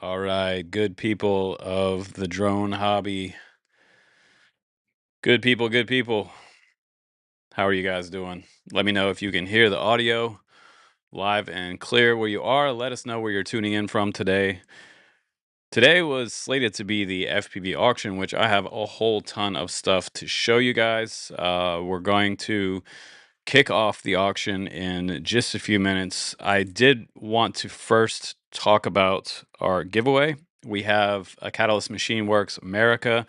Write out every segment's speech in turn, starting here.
All right, good people of the drone hobby. Good people, good people. How are you guys doing? Let me know if you can hear the audio live and clear where you are. Let us know where you're tuning in from today. Today was slated to be the FPV auction, which I have a whole ton of stuff to show you guys. We're going to kick off the auction in just a few minutes. I did want to first talk about our giveaway. We have a Catalyst Machine Works America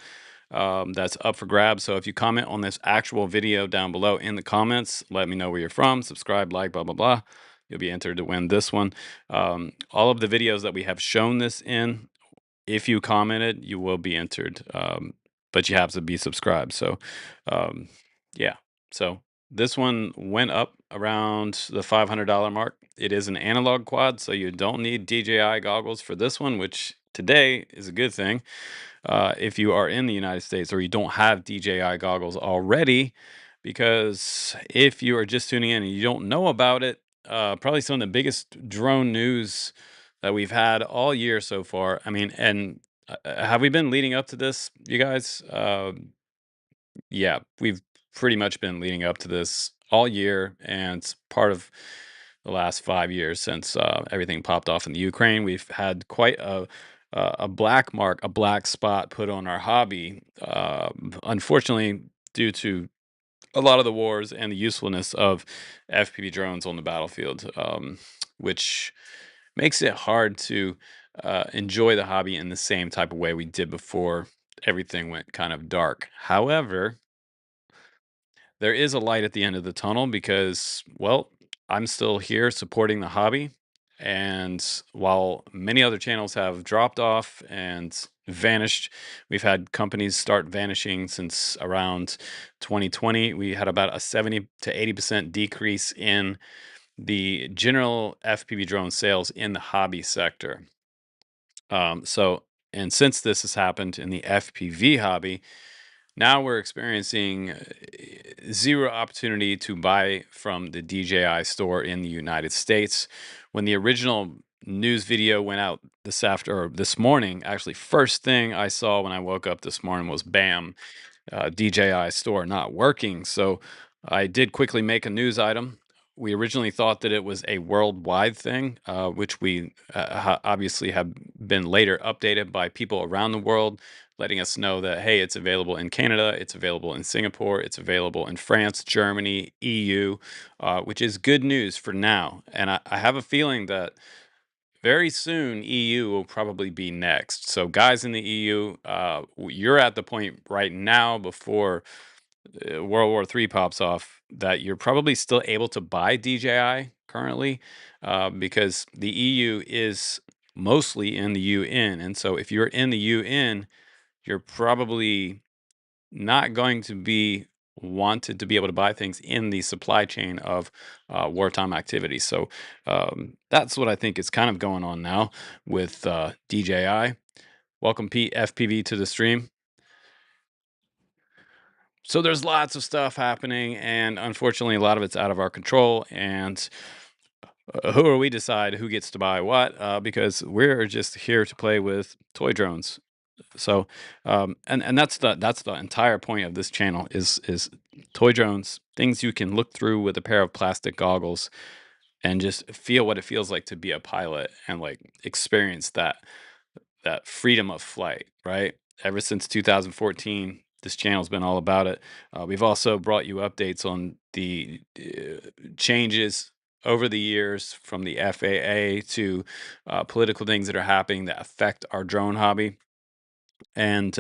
that's up for grabs. So if you comment on this actual video down below in the comments, let me know where you're from, subscribe, like, blah, blah, blah. You'll be entered to win this one. All of the videos that we have shown this in, if you commented, you will be entered, but you have to be subscribed. So, um, yeah. So this one went up around the $500 mark. It is an analog quad, so you don't need DJI goggles for this one, which today is a good thing. If you are in the United States or you don't have DJI goggles already, because if you are just tuning in and you don't know about it, probably some of the biggest drone news that we've had all year so far. I mean, and have we been leading up to this, you guys? Yeah, we've pretty much been leading up to this all year, and it's part of the last 5 years since everything popped off in the Ukraine. We've had quite a black mark, a black spot put on our hobby, unfortunately, due to a lot of the wars and the usefulness of FPV drones on the battlefield, which makes it hard to enjoy the hobby in the same type of way we did before everything went kind of dark. However, there is a light at the end of the tunnel because, well, I'm still here supporting the hobby. And while many other channels have dropped off and vanished, we've had companies start vanishing since around 2020. We had about a 70 to 80% decrease in the general FPV drone sales in the hobby sector. And since this has happened in the FPV hobby, now we're experiencing zero opportunity to buy from the DJI store in the United States. When the original news video went out this morning, actually first thing I saw when I woke up this morning was bam, DJI store not working. So I did quickly make a news item. We originally thought that it was a worldwide thing, which we obviously have been later updated by people around the world, letting us know that, hey, it's available in Canada, it's available in Singapore, it's available in France, Germany, EU, which is good news for now. And I have a feeling that very soon, EU will probably be next. So, guys in the EU, you're at the point right now before World War III pops off that you're probably still able to buy DJI currently, because the EU is mostly in the UN. And so, if you're in the UN, you're probably not going to be wanted to be able to buy things in the supply chain of wartime activities. So that's what I think is kind of going on now with DJI. Welcome Pete FPV to the stream. So there's lots of stuff happening, and unfortunately, a lot of it's out of our control. And who are we decide who gets to buy what? Because we're just here to play with toy drones. So, and that's the entire point of this channel is toy drones, things you can look through with a pair of plastic goggles and just feel what it feels like to be a pilot and like experience that freedom of flight, right? Ever since 2014, this channel's been all about it. We've also brought you updates on the changes over the years from the FAA to political things that are happening that affect our drone hobby. And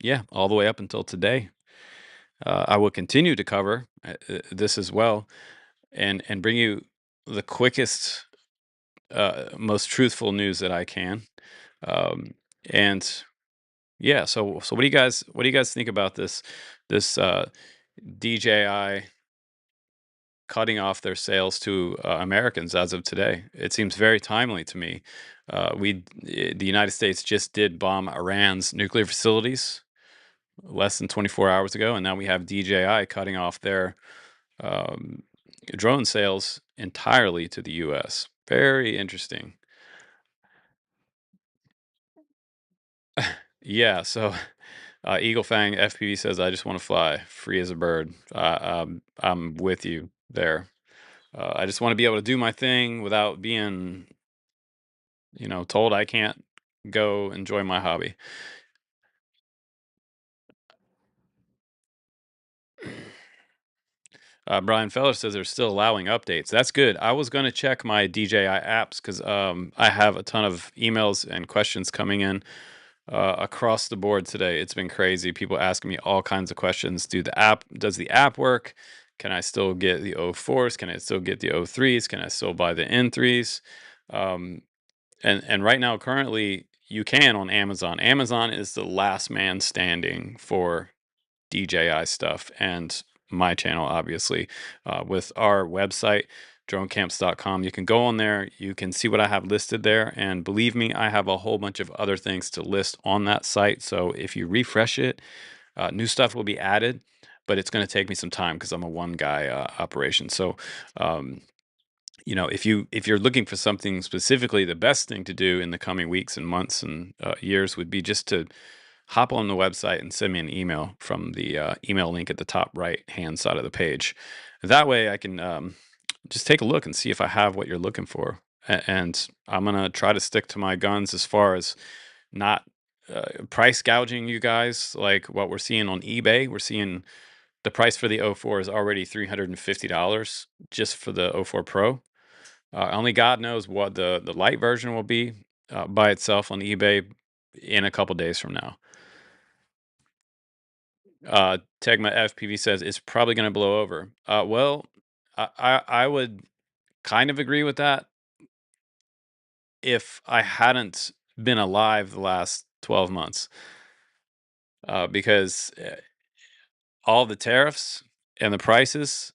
yeah, all the way up until today. I will continue to cover this as well, and bring you the quickest, most truthful news that I can. Um, and yeah, so what do you guys think about this DJI cutting off their sales to Americans as of today? It seems very timely to me. The United States just did bomb Iran's nuclear facilities less than 24 hours ago, and now we have DJI cutting off their um, drone sales entirely to the U.S. Very interesting. Yeah, so Eagle Fang FPV says, "I just want to fly, free as a bird." I'm with you there. I just want to be able to do my thing without being, told I can't go enjoy my hobby. Brian Feller says they're still allowing updates. That's good. I was going to check my DJI apps because I have a ton of emails and questions coming in across the board today. It's been crazy. People asking me all kinds of questions. Does the app work? Can I still get the O4s? Can I still get the O3s? Can I still buy the N3s? Um, and right now, currently, you can on Amazon. Amazon is the last man standing for DJI stuff and my channel, obviously, with our website, dronecamps.com. You can go on there, you can see what I have listed there. And believe me, I have a whole bunch of other things to list on that site. So if you refresh it, new stuff will be added, but it's going to take me some time because I'm a one guy operation. So, um, if you're looking for something specifically, the best thing to do in the coming weeks and months and years would be just to hop on the website and send me an email from the email link at the top right hand side of the page. That way I can just take a look and see if I have what you're looking for. And I'm going to try to stick to my guns as far as not price gouging you guys like what we're seeing on eBay. We're seeing the price for the O4 is already $350 just for the O4 Pro. Only God knows what the light version will be by itself on eBay in a couple days from now. Tegma FPV says it's probably going to blow over. Well, I would kind of agree with that if I hadn't been alive the last 12 months, because all the tariffs and the prices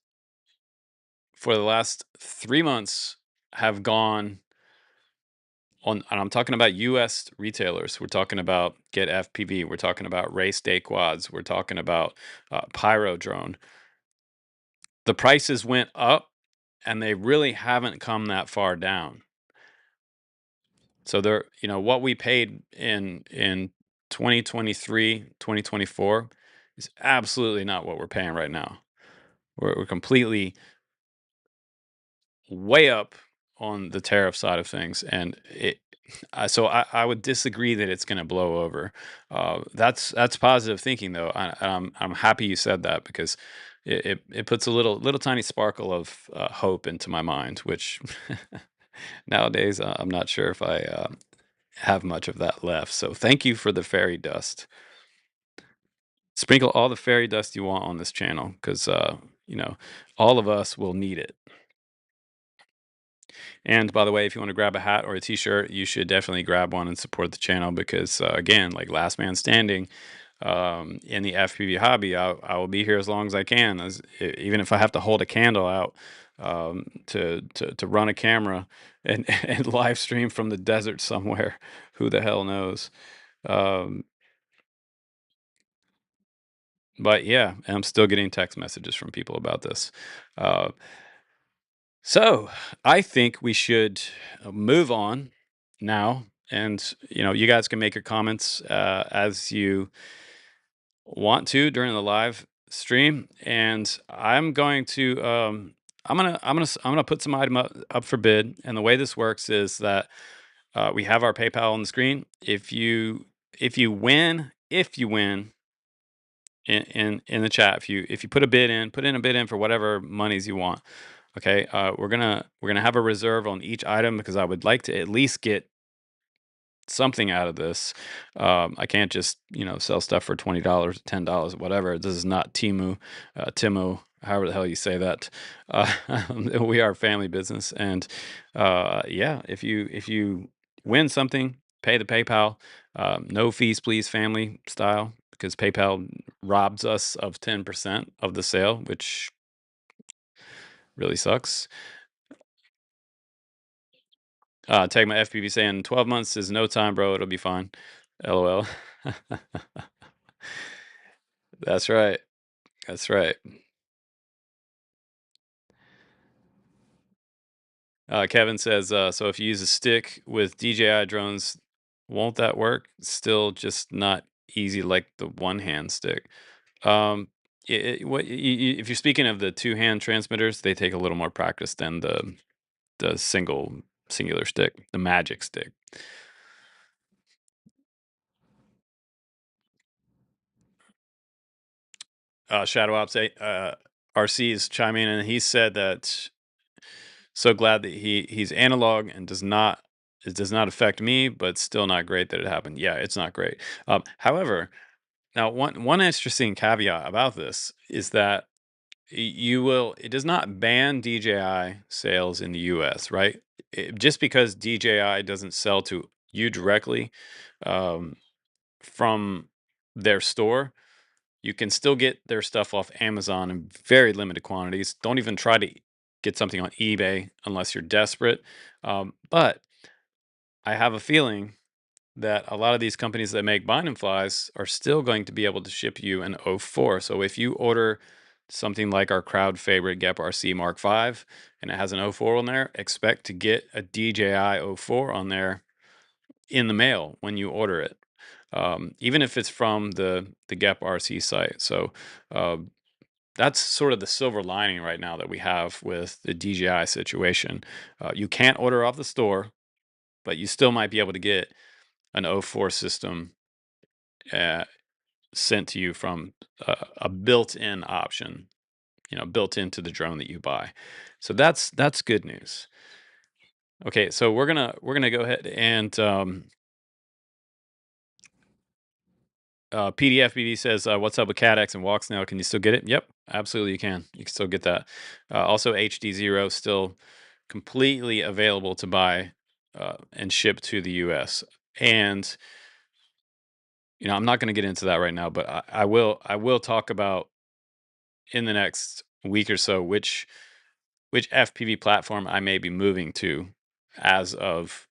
for the last 3 months have gone on, and I'm talking about U.S. retailers. We're talking about Get FPV. We're talking about Race Day Quads. We're talking about Pyro Drone. The prices went up and they really haven't come that far down. So they're, what we paid in 2023, 2024 is absolutely not what we're paying right now. We're completely way up on the tariff side of things, and I would disagree that it's going to blow over. That's positive thinking, though. I'm happy you said that because it puts a little tiny sparkle of hope into my mind, which nowadays I'm not sure if I have much of that left. So thank you for the fairy dust. Sprinkle all the fairy dust you want on this channel because you know all of us will need it. And by the way, if you want to grab a hat or a t-shirt, you should definitely grab one and support the channel because again, like last man standing in the FPV hobby, I will be here as long as I can, even if I have to hold a candle out to run a camera and, and live stream from the desert somewhere. Who the hell knows? Um, but yeah, I'm still getting text messages from people about this. Uh, So I think we should move on now. And, you guys can make your comments as you want to during the live stream. And I'm gonna put some item up for bid. And the way this works is that we have our PayPal on the screen. If you win in the chat, if you put in a bid in for whatever monies you want. Okay, we're gonna have a reserve on each item because I would like to at least get something out of this. I can't just sell stuff for $20, $10, whatever. This is not Timu, however the hell you say that. Uh, we are a family business, and yeah, if you win something, pay the PayPal. No fees, please, family style, because PayPal robs us of 10% of the sale, which really sucks. Take my FPV saying 12 months is no time, bro. It'll be fine. LOL. That's right. That's right. Kevin says, so if you use a stick with DJI drones, Won't that work? Still just not easy like the one-hand stick. Um, if you're speaking of the two-hand transmitters, they take a little more practice than the singular stick, the magic stick. Shadow Ops RC is chiming in, and he said that so glad that he's analog and it does not affect me, but still not great that it happened. Yeah, it's not great. However, now one interesting caveat about this is that it does not ban DJI sales in the US, right? Just because DJI doesn't sell to you directly um, from their store, you can still get their stuff off Amazon in very limited quantities. Don't even try to get something on eBay unless you're desperate. But I have a feeling that a lot of these companies that make binding flies are still going to be able to ship you an O4. So if you order something like our crowd favorite Gep RC Mark V and it has an O4 on there, expect to get a DJI O4 on there in the mail when you order it, even if it's from the Gep RC site. So uh, that's sort of the silver lining right now that we have with the DJI situation. You can't order off the store, but you still might be able to get an O4 system uh, sent to you from a built-in option, built into the drone that you buy. So that's good news. Okay, so we're gonna go ahead and PDFBV says, "What's up with CADX and Walks now? Can you still get it?" Yep, absolutely you can. You can still get that. Also, HD Zero still completely available to buy and ship to the US. And I'm not going to get into that right now, but I will. I will talk about in the next week or so which FPV platform I may be moving to as of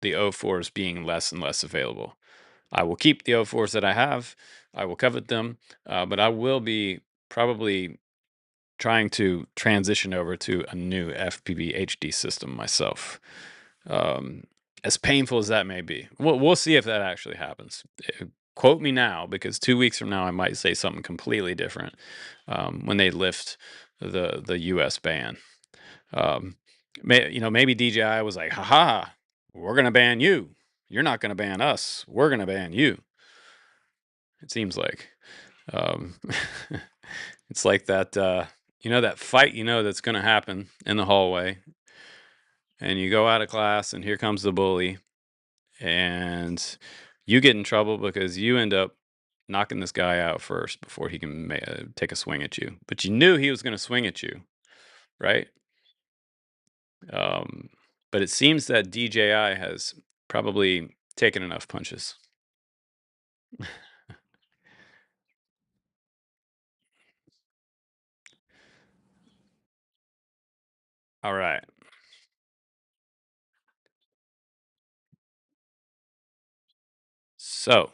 the O4s being less and less available. I will keep the O4s that I have. I will covet them, but I will be probably trying to transition over to a new FPV HD system myself. Um, as painful as that may be, we'll see if that actually happens. Quote me now, because 2 weeks from now I might say something completely different when they lift the U.S. ban. Um, maybe DJI was like, "Ha, we're gonna ban you. You're not gonna ban us. We're gonna ban you." It seems like um, it's like that. That fight. That's gonna happen in the hallway, and you go out of class, and here comes the bully, and you get in trouble because you end up knocking this guy out first before he can take a swing at you. But you knew he was going to swing at you, right? Um, but it seems that DJI has probably taken enough punches. All right. So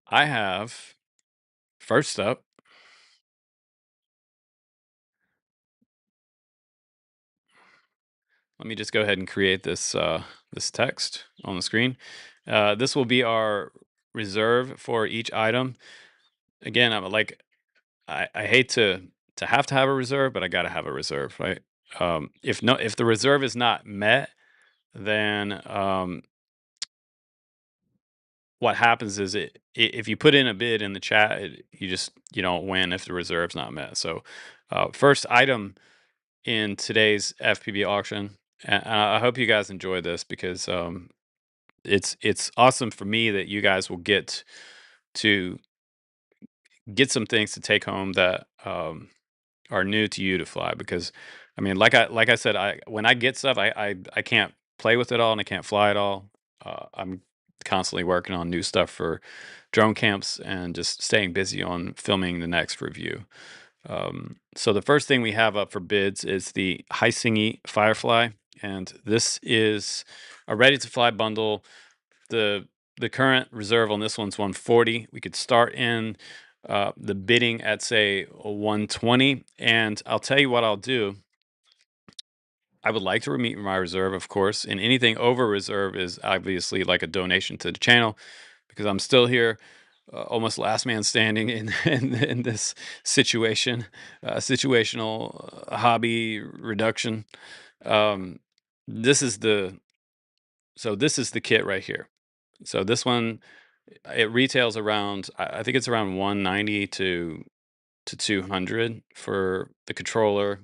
I have first up. Let me just go ahead and create this text on the screen. This will be our reserve for each item. Again, I'm like I hate to have a reserve, but I gotta have a reserve, right? If the reserve is not met, then what happens is if you put in a bid in the chat, you don't win if the reserve's not met. So first item in today's FPV auction, and I hope you guys enjoy this because it's awesome for me that you guys will to get some things to take home that are new to you to fly. Because I mean, like I said, when I get stuff, I can't play with it all and I can't fly it all. I'm constantly working on new stuff for drone camps and just staying busy on filming the next review. So the first thing we have up for bids is the High Firefly, and this is a ready to fly bundle. The current reserve on this one's 140. We could start in the bidding at say 120, and I'll tell you what I'll do. I would like to meet my reserve, of course, and anything over reserve is obviously like a donation to the channel because I'm still here, almost last man standing in in this situation, situational hobby reduction. Um, this is the this is the kit right here. So this one it retails around I think it's around 190 to 200 for the controller,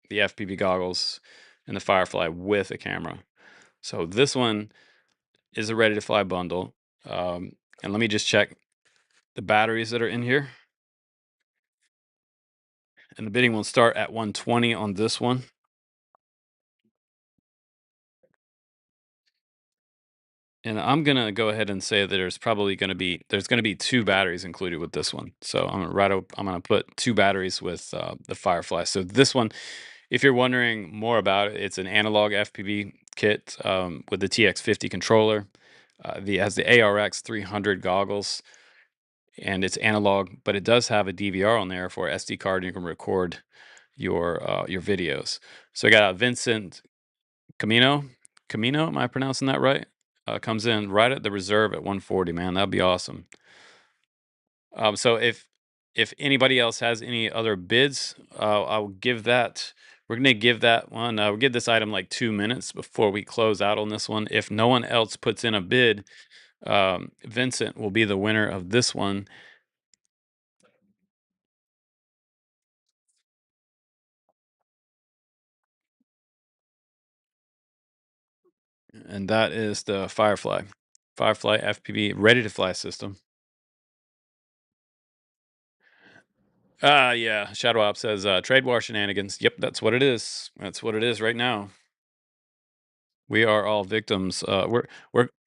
the FPV goggles, and the Firefly with a camera. So this one is a ready to fly bundle. And let me just check the batteries that are in here. And the bidding will start at 120 on this one. And I'm gonna go ahead and say that there's gonna be two batteries included with this one. So I'm gonna put two batteries with the Firefly. So this one, if you're wondering more about it, it's an analog FPV kit with the TX50 controller. Has the ARX 300 goggles, and it's analog, but it does have a DVR on there for SD card. And you can record your videos. So I got Vincent Camino. Camino, am I pronouncing that right? Comes in right at the reserve at 140. Man, that'd be awesome. So if anybody else has any other bids, I'll give that. We're gonna give that one. We'll give this item like 2 minutes before we close out on this one. If no one else puts in a bid, Vincent will be the winner of this one, and that is the Firefly FPV ready to fly system. Yeah. Shadow Op says trade war shenanigans. Yep, that's what it is. That's what it is right now. We are all victims. We're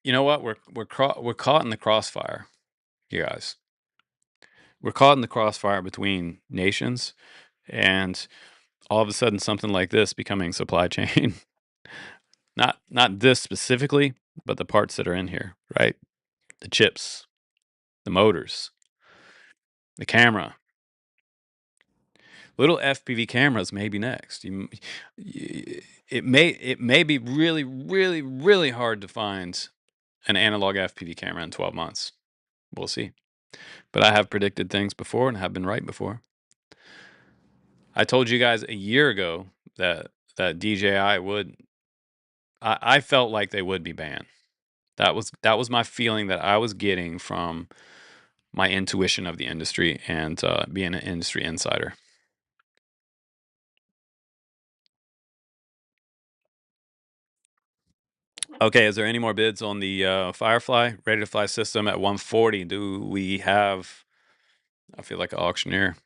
you know what we're caught in the crossfire, you guys. We're caught in the crossfire between nations, and all of a sudden something like this becoming supply chain. Not this specifically, but the parts that are in here, right? The chips, the motors, the camera. Little FPV cameras may be next. It may be really hard to find an analog FPV camera in 12 months. We'll see. But I have predicted things before and have been right before. I told you guys a year ago that DJI would. I felt like they would be banned. That was my feeling that I was getting from my intuition of the industry and being an industry insider. Okay, is there any more bids on the Firefly ready to fly system at 140? Do we have? I feel like an auctioneer.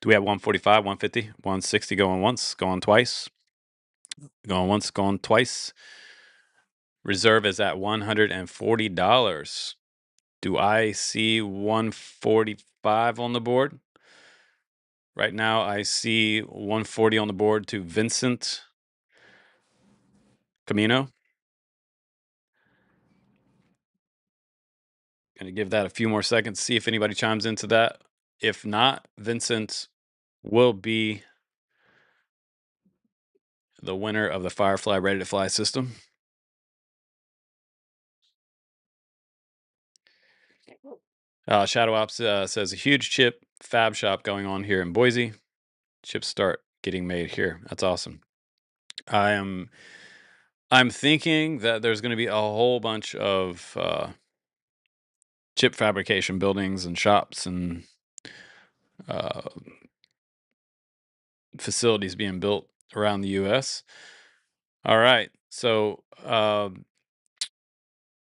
Do we have 145, 150, 160 going once, going twice, going once, going twice? Reserve is at $140. Do I see 145 on the board? Right now, I see 140 on the board to Vincent Camino. Gonna give that a few more seconds, see if anybody chimes into that. If not, Vincent will be the winner of the Firefly Ready to Fly system. Shadow Ops says a huge chip fab shop going on here in Boise. Chips start getting made here. That's awesome. I'm thinking that there's going to be a whole bunch of chip fabrication buildings and shops and uh, facilities being built around the U.S. All right, so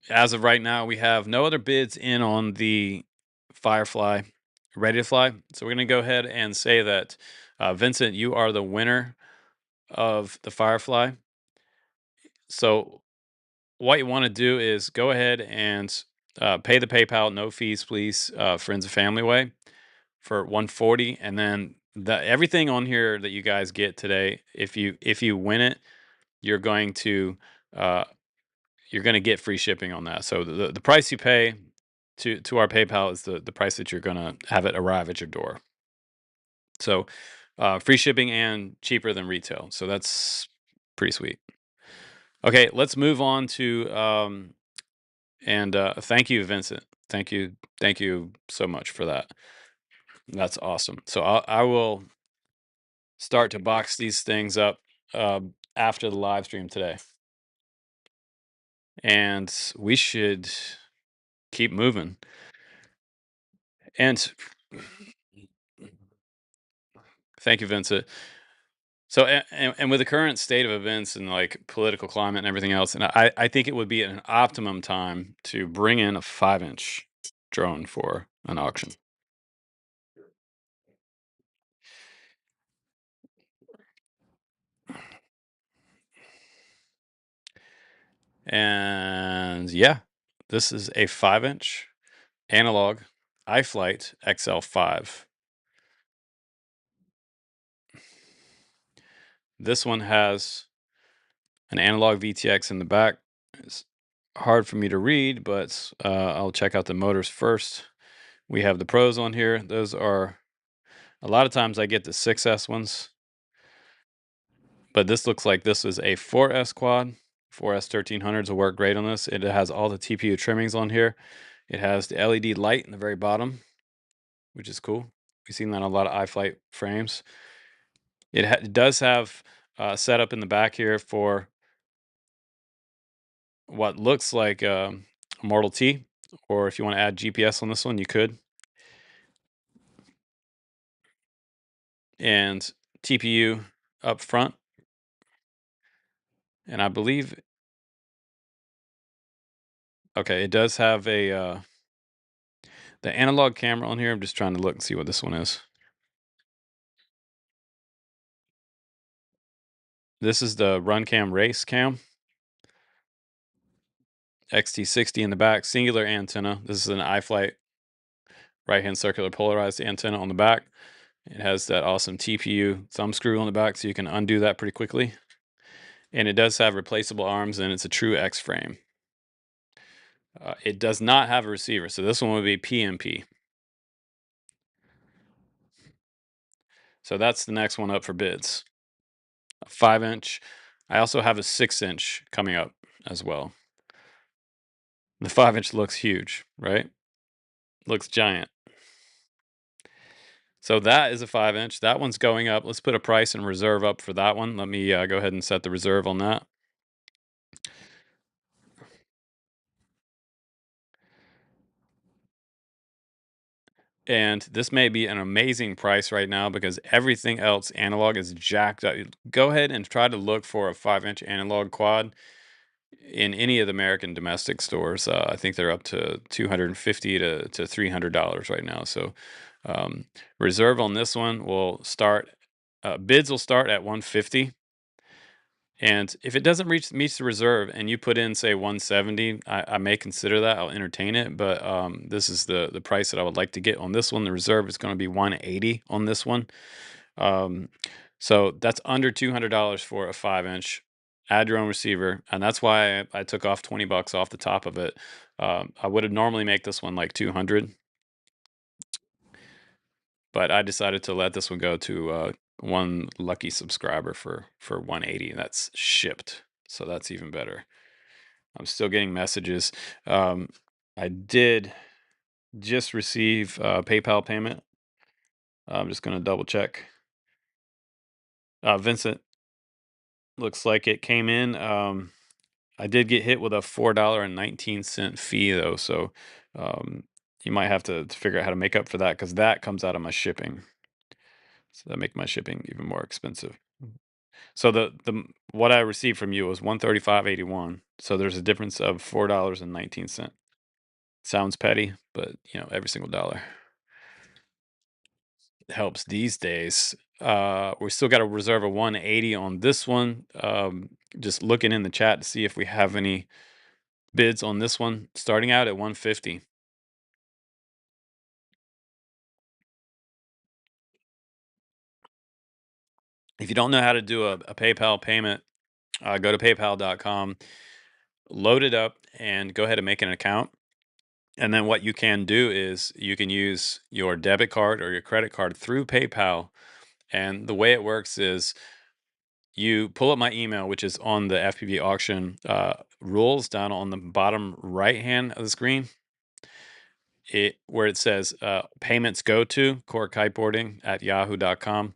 as of right now, we have no other bids in on the Firefly Ready to Fly. So we're going to go ahead and say that Vincent, you are the winner of the Firefly. So what you want to do is go ahead and pay the PayPal, no fees, please, friends and family way for 140, and then everything on here that you guys get today, if you win it, you're going to uh, get free shipping on that. So the price you pay to our PayPal is the price that you're going to have it arrive at your door. So free shipping and cheaper than retail. So that's Pretty sweet. Okay, let's move on to thank you, Vincent. Thank you so much for that. That's awesome. So I will start to box these things up after the live stream today, and we should keep moving. And thank you, Vincent. So, and with the current state of events and like political climate and everything else, and I think it would be an optimum time to bring in a 5-inch drone for an auction. And yeah, this is a 5-inch analog iFlight XL5. This one has an analog VTX in the back. It's hard for me to read, but I'll check out the motors first. We have the pros on here. Those are, a lot of times I get the 6S ones, but this looks like this is a 4S quad. 4S 1300s will work great on this. It has all the TPU trimmings on here. It has the LED light in the very bottom, which is cool. We've seen that on a lot of iFlight frames. It does have setup in the back here for what looks like a Model T, or if you want to add GPS on this one, you could. And TPU up front. And I believe, okay, it does have a the analog camera on here. I'm just trying to look and see what this one is. This is the RunCam Race Cam. XT60 in the back, singular antenna. This is an iFlight right-hand circular polarized antenna on the back. It has that awesome TPU thumb screw on the back, so you can undo that pretty quickly. And it does have replaceable arms, and it's a true X frame. It does not have a receiver, so this one would be PMP. So that's the next one up for bids. A 5-inch. I also have a 6-inch coming up as well. The 5-inch looks huge, right? Looks giant. So that is a 5-inch. That one's going up. Let's put a price and reserve up for that one. Let me go ahead and set the reserve on that. And this may be an amazing price right now because everything else analog is jacked up. Go ahead and try to look for a 5-inch analog quad in any of the American domestic stores. I think they're up to $250 to $300 right now. So reserve on this one will start. Bids will start at $150. And if it doesn't meets the reserve and you put in, say, $170, I may consider that. I'll entertain it. But this is the price that I would like to get on this one. The reserve is going to be $180 on this one. So that's under $200 for a 5-inch. Add your own receiver. And that's why I took off $20 off the top of it. I would have normally make this one like $200. But I decided to let this one go to one lucky subscriber for $180. That's shipped. So that's even better. I'm still getting messages. I did just receive PayPal payment. I'm just going to double check. Vincent, looks like it came in. I did get hit with a $4.19 fee, though. So you might have to figure out how to make up for that because that comes out of my shipping. So that make my shipping even more expensive. So the what I received from you was $135.81. So there's a difference of $4.19. Sounds petty, but every single dollar helps these days. We still got to reserve a 180 on this one. Just looking in the chat to see if we have any bids on this one, starting out at 150. If you don't know how to do a PayPal payment, go to paypal.com, load it up, and go ahead and make an account. And then what you can do is you can use your debit card or your credit card through PayPal. And the way it works is you pull up my email, which is on the FPV auction rules down on the bottom right hand of the screen. Where it says payments go to corekiteboarding@yahoo.com.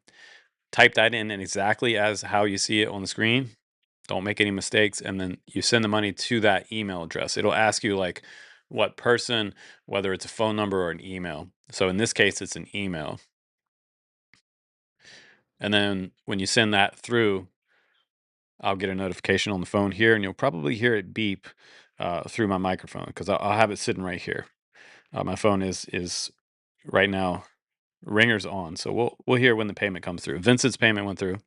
Type that in exactly as how you see it on the screen. Don't make any mistakes, and then you send the money to that email address. It'll ask you like what person, whether it's a phone number or an email. So in this case, it's an email. And then when you send that through, I'll get a notification on the phone here, and you'll probably hear it beep through my microphone because I'll have it sitting right here. My phone is right now ringer's on, so we'll hear when the payment comes through. Vincent's payment went through.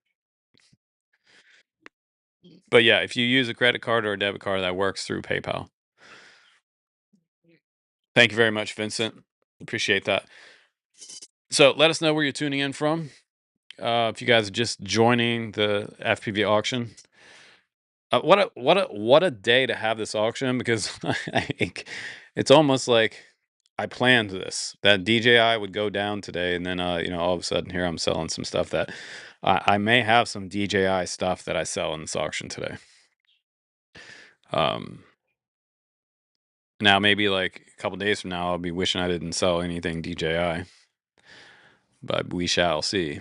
But yeah, if you use a credit card or a debit card, that works through PayPal. Thank you very much, Vincent. Appreciate that. So let us know where you're tuning in from. If you guys are just joining the FPV auction, what a day to have this auction, because I think it's almost like I planned this, that DJI would go down today, and then all of a sudden here I'm selling some stuff that I may have some DJI stuff that I sell in this auction today. Um, Now maybe like a couple days from now I'll be wishing I didn't sell anything DJI, but we shall see.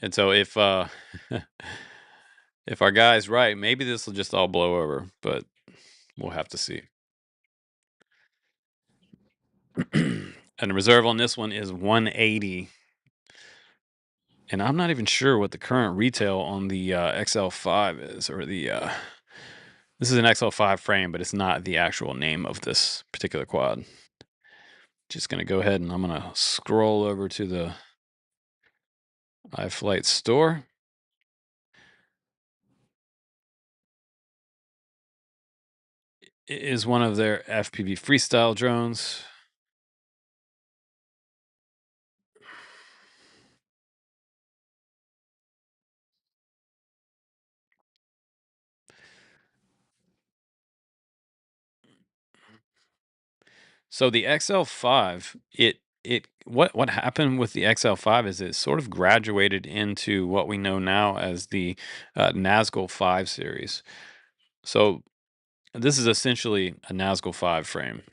And so if if our guy's right, maybe this will just all blow over, but we'll have to see. And the reserve on this one is 180. And I'm not even sure what the current retail on the XL5 is, or this is an XL5 frame, but it's not the actual name of this particular quad. Just gonna go ahead and I'm gonna scroll over to the iFlight store. It is one of their FPV freestyle drones. So the XL5, what happened with the XL5 is it sort of graduated into what we know now as the Nazgul 5 series. So this is essentially a Nazgul 5 frame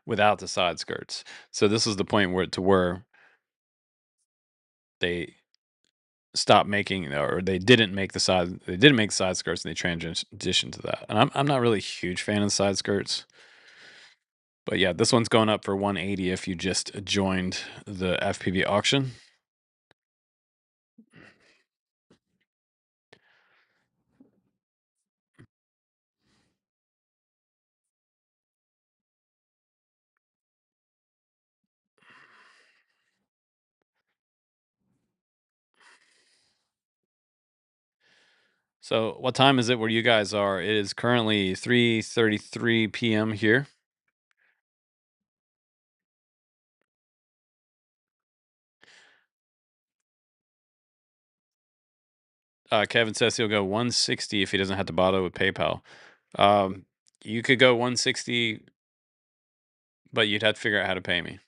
without the side skirts. So this is the point where they stopped making, or they didn't make side skirts, and they transitioned to that. And I'm not really a huge fan of side skirts. But yeah, this one's going up for 180 if you just joined the FPV auction. So what time is it where you guys are? It is currently 3:33 p.m. here. Kevin says he'll go 160 if he doesn't have to bother with PayPal. Um, you could go 160, but you'd have to figure out how to pay me.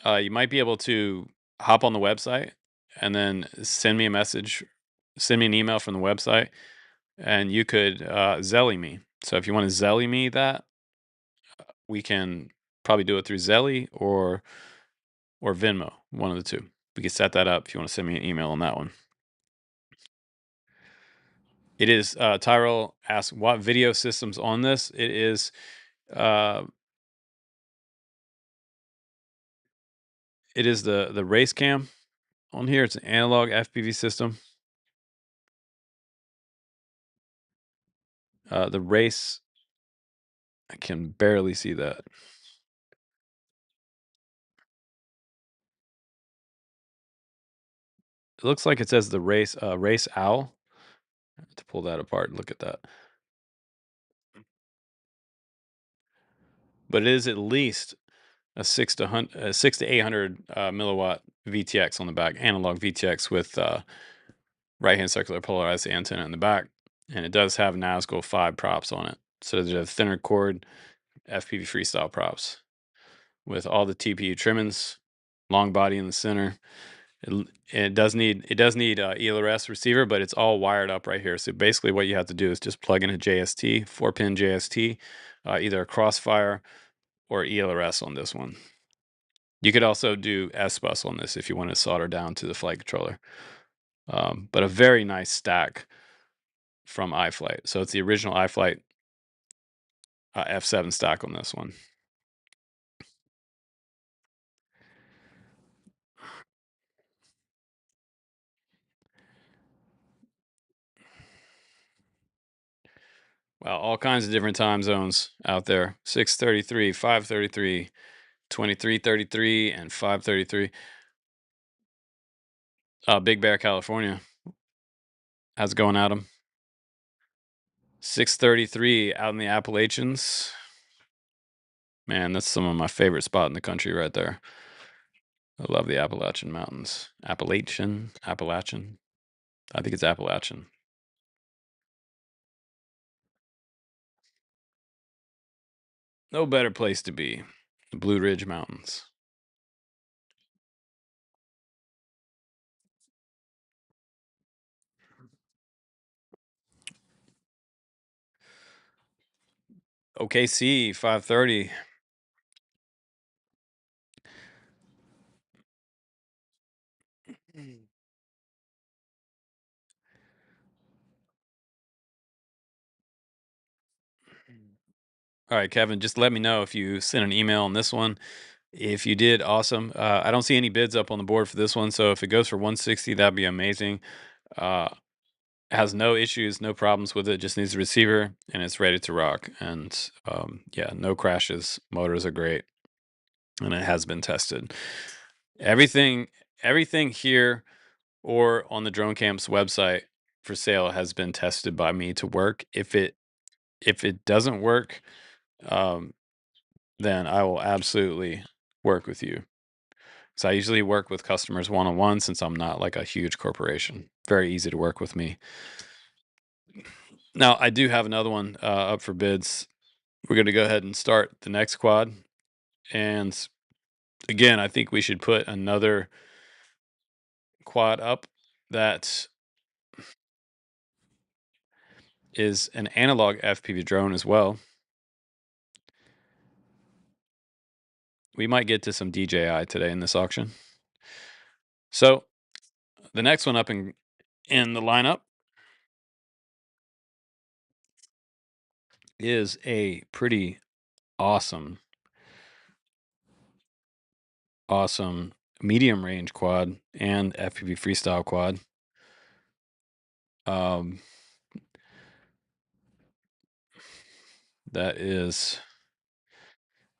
You might be able to hop on the website and then send me a message, send me an email from the website, and you could Zelly me. So if you want to Zelly me that, we can probably do it through Zelly or Venmo, one of the two. We can set that up if you want to send me an email on that one. It is Tyrell asks what video systems on this. Uh, it is the race cam on here. It's an analog FPV system. The race, I can barely see that. It looks like it says the race owl. I have to pull that apart and look at that. But it is at least a 6 to 800 milliwatt VTX on the back, analog VTX with right-hand circular polarized antenna in the back, and it does have Nazgul 5 props on it. So there's a thinner cord FPV freestyle props with all the TPU trimmings, long body in the center. It does need ELRS receiver, but it's all wired up right here. So basically, what you have to do is just plug in a JST, 4-pin JST, either a Crossfire or ELRS on this one. You could also do S-Bus on this if you want to solder down to the flight controller. But a very nice stack from iFlight. So it's the original iFlight F7 stack on this one. Well, all kinds of different time zones out there. 6:33, 5:33, 23:33, and 5:33. Big Bear, California. How's it going, Adam? 6:33 out in the Appalachians. Man, that's some of my favorite spot in the country right there. I love the Appalachian Mountains. Appalachian. I think it's Appalachian. No better place to be. The Blue Ridge Mountains. OKC, 5:30. All right, Kevin, just let me know if you sent an email on this one. If you did, awesome. I don't see any bids up on the board for this one, so if it goes for 160, that'd be amazing. Has no issues, no problems with it. Just needs a receiver, and it's ready to rock. And yeah, no crashes. Motors are great, and it has been tested. Everything here or on the Drone Camp's website for sale has been tested by me to work. If it doesn't work, then I will absolutely work with you. So I usually work with customers one-on-one since I'm not like a huge corporation. Very easy to work with me. Now, I do have another one up for bids. We're going to go ahead and start the next quad. And again, I think we should put another quad up that is an analog FPV drone as well. We might get to some DJI today in this auction. So the next one up in the lineup is a pretty awesome medium range quad and FPV freestyle quad. That is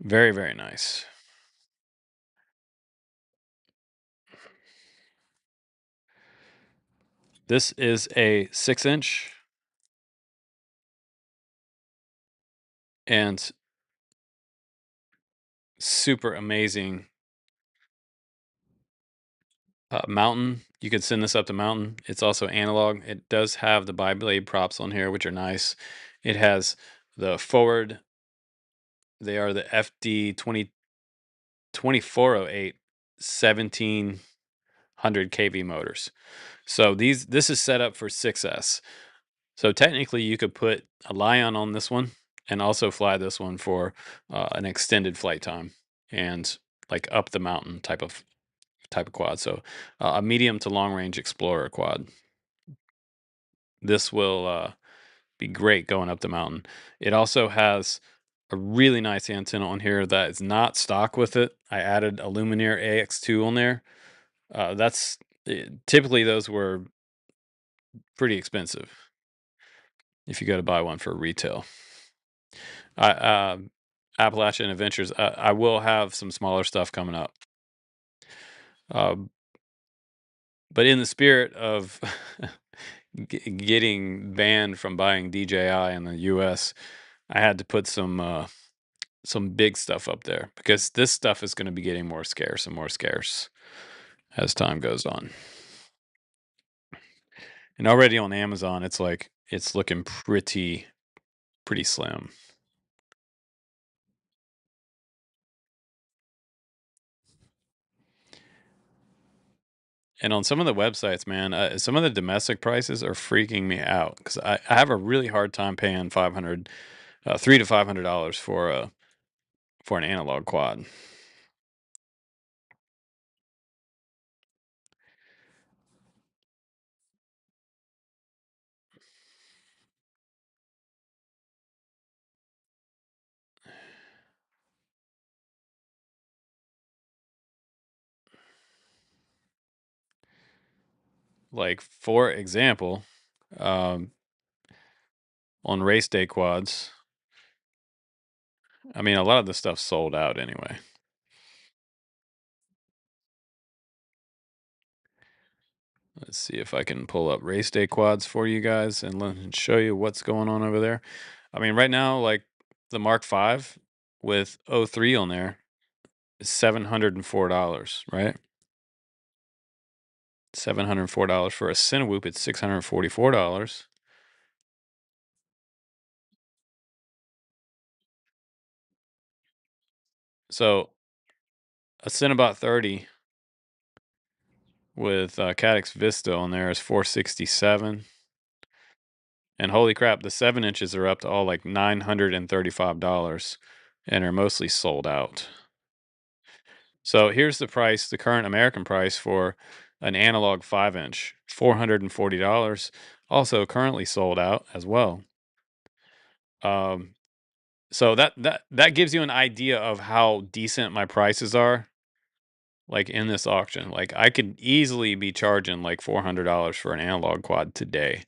very, very nice. This is a 6-inch and super amazing mountain. You could send this up to mountain. It's also analog. It does have the bi-blade props on here, which are nice. It has the forward. They are the FD 2408 1700 kV motors. So this is set up for 6S. So technically, you could put a Lion on this one and also fly this one for an extended flight time and like up the mountain type of quad. So a medium to long range explorer quad. This will be great going up the mountain. It also has a really nice antenna on here that is not stock with it. I added a Lumineer AX2 on there. Typically those were pretty expensive if you go to buy one for retail. Appalachian Adventures. I will have some smaller stuff coming up. But in the spirit of getting banned from buying DJI in the U.S., I had to put some some big stuff up there, because this stuff is going to be getting more scarce and more scarce as time goes on. And already on Amazon, it's like it's looking pretty slim. And on some of the websites, man, some of the domestic prices are freaking me out, because I have a really hard time paying $300 to $500 for an analog quad. Like, for example, um, on race day quads, I mean, a lot of the stuff sold out anyway. Let's see if I can pull up race day quads for you guys and show you what's going on over there. I mean, right now, like the Mark V with 03 on there is $704, right? $704 for a Cinewhoop. It's $644. So a Cinebot 30 with Cadix Vista on there is $467. And holy crap, the 7 inches are up to all like $935 and are mostly sold out. So here's the price, the current American price for an analog 5 inch, $440. Also currently sold out as well. So that gives you an idea of how decent my prices are. Like in this auction, like I could easily be charging like $400 for an analog quad today,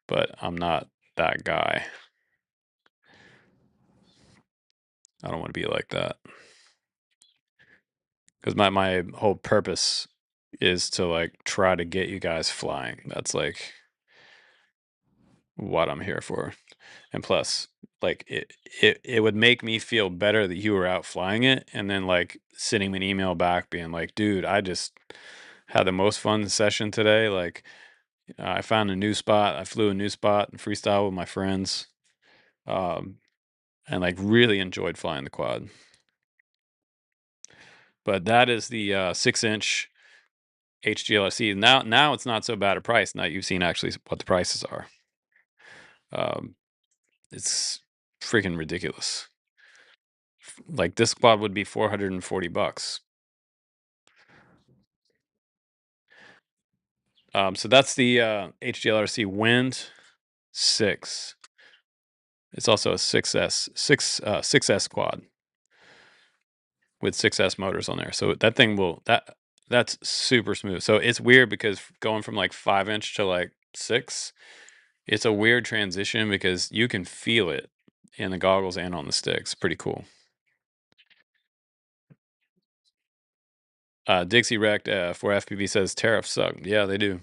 but I'm not that guy. I don't want to be like that, because my whole purpose is to like try to get you guys flying. That's like what I'm here for. And plus, like it would make me feel better that you were out flying it, and then like sending me an email back being like, dude, I just had the most fun session today. Like I found a new spot. I flew a new spot and freestyle with my friends. Um, and like really enjoyed flying the quad. But that is the 6 inch HGLRC. Now it's not so bad a price. Now you've seen actually what the prices are. Um, it's freaking ridiculous. Like this quad would be $440. So that's the HGLRC Wind 6. It's also a 6S quad with 6S motors on there. So that thing that's super smooth. So it's weird because going from like 5 inch to like 6, it's a weird transition because you can feel it in the goggles and on the sticks. Pretty cool. Dixie Wrecked for FPV says tariffs suck. Yeah, they do.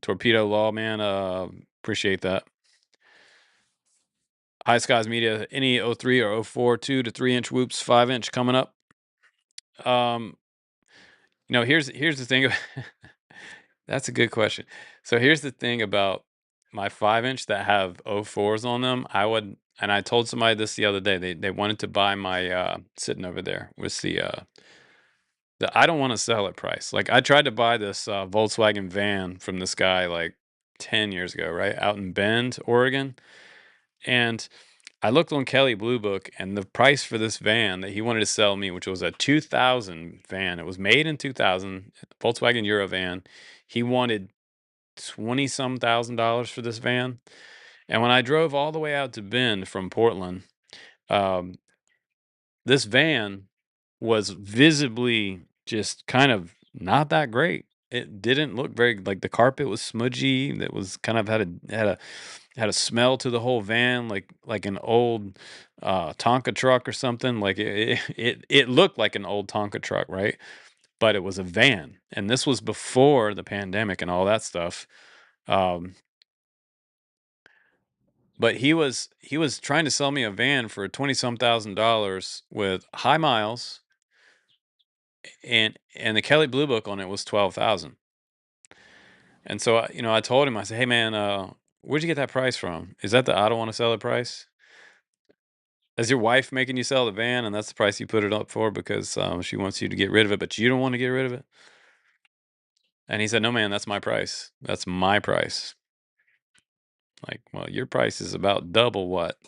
Torpedo Law, man. Appreciate that. High Skies Media, any 03 or 04 2 to 3 inch whoops, 5 inch coming up. Here's the thing. That's a good question. So here's the thing about my 5 inch that have 04s on them. And I told somebody this the other day. They wanted to buy my sitting over there with the I don't want to sell at price. Like I tried to buy this Volkswagen van from this guy like 10 years ago, right? Out in Bend, Oregon. And I looked on Kelly Blue Book, and the price for this van that he wanted to sell me, which was a 2000 van, it was made in 2000, Volkswagen Eurovan. He wanted 20 some $1,000 for this van. And when I drove all the way out to Bend from Portland, um, this van was visibly just kind of not that great. It didn't look very, like the carpet was smudgy. That was kind of had a smell to the whole van, like an old Tonka truck or something. Like it looked like an old Tonka truck, right? But it was a van, and this was before the pandemic and all that stuff. Um, But he was trying to sell me a van for $20-some thousand with high miles, and the Kelly Blue Book on it was 12,000. And so I told him, I said, "Hey man, where'd you get that price from? Is that the I don't want to sell it price? Is your wife making you sell the van, and that's the price you put it up for because she wants you to get rid of it, but you don't want to get rid of it?" And he said, "No man, that's my price. That's my price." Like, well, your price is about double what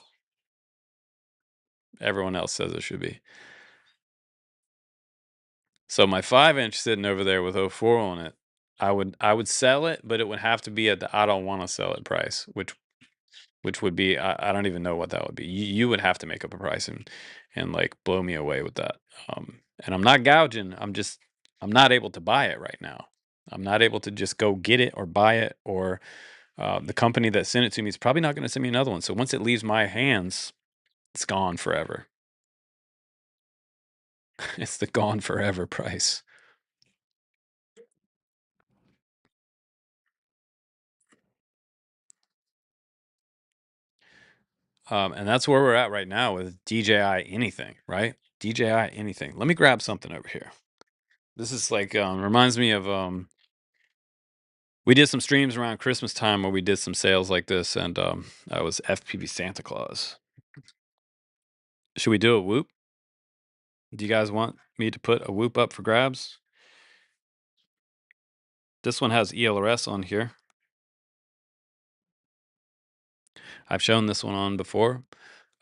everyone else says it should be. So my 5-inch sitting over there with 04 on it, I would sell it, but it would have to be at the I don't want to sell it price, which would be I don't even know what that would be. You would have to make up a price and like blow me away with that. And I'm not gouging. I'm not able to buy it right now. I'm not able to just go get it or buy it, or the company that sent it to me is probably not going to send me another one. So once it leaves my hands, it's gone forever. It's the gone forever price. And that's where we're at right now with DJI anything, right? DJI anything. Let me grab something over here. This is like reminds me of we did some streams around Christmas time where we did some sales like this, and I was FPV Santa Claus. Should we do a whoop? Do you guys want me to put a whoop up for grabs? This one has ELRS on here. I've shown this one on before.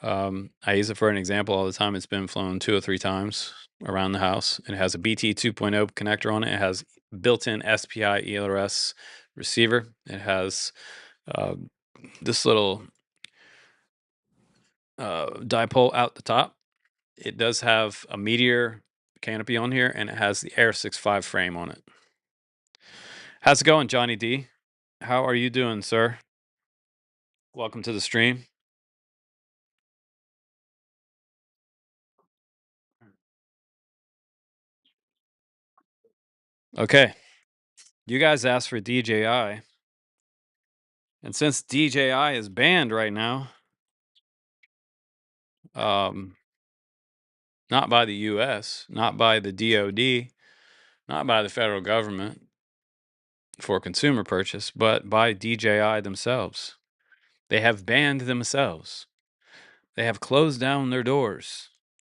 I use it for an example all the time. It's been flown 2 or 3 times around the house. It has a BT 2.0 connector on it. It has built-in SPI ELRS receiver. It has this little dipole out the top. It does have a Meteor canopy on here, and it has the Air 6.5 frame on it. How's it going, Johnny D? How are you doing, sir? Welcome to the stream. Okay, you guys asked for DJI, and since DJI is banned right now, um, not by the U.S., not by the DoD, not by the federal government for consumer purchase, but by DJI themselves. They have banned themselves. They have closed down their doors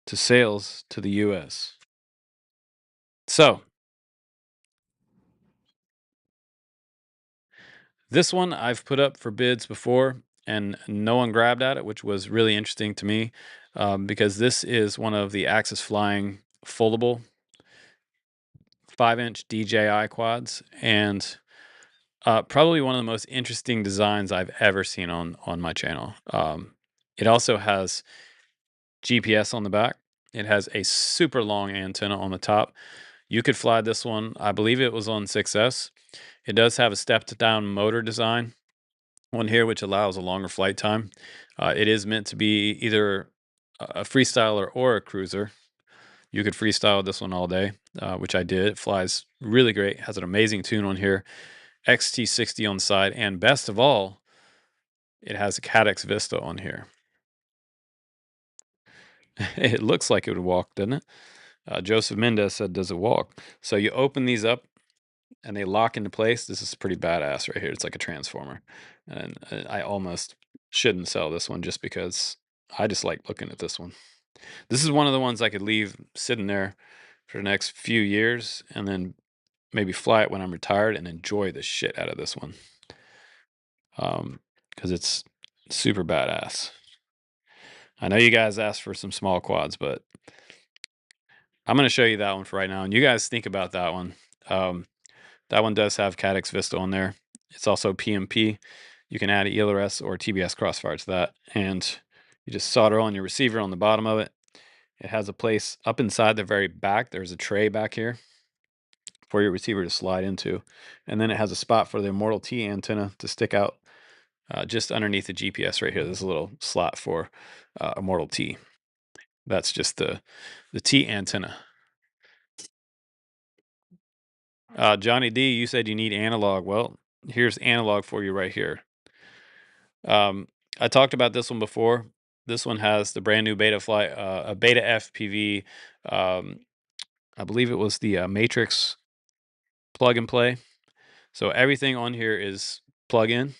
to sales to the U.S. So, this one I've put up for bids before, and no one grabbed at it, which was really interesting to me because this is one of the Axis Flying foldable 5-inch DJI quads, and probably one of the most interesting designs I've ever seen on my channel. It also has GPS on the back. It has a super long antenna on the top. You could fly this one. I believe it was on 6S. It does have a stepped down motor design on here, which allows a longer flight time. It is meant to be either a freestyler or a cruiser. You could freestyle this one all day, which I did. It flies really great. Has an amazing tune on here. XT60 on the side, and best of all, it has a Cadex Vista on here. It looks like it would walk, doesn't it? Joseph Mendez said, "Does it walk?" So you open these up, and they lock into place. This is pretty badass right here. It's like a transformer, and I almost shouldn't sell this one just because I just like looking at this one. This is one of the ones I could leave sitting there for the next few years, and then maybe fly it when I'm retired and enjoy the shit out of this one. Because it's super badass. I know you guys asked for some small quads, but I'm going to show you that one for right now. And you guys think about that one. That one does have Cadex Vista on there. It's also PMP. You can add ELRS or TBS Crossfire to that. And you just solder on your receiver on the bottom of it. It has a place up inside the very back. There's a tray back here for your receiver to slide into. And then it has a spot for the Immortal T antenna to stick out just underneath the GPS right here. There's a little slot for Immortal T. That's just the T antenna. Johnny D, you said you need analog. Well, here's analog for you right here. I talked about this one before. This one has the brand new Beta FPV. Um, I believe it was the Matrix plug and play. So everything on here is plug in.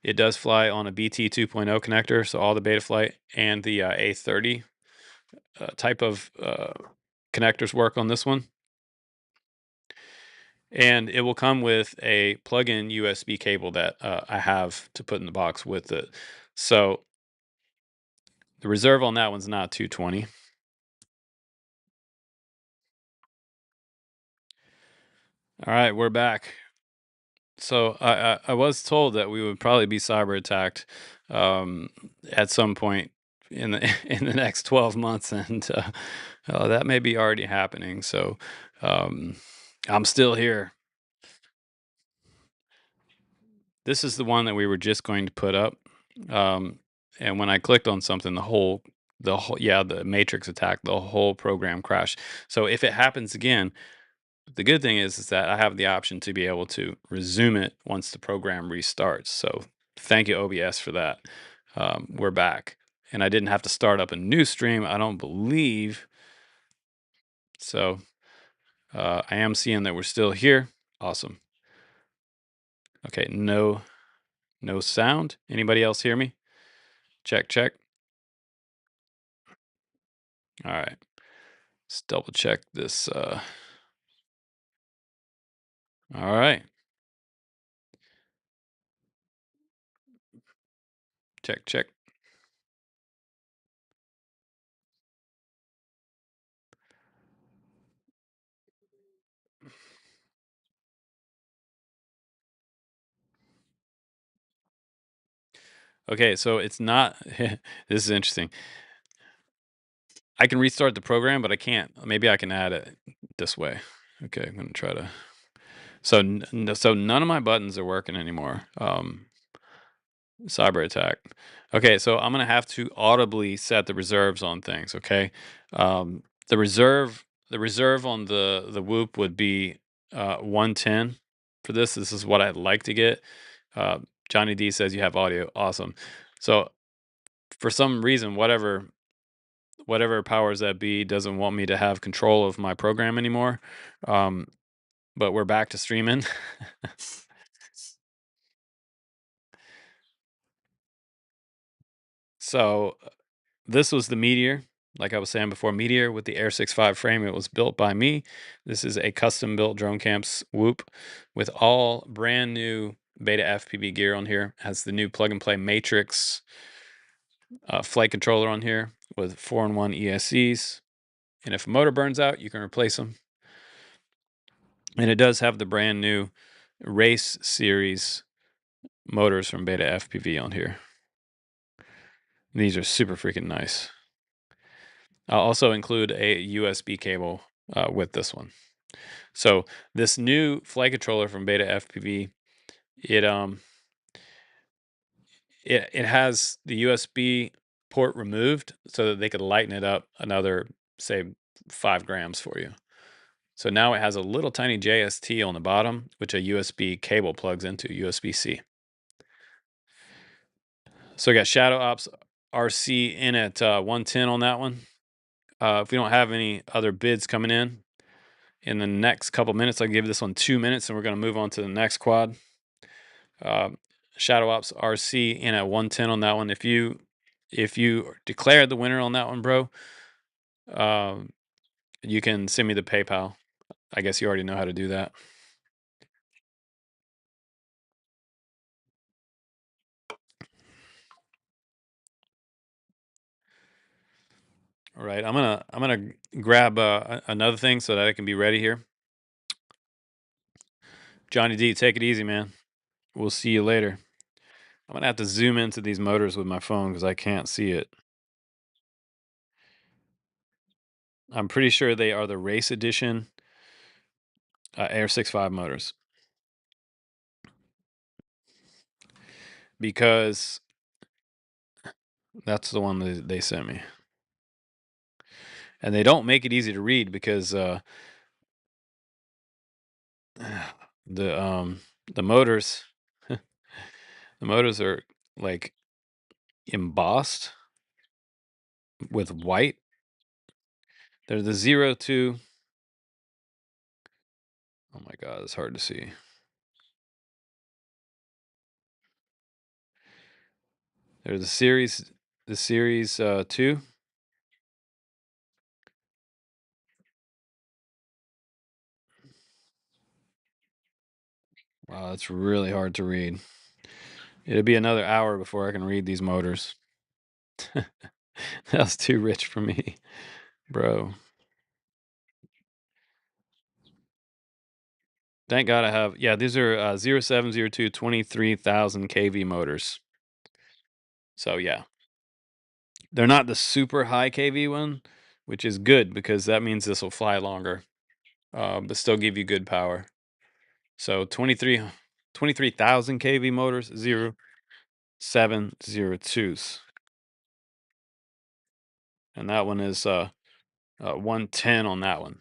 It does fly on a BT 2.0 connector, so all the Betaflight and the A30 type of connectors work on this one. And it will come with a plug-in USB cable that I have to put in the box with it. So the reserve on that one's not 220. All right, we're back. So I was told that we would probably be cyber attacked at some point in the in the next 12 months, and that may be already happening. So um, I'm still here. This is the one that we were just going to put up, and when I clicked on something, the matrix attack, the whole program crashed. So if it happens again, the good thing is that I have the option to be able to resume it once the program restarts. So thank you, OBS, for that. We're back. And I didn't have to start up a new stream, I don't believe. So I am seeing that we're still here. Awesome. Okay, no sound. Anybody else hear me? Check, check. All right. Let's double check this. All right. Check, check. Okay, so it's not. This is interesting. I can restart the program, but I can't. Maybe I can add it this way. Okay, I'm gonna try to. So so none of my buttons are working anymore. Cyber attack. Okay, so I'm gonna have to audibly set the reserves on things. Okay, the reserve on the Whoop would be 110 for this. This is what I'd like to get. Uh, Johnny D says you have audio. Awesome. So for some reason, whatever powers that be doesn't want me to have control of my program anymore. But we're back to streaming. So this was the Meteor. Like I was saying before, Meteor with the Air 6.5 frame. It was built by me. This is a custom built Drone Camps Whoop with all brand new Beta FPV gear on here. Has the new plug and play Matrix flight controller on here with 4-in-1 ESCs. And if a motor burns out, you can replace them. And it does have the brand new race series motors from Beta FPV on here. These are super freaking nice. I'll also include a USB cable with this one. So this new flight controller from Beta FPV, it has the USB port removed so that they could lighten it up another, say, 5 grams for you. So now it has a little tiny JST on the bottom, which a USB cable plugs into, USB-C. So we got Shadow Ops RC in at 110 on that one. If we don't have any other bids coming in the next couple minutes, I'll give this one 2 minutes and we're going to move on to the next quad. Shadow Ops RC in at 110 on that one. If you declare the winner on that one, bro, you can send me the PayPal. I guess you already know how to do that. All right, I'm gonna grab another thing so that I can be ready here. Johnny D, take it easy, man. We'll see you later. I'm gonna have to zoom into these motors with my phone because I can't see it. I'm pretty sure they are the race edition Air 6.5 motors because that's the one that they sent me. And they don't make it easy to read because the motors the motors are like embossed with white. There's the 02. Oh my god, it's hard to see. There's the series 2. Wow, that's really hard to read. It'll be another hour before I can read these motors. That's too rich for me, bro. Thank God I have. Yeah, these are 0702 23,000 kV motors. So yeah, they're not the super high kV one, which is good because that means this will fly longer, but still give you good power. So 23,000 kV motors, 0702s. And that one is 110 on that one.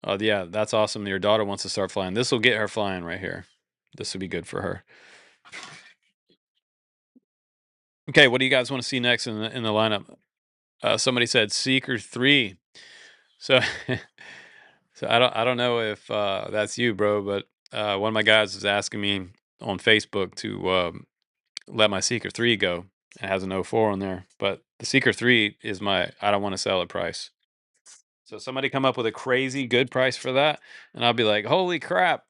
Oh yeah, that's awesome. Your daughter wants to start flying. This will get her flying right here. This would be good for her. Okay, what do you guys want to see next in the lineup? Somebody said Seeker 3. So so I don't know if that's you, bro, but one of my guys was asking me on Facebook to let my Seeker 3 go. It has an '04 on there, but the Seeker 3 is my I don't want to sell it price. So somebody come up with a crazy good price for that, and I'll be like, "Holy crap.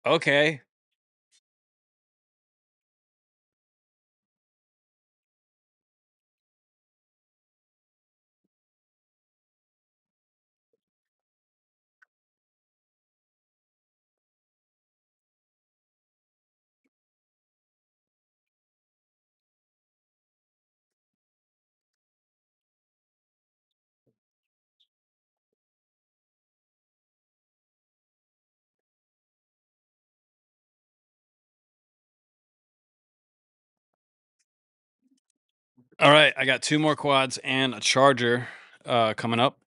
Okay." All right, I got 2 more quads and a charger coming up.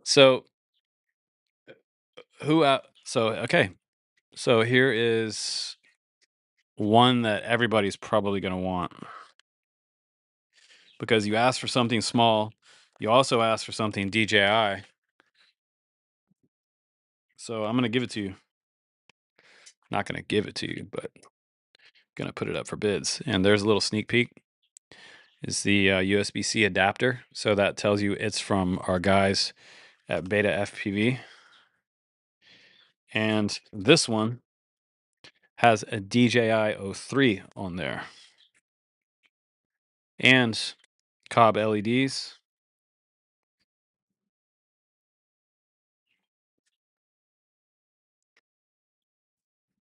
So okay. So here is one that everybody's probably going to want because you asked for something small. You also asked for something DJI. So I'm going to give it to you. Not going to give it to you, but going to put it up for bids. And there's a little sneak peek. Is the USB-C adapter. So that tells you it's from our guys at Beta FPV. And this one has a DJI 03 on there. And Cobb LEDs.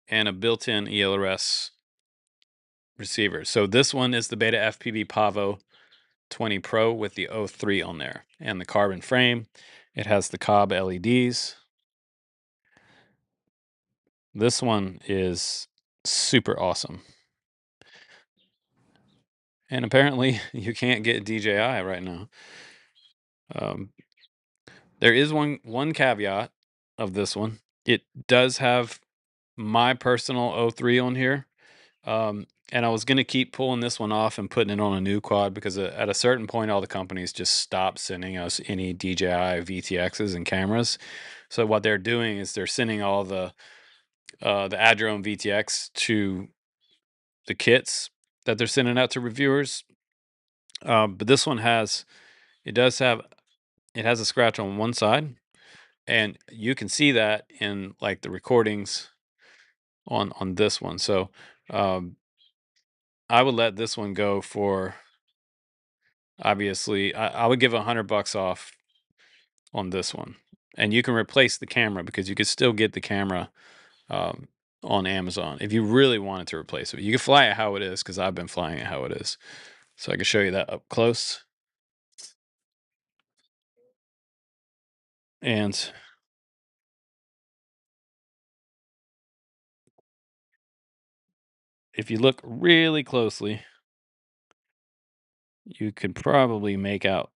And a built-in ELRS receiver. So this one is the Beta FPV Pavo 20 Pro with the 03 on there. And the carbon frame. It has the Cobb LEDs. This one is super awesome. And apparently you can't get DJI right now. There is one caveat of this one. It does have my personal 03 on here. And I was going to keep pulling this one off and putting it on a new quad because at a certain point, all the companies just stopped sending us any DJI VTXs and cameras. So what they're doing is they're sending all the Adrone VTX to the kits that they're sending out to reviewers. But this one has a scratch on one side, and you can see that in like the recordings on this one. So I would let this one go for, obviously, I would give $100 off on this one, and you can replace the camera because you could still get the camera um, on Amazon if you really wanted to replace it. You can fly it how it is because I've been flying it how it is, so I can show you that up close. And if you look really closely, you could probably make out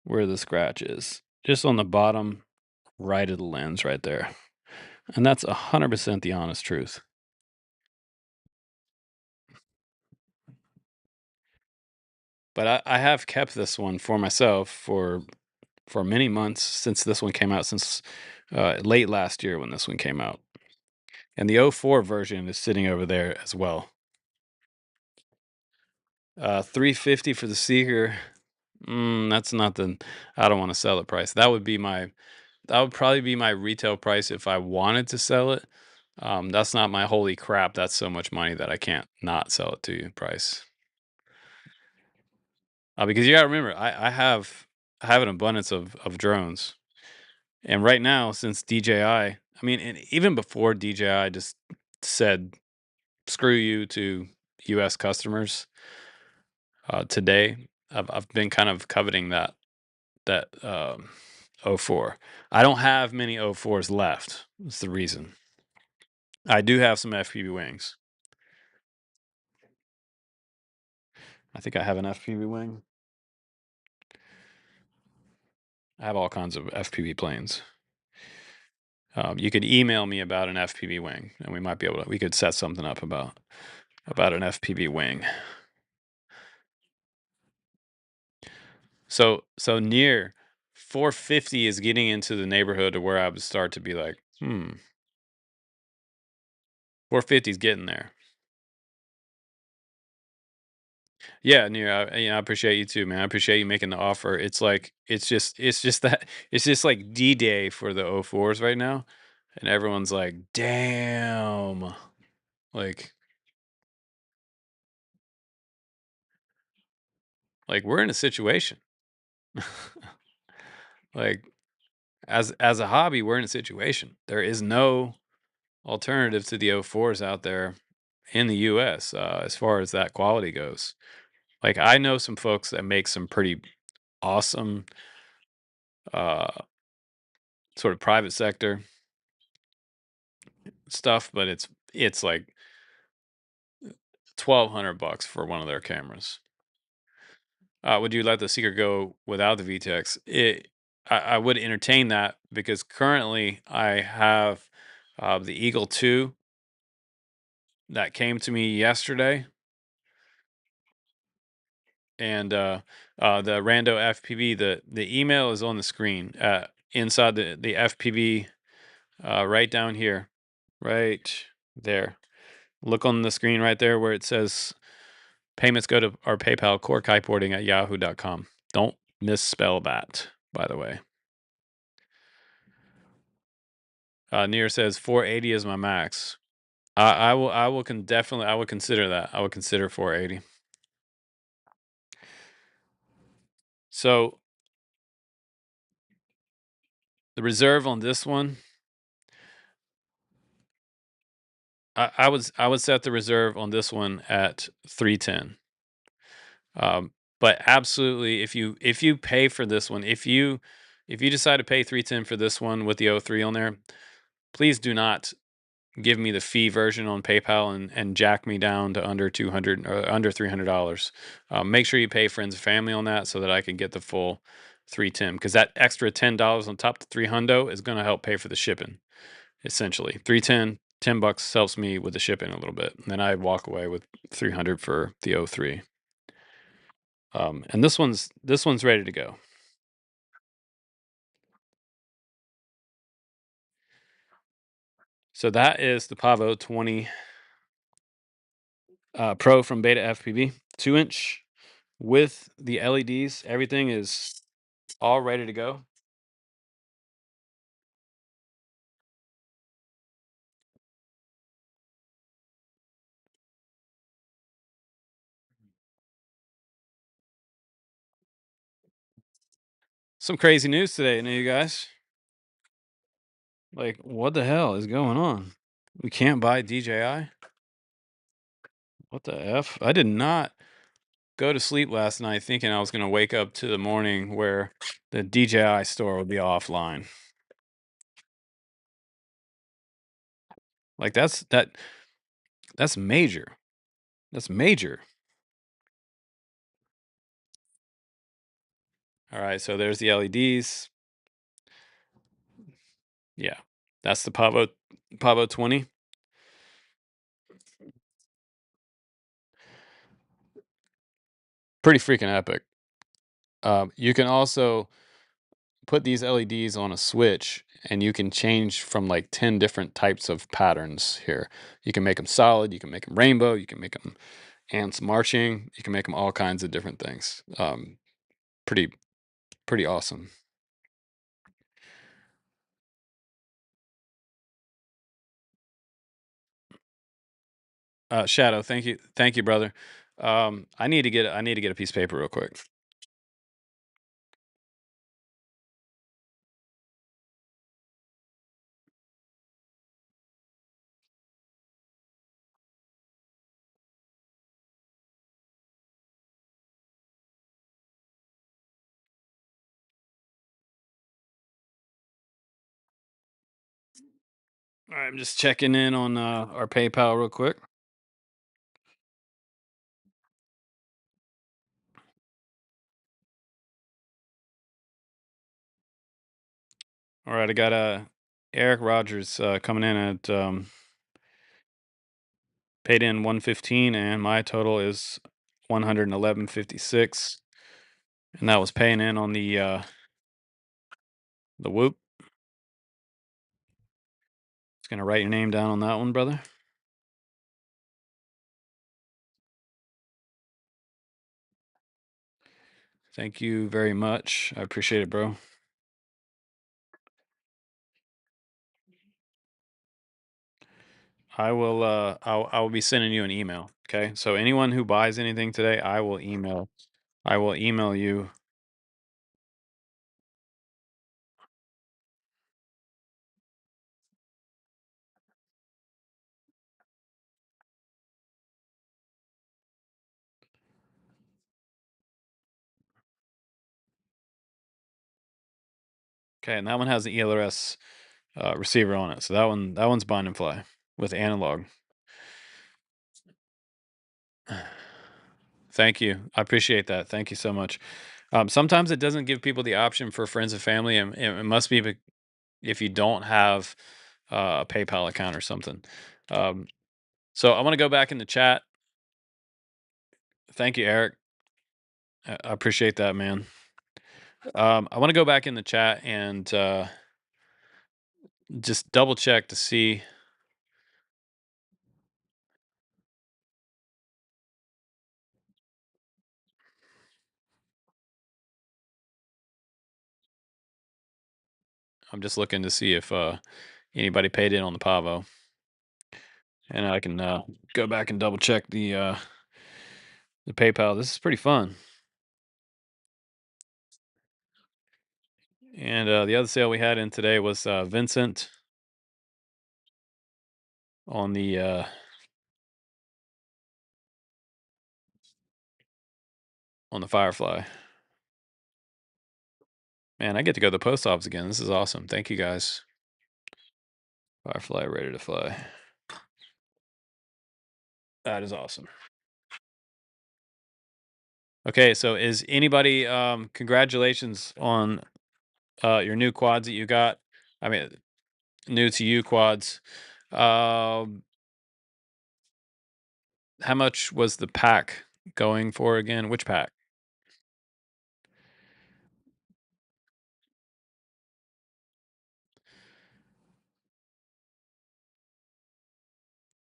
where the scratch is. Just on the bottom right of the lens right there. And that's 100% the honest truth. But I have kept this one for myself for many months since this one came out, since late last year when this one came out. And the '04 version is sitting over there as well. 350 for the Seeker. That's not the. I don't want to sell it price. That would probably be my retail price if I wanted to sell it. That's not my holy crap. That's so much money that I can't not sell it to you price. Because you gotta remember, I have an abundance of drones, and right now since DJI, I mean, and even before DJI just said screw you to U.S. customers, today I've been kind of coveting that '04. I don't have many '04s left. That's the reason. I do have some FPV wings. I think I have an FPV wing. I have all kinds of FPV planes. You could email me about an FPV wing, and we could set something up about an FPV wing. So near 450 is getting into the neighborhood of where I would start to be like, 450 is getting there. Yeah, near. I appreciate you too, man. I appreciate you making the offer. It's just like D-Day for the '04s right now, and everyone's like, damn, like we're in a situation. Like as a hobby, we're in a situation. There is no alternative to the '04s out there in the US, as far as that quality goes. Like I know some folks that make some pretty awesome uh sort of private sector stuff, but it's like $1,200 for one of their cameras. Would you let the Seeker go without the VTX? I would entertain that because currently I have the Eagle 2 that came to me yesterday, and the Rando FPV. The email is on the screen, inside the FPV, right down here, right there. Look on the screen right there where it says payments go to our PayPal, corekiteboarding at yahoo.com. Don't misspell that, by the way. Near says 480 is my max. I will definitely, I would consider that. I would consider 480. So the reserve on this one, I would set the reserve on this one at 310. But absolutely, if you pay for this one, if you decide to pay 310 for this one with the '03 on there, please do not give me the fee version on PayPal and jack me down to under 200 or under $300. Make sure you pay friends and family on that so that I can get the full 310, because that extra $10 on top of 300 is going to help pay for the shipping. Essentially, 310, $10 helps me with the shipping a little bit, and then I walk away with 300 for the '03. And this one's ready to go. So that is the Pavo 20 Pro from Beta FPV, 2-inch with the LEDs. Everything is all ready to go. Some crazy news today, you guys. Like, what the hell is going on? We can't buy DJI? What the F? I did not go to sleep last night thinking I was going to wake up to the morning where the DJI store would be offline. Like that's major. That's major. All right, so there's the LEDs. Yeah, that's the Pavo 20. Pretty freaking epic. You can also put these LEDs on a switch, and you can change from like 10 different types of patterns here. You can make them solid, you can make them rainbow, you can make them ants marching, you can make them all kinds of different things. Pretty pretty awesome. Shadow, thank you, brother. I need to get a piece of paper real quick. All right, I'm just checking in on our PayPal real quick. All right, I got Eric Rogers coming in at paid in 115, and my total is 111.56, and that was paying in on the Whoop. Just gonna write your name down on that one, brother. Thank you very much. I appreciate it, bro. I will be sending you an email. Okay. So anyone who buys anything today, I will email you. Okay, and that one has the ELRS receiver on it. So that one's bind and fly with analog. Thank you. I appreciate that. Thank you so much. Sometimes it doesn't give people the option for friends and family, and it must be if you don't have a PayPal account or something. Um, so I want to go back in the chat. Thank you, Eric. I appreciate that, man. I want to go back in the chat and just double check to see. I'm just looking to see if anybody paid in on the Pavo, and I can go back and double check the PayPal. This is pretty fun. And the other sale we had in today was Vincent on the Firefly. Man, I get to go to the post office again. This is awesome. Thank you guys. Firefly ready to fly. That is awesome. Okay, so is anybody congratulations on your new quads that you got. I mean, new to you quads. Um how much was the pack going for again? Which pack?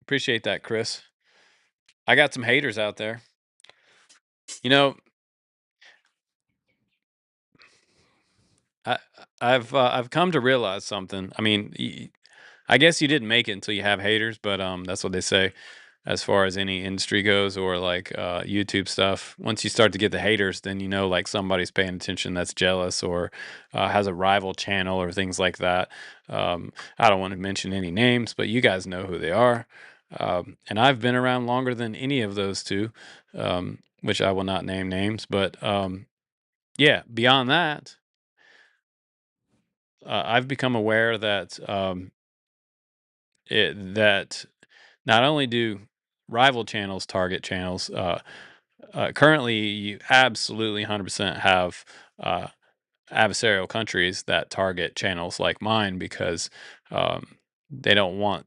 Appreciate that, Chris. I got some haters out there. You know, I I've come to realize something. I mean, I guess you didn't make it until you have haters, but that's what they say as far as any industry goes or like YouTube stuff. Once you start to get the haters, then you know like somebody's paying attention that's jealous or has a rival channel or things like that. I don't want to mention any names, but you guys know who they are. And I've been around longer than any of those two, which I will not name names. But yeah, beyond that, I've become aware that that not only do rival channels target channels, currently you absolutely 100% have adversarial countries that target channels like mine because um, they don't want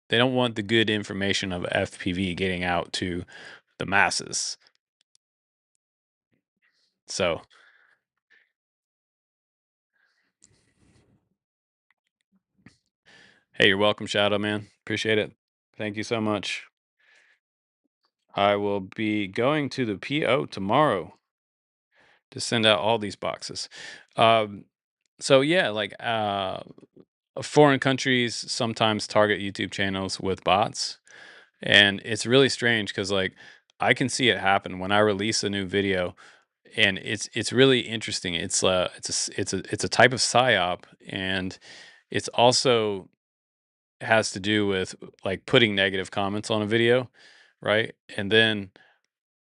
the good information of FPV getting out to the masses. So, hey, you're welcome, Shadow Man. Appreciate it. Thank you so much. I will be going to the PO tomorrow to send out all these boxes. Um, so yeah, like foreign countries sometimes target YouTube channels with bots, and it's really strange because like I can see it happen when I release a new video, and it's really interesting. It's a type of psyop, and it's also has to do with like putting negative comments on a video, right? And then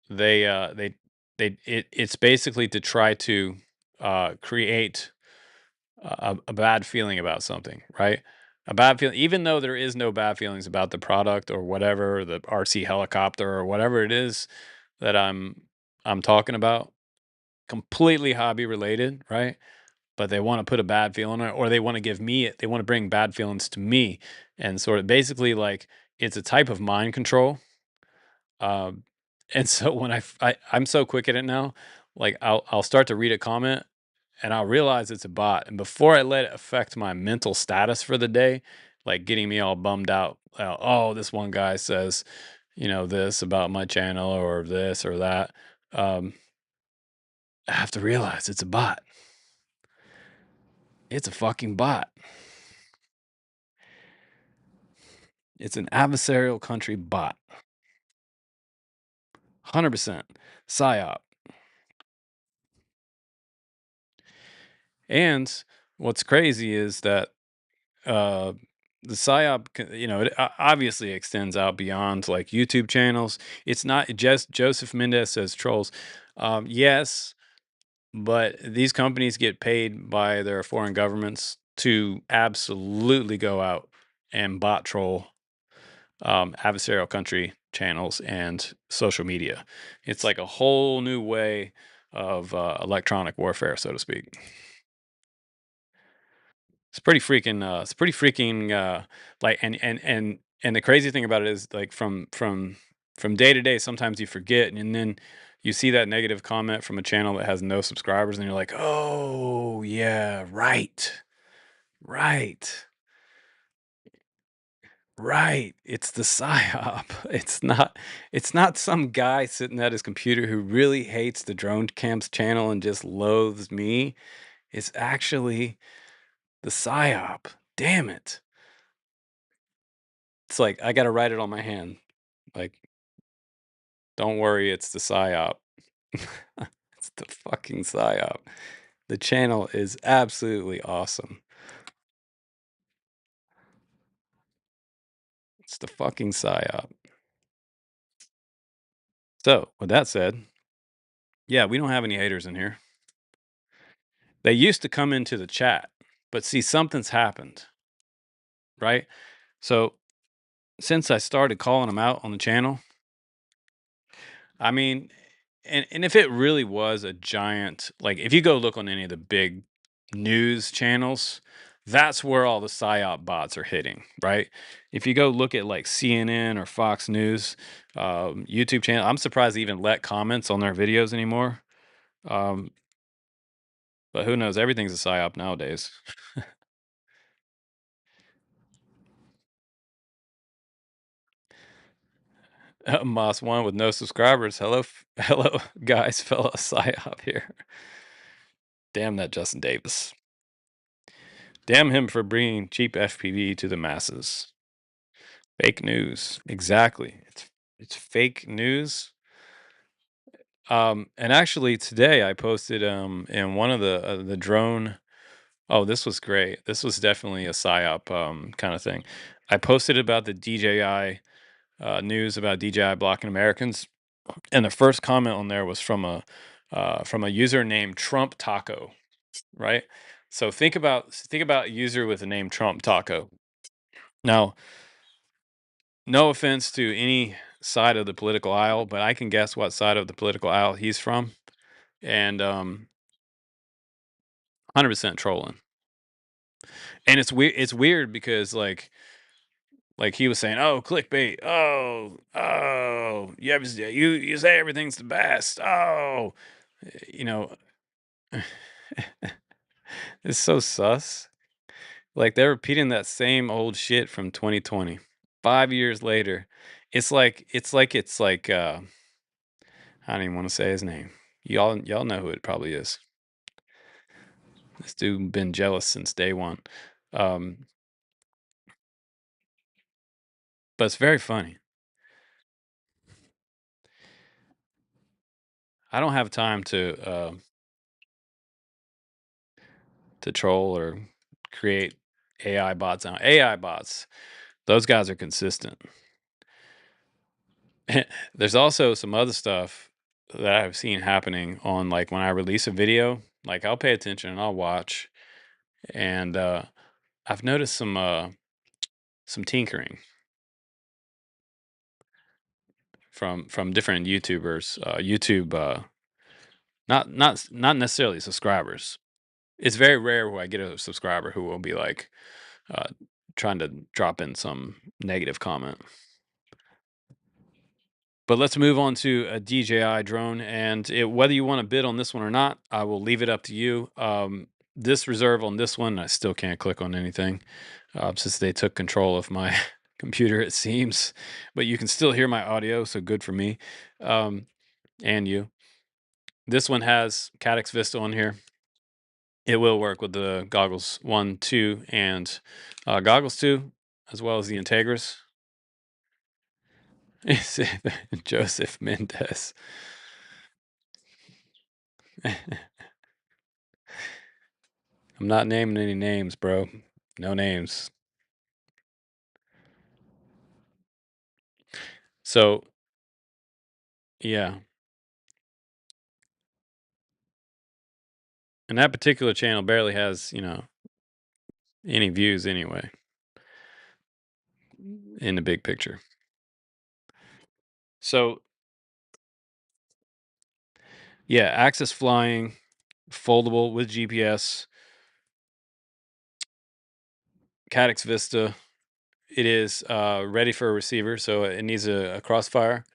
it's basically to try to create a bad feeling about something, right? A bad feeling, even though there is no bad feelings about the product or whatever, the RC helicopter or whatever it is that I'm talking about, completely hobby related, right? But they want to put a bad feeling on it, or they want to they want to bring bad feelings to me, and sort of basically like it's a type of mind control. Um, and so when I'm so quick at it now, like I'll start to read a comment and I'll realize it's a bot. And before I let it affect my mental status for the day, like getting me all bummed out, oh, this one guy says, this about my channel or this or that. Um, I have to realize it's a bot. It's a fucking bot. It's an adversarial country bot. 100% psyop. And what's crazy is that uh, the psyop, it obviously extends out beyond like YouTube channels. It's not just Joseph Mendez says trolls. Yes, but these companies get paid by their foreign governments to absolutely go out and bot troll adversarial country channels and social media. It's like a whole new way of electronic warfare, so to speak. It's pretty freaking. It's pretty freaking. Like, and the crazy thing about it is, like, from day to day, sometimes you forget, and then you see that negative comment from a channel that has no subscribers, and you're like, oh yeah, right, right. Right. It's the psyop. It's not some guy sitting at his computer who really hates the Drone Camps channel and just loathes me. It's actually the psyop. Damn it. It's like I gotta write it on my hand. Like, don't worry, it's the psyop. It's the fucking psyop. The channel is absolutely awesome. It's the fucking psyop. So, with that said, yeah, we don't have any haters in here. They used to come into the chat, but see, something's happened, right? So since I started calling them out on the channel, I mean, and if it really was a giant, like if you go look on any of the big news channels, that's where all the psyop bots are hitting, right? If you go look at like CNN or Fox News, YouTube channel, I'm surprised they even let comments on their videos anymore. Um, but who knows? Everything's a psyop nowadays. Moss one with no subscribers. Hello, hello, guys, fellow psyop here. Damn that Justin Davis. Damn him for bringing cheap FPV to the masses. Fake news. Exactly. It's fake news. And actually today I posted in one of the drone. Oh, this was great. This was definitely a psyop kind of thing. I posted about the DJI news about DJI blocking Americans, and the first comment on there was from a user named Trump Taco, right? So think about a user with the name Trump Taco. Now, no offense to any side of the political aisle, but I can guess what side of the political aisle he's from. And 100% trolling. And it's weird because like he was saying, "Oh, clickbait. Oh, you say everything's the best. Oh, you know, it's so sus. Like they're repeating that same old shit from 2020. 5 years later, it's like I don't even want to say his name. Y'all know who it probably is. This dude been jealous since day one. Um, but it's very funny. I don't have time to troll or create AI bots. Now, AI bots, those guys are consistent. There's also some other stuff that I've seen happening on like when I release a video, like I'll pay attention and I'll watch, and I've noticed some tinkering from different YouTubers, YouTube, not necessarily subscribers. It's very rare where I get a subscriber who will be like uh, trying to drop in some negative comment. But let's move on to a DJI drone, and whether you want to bid on this one or not, I will leave it up to you. This reserve on this one, I still can't click on anything since they took control of my computer, it seems. But you can still hear my audio, so good for me and you. This one has Caddx Vista on here. It will work with the goggles 1, 2, and goggles 2, as well as the Integras. Joseph Mendez. I'm not naming any names, bro. No names. So, yeah. And that particular channel barely has, any views anyway in the big picture. So, yeah, Axis Flying, foldable with GPS, Caddx Vista. It is ready for a receiver, so it needs a crossfire,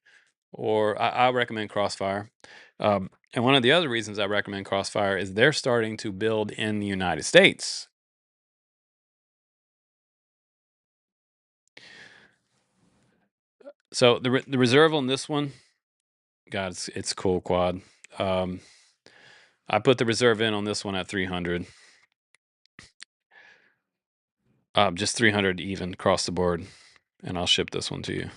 or I recommend crossfire. And one of the other reasons I recommend crossfire is they're starting to build in the United States. So the reserve on this one, God, it's cool quad. Um, I put the reserve in on this one at 300. Just 300 even across the board, and I'll ship this one to you.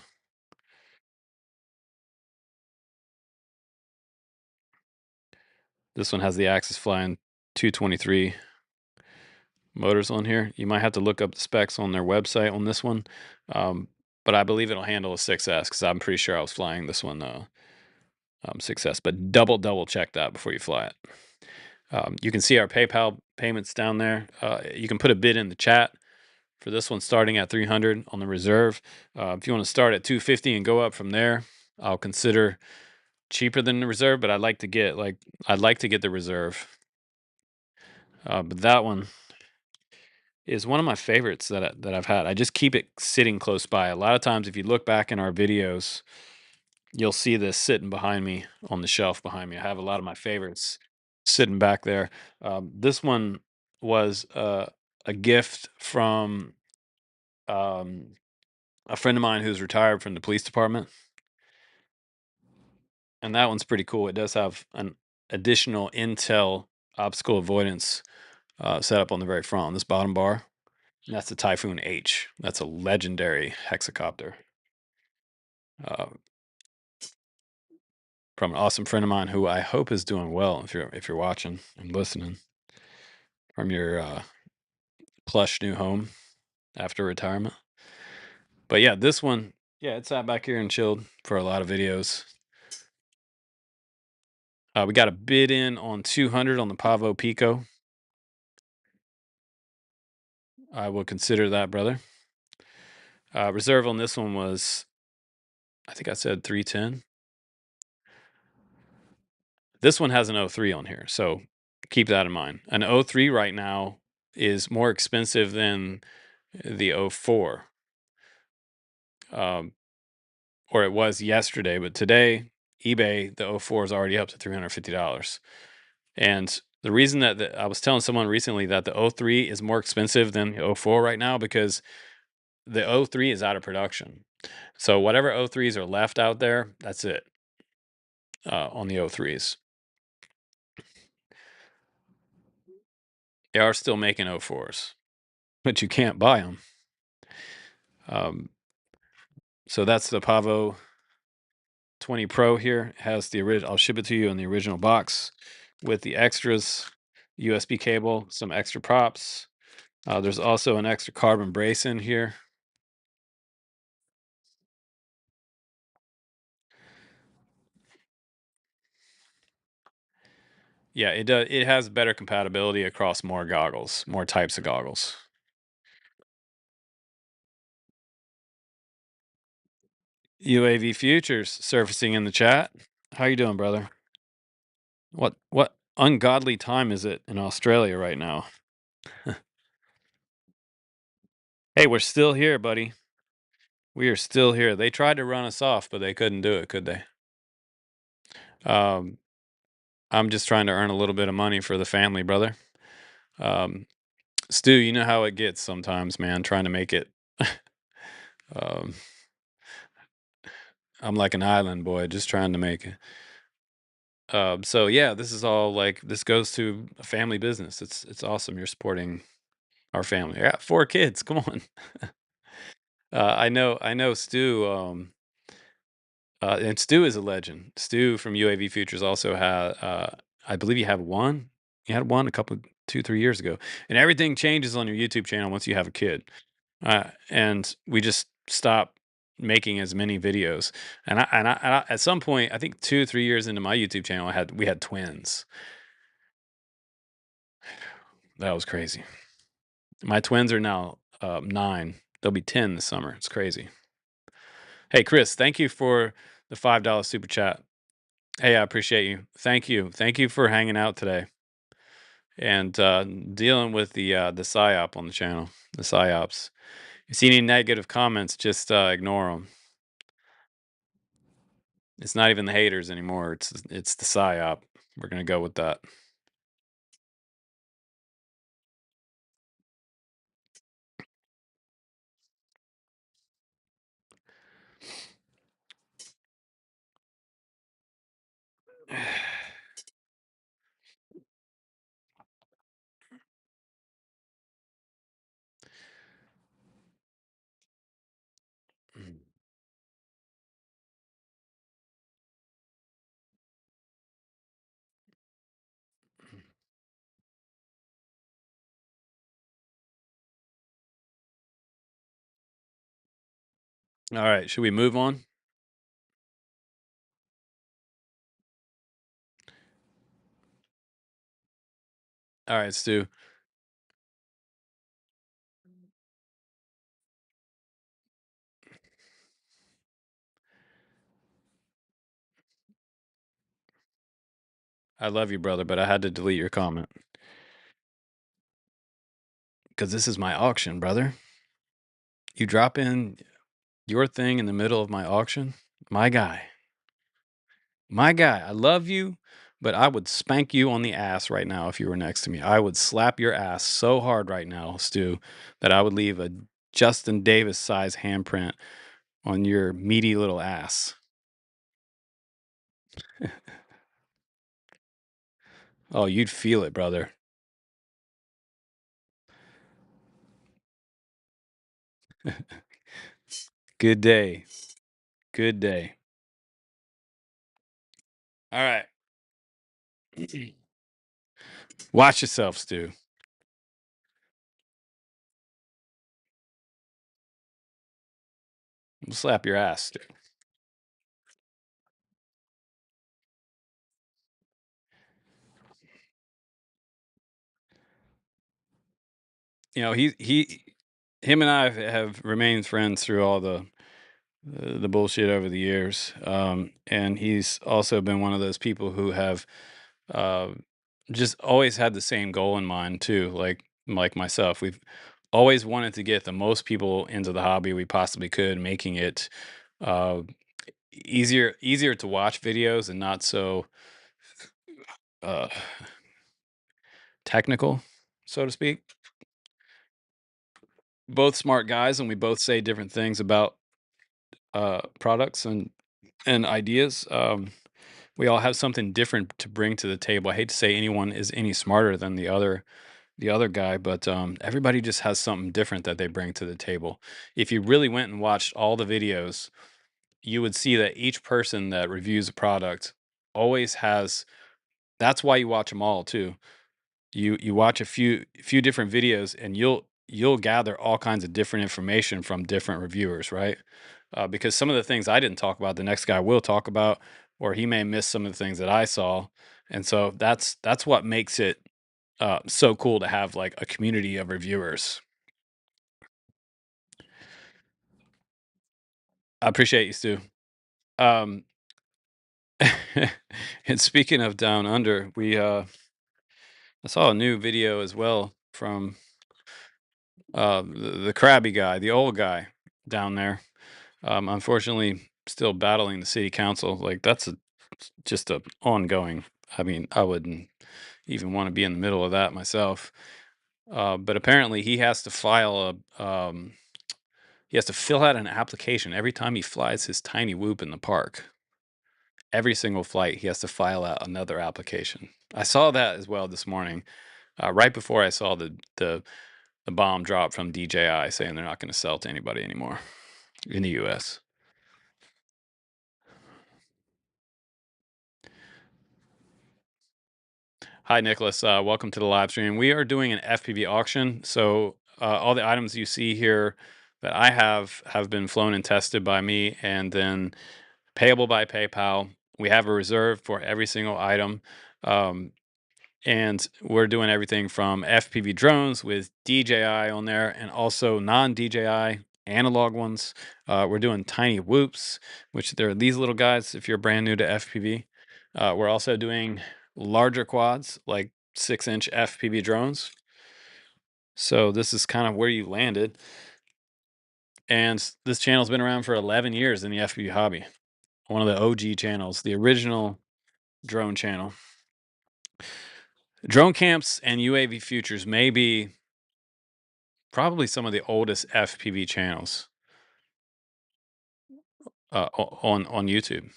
This one has the Axis Flying 223 motors on here. You might have to look up the specs on their website on this one, but I believe it'll handle a 6S because I'm pretty sure I was flying this one 6S. But double check that before you fly it. You can see our PayPal payments down there. You can put a bid in the chat for this one starting at 300 on the reserve. If you want to start at 250 and go up from there, I'll consider cheaper than the reserve, but I'd like to get the reserve. But that one is one of my favorites that I've had. I just keep it sitting close by. A lot of times, if you look back in our videos, you'll see this sitting behind me on the shelf behind me. I have a lot of my favorites sitting back there. This one was a gift from a friend of mine who's retired from the police department, and that one's pretty cool. It does have an additional Intel obstacle avoidance set up on the very front on this bottom bar. And that's the Typhoon H. That's a legendary hexacopter uh, from an awesome friend of mine who I hope is doing well. If you're watching and listening from your plush new home after retirement. But yeah, this one, yeah, it sat back here and chilled for a lot of videos. We got a bid in on 200 on the Pavo Pico. I will consider that, brother. Reserve on this one was, I think I said 310. This one has an 03 on here, so keep that in mind. An 03 right now is more expensive than the 04. Or it was yesterday, but today eBay, the 04 is already up to $350. And the reason that I was telling someone recently that the 03 is more expensive than the 04 right now, because the 03 is out of production. So whatever 03s are left out there, that's it, on the 03s. They are still making 04s, but you can't buy them. So that's the Pavo 20 Pro here. It has the original. I'll ship it to you in the original box with the extras, USB cable, some extra props. There's also an extra carbon brace in here. Yeah, it does. It has better compatibility across more goggles, more types of goggles. UAV Futures surfacing in the chat. How you doing, brother? What ungodly time is it in Australia right now? Hey, we're still here, buddy. We are still here. They tried to run us off, but they couldn't do it, could they? Um, I'm just trying to earn a little bit of money for the family, brother. Stu, you know how it gets sometimes, man, trying to make it. um, I'm like an island boy, just trying to make it. So yeah, this is all like, this goes to a family business. It's awesome. You're supporting our family. I got 4 kids. Come on. I know Stu. And Stu is a legend. Stu from UAV Futures also had, I believe you have one. You had one a couple, 2, 3 years ago. And everything changes on your YouTube channel once you have a kid. And we just stopped making as many videos. And I at some point, I think 2, 3 years into my YouTube channel, we had twins. That was crazy. My twins are now 9. They'll be 10 this summer. It's crazy. Hey, Chris, thank you for the $5 super chat. Hey, I appreciate you. Thank you. Thank you for hanging out today and dealing with the psyop on the channel, the psyops. If you see any negative comments, just ignore them. It's not even the haters anymore. It's the psyop. We're gonna go with that. All right, should we move on? All right, Stu. I love you, brother, but I had to delete your comment because this is my auction, brother. You drop in your thing in the middle of my auction, my guy. My guy, I love you, but I would spank you on the ass right now if you were next to me. I would slap your ass so hard right now, Stu, that I would leave a Justin Davis size handprint on your meaty little ass. Oh, you'd feel it, brother. Good day. Good day. All right. Watch yourself, Stu. I'll slap your ass, Stu. You know, him and I have remained friends through all the bullshit over the years. And he's also been one of those people who have just always had the same goal in mind too. Like myself, we've always wanted to get the most people into the hobby we possibly could, making it uh, easier to watch videos and not so uh, technical, so to speak. Both smart guys, and we both say different things about products and ideas. We all have something different to bring to the table. I hate to say anyone is any smarter than the other guy, but everybody just has something different that they bring to the table. If you really went and watched all the videos, you would see that each person that reviews a product always has. That's why you watch them all too. You watch a few different videos, and you'll gather all kinds of different information from different reviewers, right? Because some of the things I didn't talk about, the next guy will talk about, or he may miss some of the things that I saw, and so that's what makes it so cool to have like a community of reviewers. I appreciate you, Stu. Um, and speaking of down under, we I saw a new video as well from the crabby guy, the old guy down there. Unfortunately, still battling the city council. Like that's just a ongoing. I mean, I wouldn't even want to be in the middle of that myself. But apparently, he has to fill out an application every time he flies his tiny whoop in the park. Every single flight, he has to file out another application. I saw that as well this morning, right before I saw the bomb drop from DJI saying they're not going to sell to anybody anymore in the U.S. Hi, Nicholas. Welcome to the live stream. We are doing an FPV auction. So all the items you see here that I have been flown and tested by me, and then payable by PayPal. We have a reserve for every single item. Um, and we're doing everything from FPV drones with DJI on there, and also non-DJI analog ones. We're doing tiny whoops, which they're these little guys if you're brand new to FPV. We're also doing larger quads, like 6-inch FPV drones. So this is kind of where you landed. And this channel's been around for 11 years in the FPV hobby. One of the OG channels, the original drone channel. Drone camps and UAV futures may be probably some of the oldest FPV channels on YouTube.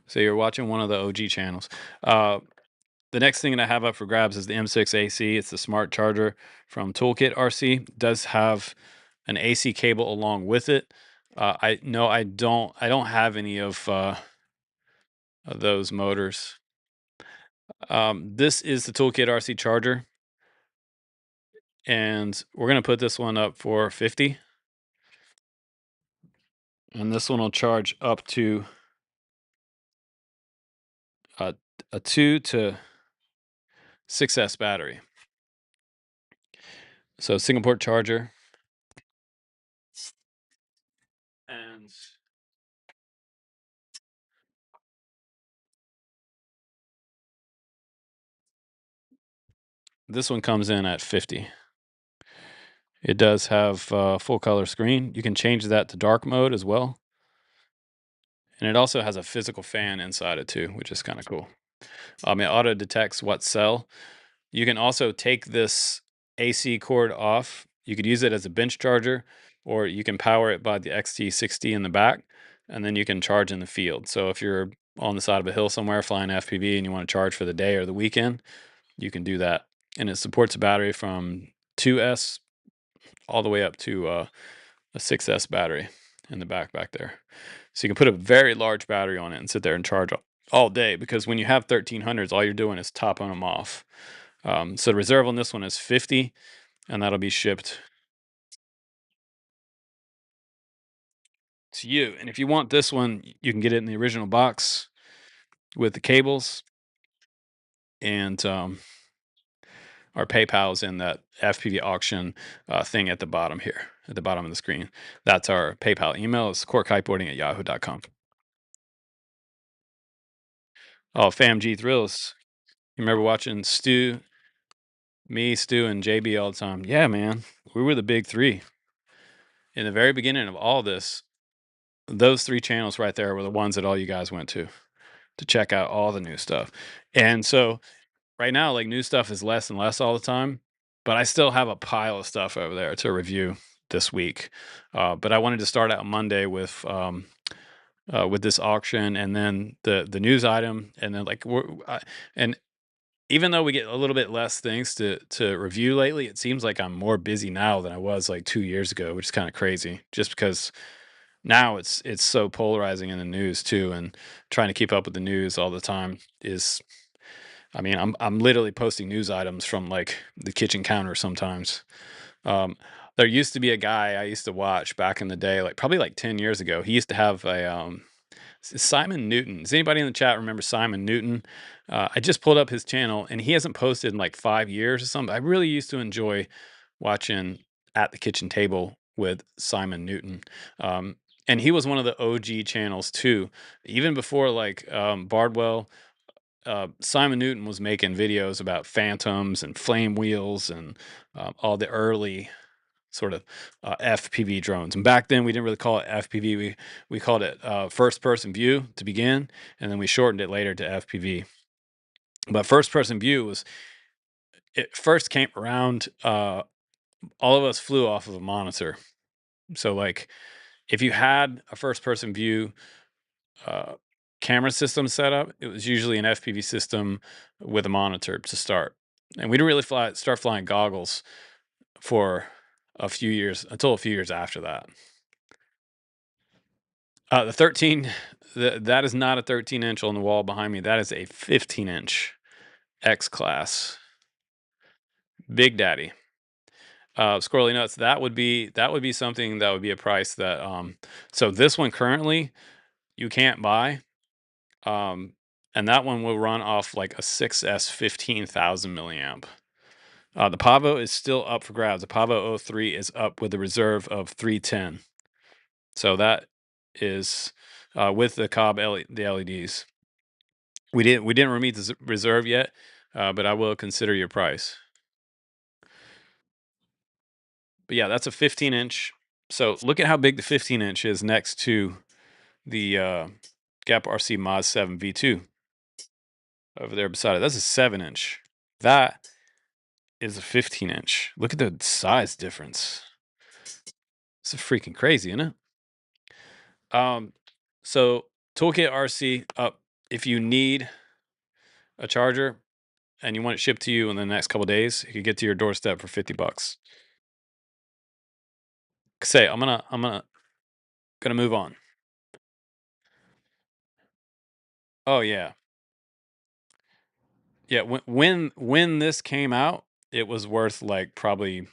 So you're watching one of the OG channels. The next thing that I have up for grabs is the M6 AC. It's the smart charger from Toolkit RC. It does have an AC cable along with it. I don't have any of those motors. This is the Toolkit RC charger, and we're gonna put this one up for 50, and this one will charge up to a, a 2 to 6S battery. So single port charger, and this one comes in at 50. It does have a full color screen. You can change that to dark mode as well. And it also has a physical fan inside it too, which is kind of cool. It auto detects what cell. You can also take this AC cord off. You could use it as a bench charger, or you can power it by the XT60 in the back, and then you can charge in the field. So if you're on the side of a hill somewhere flying FPV and you want to charge for the day or the weekend, you can do that. And it supports a battery from 2S all the way up to a 6S battery in the back there. So you can put a very large battery on it and sit there and charge all day, because when you have 1300s, all you're doing is topping them off. So the reserve on this one is 50, and that'll be shipped to you. And if you want this one, you can get it in the original box with the cables, and our PayPal's in that FPV auction thing at the bottom here, at the bottom of the screen. That's our PayPal email. It's corkkiteboarding@yahoo.com. Oh, FamG Thrills. You remember watching Stu, me, Stu, and JB all the time? Yeah, man. We were the big three. In the very beginning of all this, those three channels right there were the ones that all you guys went to check out all the new stuff. And so right now, like, new stuff is less and less all the time, but I still have a pile of stuff over there to review this week. But I wanted to start out Monday with this auction, and then the news item, and then like and even though we get a little bit less things to review lately, it seems like I'm more busy now than I was like 2 years ago, which is kind of crazy. Just because now it's so polarizing in the news too, and trying to keep up with the news all the time is. I mean, I'm literally posting news items from like the kitchen counter sometimes. Um, there used to be a guy I used to watch back in the day, like probably like 10 years ago. He used to have a Simon Newton. Does anybody in the chat remember Simon Newton? I just pulled up his channel, and he hasn't posted in like 5 years or something. I really used to enjoy watching At the Kitchen Table with Simon Newton. And he was one of the OG channels too, even before like Bardwell. Simon Newton was making videos about phantoms and flame wheels and all the early sort of FPV drones. And back then, we didn't really call it FPV. We called it first person view to begin, and then we shortened it later to FPV. But first person view was, it first came around. All of us flew off of a monitor. So like, if you had a first person view uh, camera system set up, it was usually an FPV system with a monitor to start. And we didn't really start flying goggles for a few years, until a few years after that. The 13, that is not a 13-inch on the wall behind me. That is a 15-inch X class, Big Daddy. Squirrely Nuts. That would be something that would be a price that. So this one currently you can't buy. And that one will run off like a 6S 15,000 milliamp. The Pavo is still up for grabs. The Pavo 03 is up with a reserve of 310. So that is with the Cobb the LEDs. We didn't remit the reserve yet, but I will consider your price. But yeah, that's a 15-inch. So look at how big the 15-inch is next to the Gap RC Mod 7 V2 over there beside it. That's a 7-inch. That is a 15-inch. Look at the size difference. It's freaking crazy, isn't it? So Toolkit RC up. If you need a charger and you want it shipped to you in the next couple days, it could get to your doorstep for $50. Say, I'm gonna move on. Oh yeah, yeah. When this came out, it was worth like probably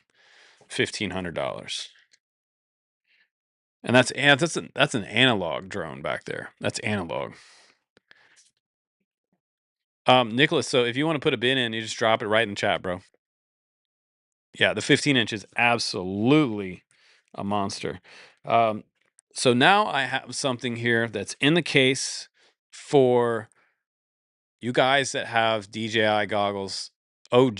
$1,500. And that's an analog drone back there. That's analog. Nicholas, so if you want to put a bid in, you just drop it right in the chat, bro. Yeah, the 15-inch is absolutely a monster. So now I have something here that's in the case for you guys that have DJI goggles, OG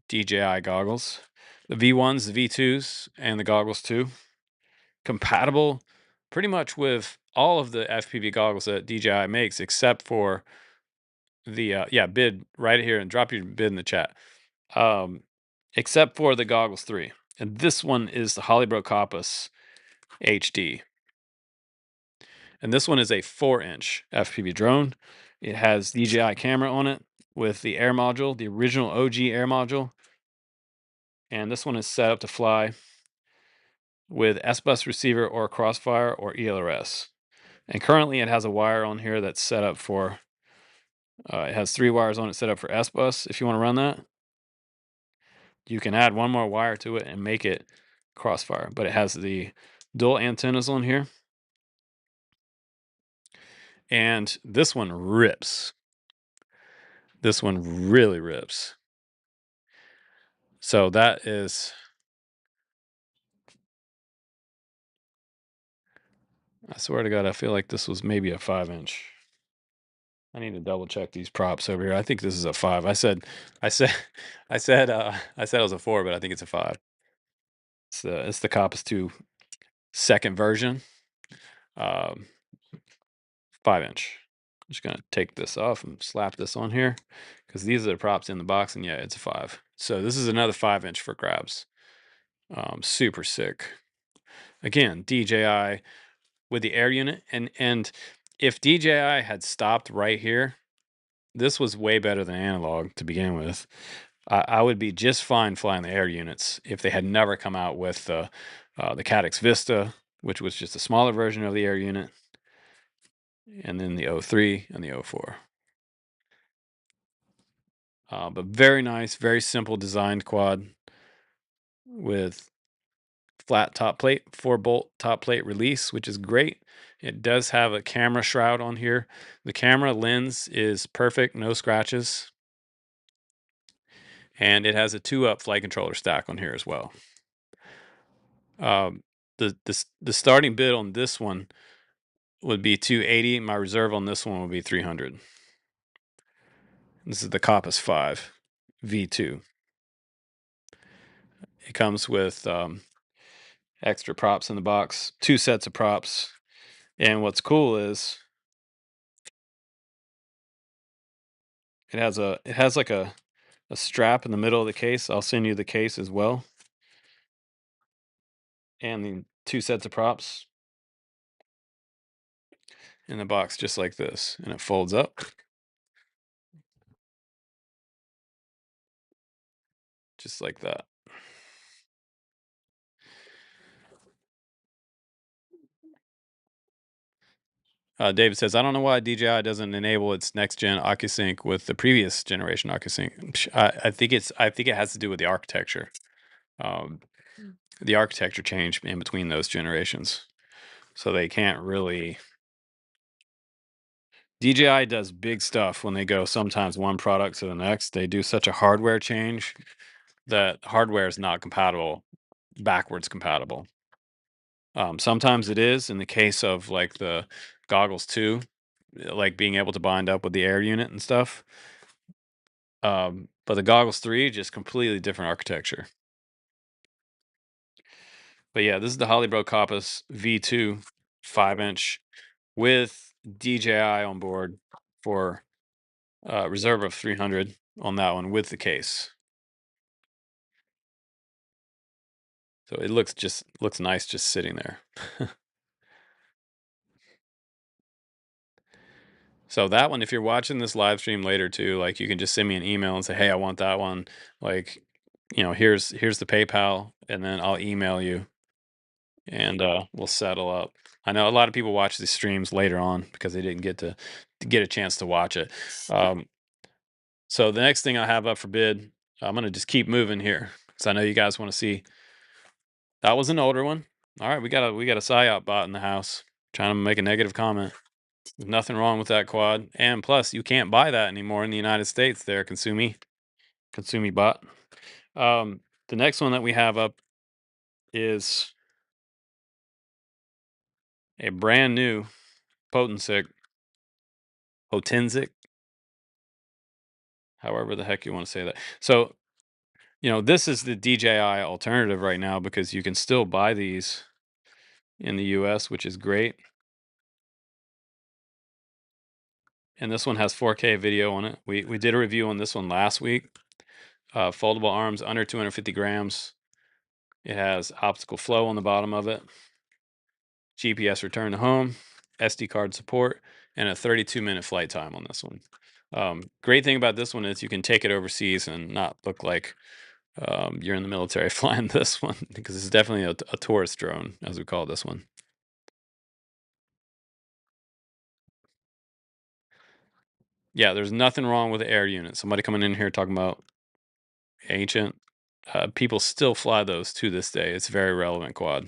DJI goggles, the V1s, the V2s, and the goggles too. Compatible pretty much with all of the FPV goggles that DJI makes, except for the bid right here, and drop your bid in the chat. Except for the goggles 3. And this one is the HollyBro Compass HD. And this one is a 4-inch FPV drone. It has DJI camera on it with the air module, the original OG air module. And this one is set up to fly with S-Bus receiver or Crossfire or ELRS. And currently it has a wire on here that's set up for, it has 3 wires on it set up for S-Bus. If you want to run that, you can add one more wire to it and make it Crossfire. But it has the dual antennas on here. And this one rips. This one really rips. So that is, I swear to God, I feel like this was maybe a 5-inch. I need to double check these props over here. I think this is a 5. I said, I said it was a 4, but I think it's a 5. It's the Compass 2 second version, 5-inch. I'm just gonna take this off and slap this on here because these are the props in the box, and yeah, it's a 5. So this is another 5-inch for grabs. Super sick. Again, DJI with the air unit, and if DJI had stopped right here, this was way better than analog to begin with. I would be just fine flying the air units if they had never come out with the Caddx Vista, which was just a smaller version of the air unit, and then the 03 and the 04. But very nice, very simple designed quad with flat top plate, 4-bolt top plate release, which is great. It does have a camera shroud on here. The camera lens is perfect, no scratches. And it has a 2-up flight controller stack on here as well. The starting bid on this one would be 280. My reserve on this one would be 300. This is the Compass 5 V2. It comes with extra props in the box, 2 sets of props. And what's cool is it has like a strap in the middle of the case. I'll send you the case as well. And the 2 sets of props in the box just like this. And it folds up. Just like that. David says, I don't know why DJI doesn't enable its next gen OcuSync with the previous generation OcuSync. I think it has to do with the architecture. The architecture changed in between those generations, so they can't really. DJI does big stuff when they go sometimes one product to the next. They do such a hardware change that hardware is not compatible, backwards compatible. Sometimes it is in the case of like the goggles 2, like being able to bind up with the air unit and stuff. But the goggles 3, just completely different architecture. But yeah, this is the HollyBro Compass V2 5-inch with DJI on board for reserve of 300 on that one with the case. So it looks nice just sitting there. So that one, if you're watching this live stream later too, like you can just send me an email and say, hey, I want that one. Like, here's the PayPal, and then I'll email you and we'll settle up. I know a lot of people watch these streams later on because they didn't get to get a chance to watch it. So the next thing I have up for bid, I'm gonna just keep moving here because I know you guys want to see. That was an older one. All right, we got a PSYOP bot in the house trying to make a negative comment. There's nothing wrong with that quad, and plus you can't buy that anymore in the United States. There, Consumi bot. The next one that we have up is a brand new Potenic, however the heck you want to say that. So, this is the DJI alternative right now because you can still buy these in the US, which is great. And this one has 4K video on it. We did a review on this one last week. Foldable arms under 250 grams. It has optical flow on the bottom of it. GPS return to home, SD card support, and a 32-minute flight time on this one. Great thing about this one is you can take it overseas and not look like you're in the military flying this one because it's definitely a tourist drone, as we call this one. Yeah, there's nothing wrong with the air unit. Somebody coming in here talking about ancient. People still fly those to this day. It's a very relevant quad.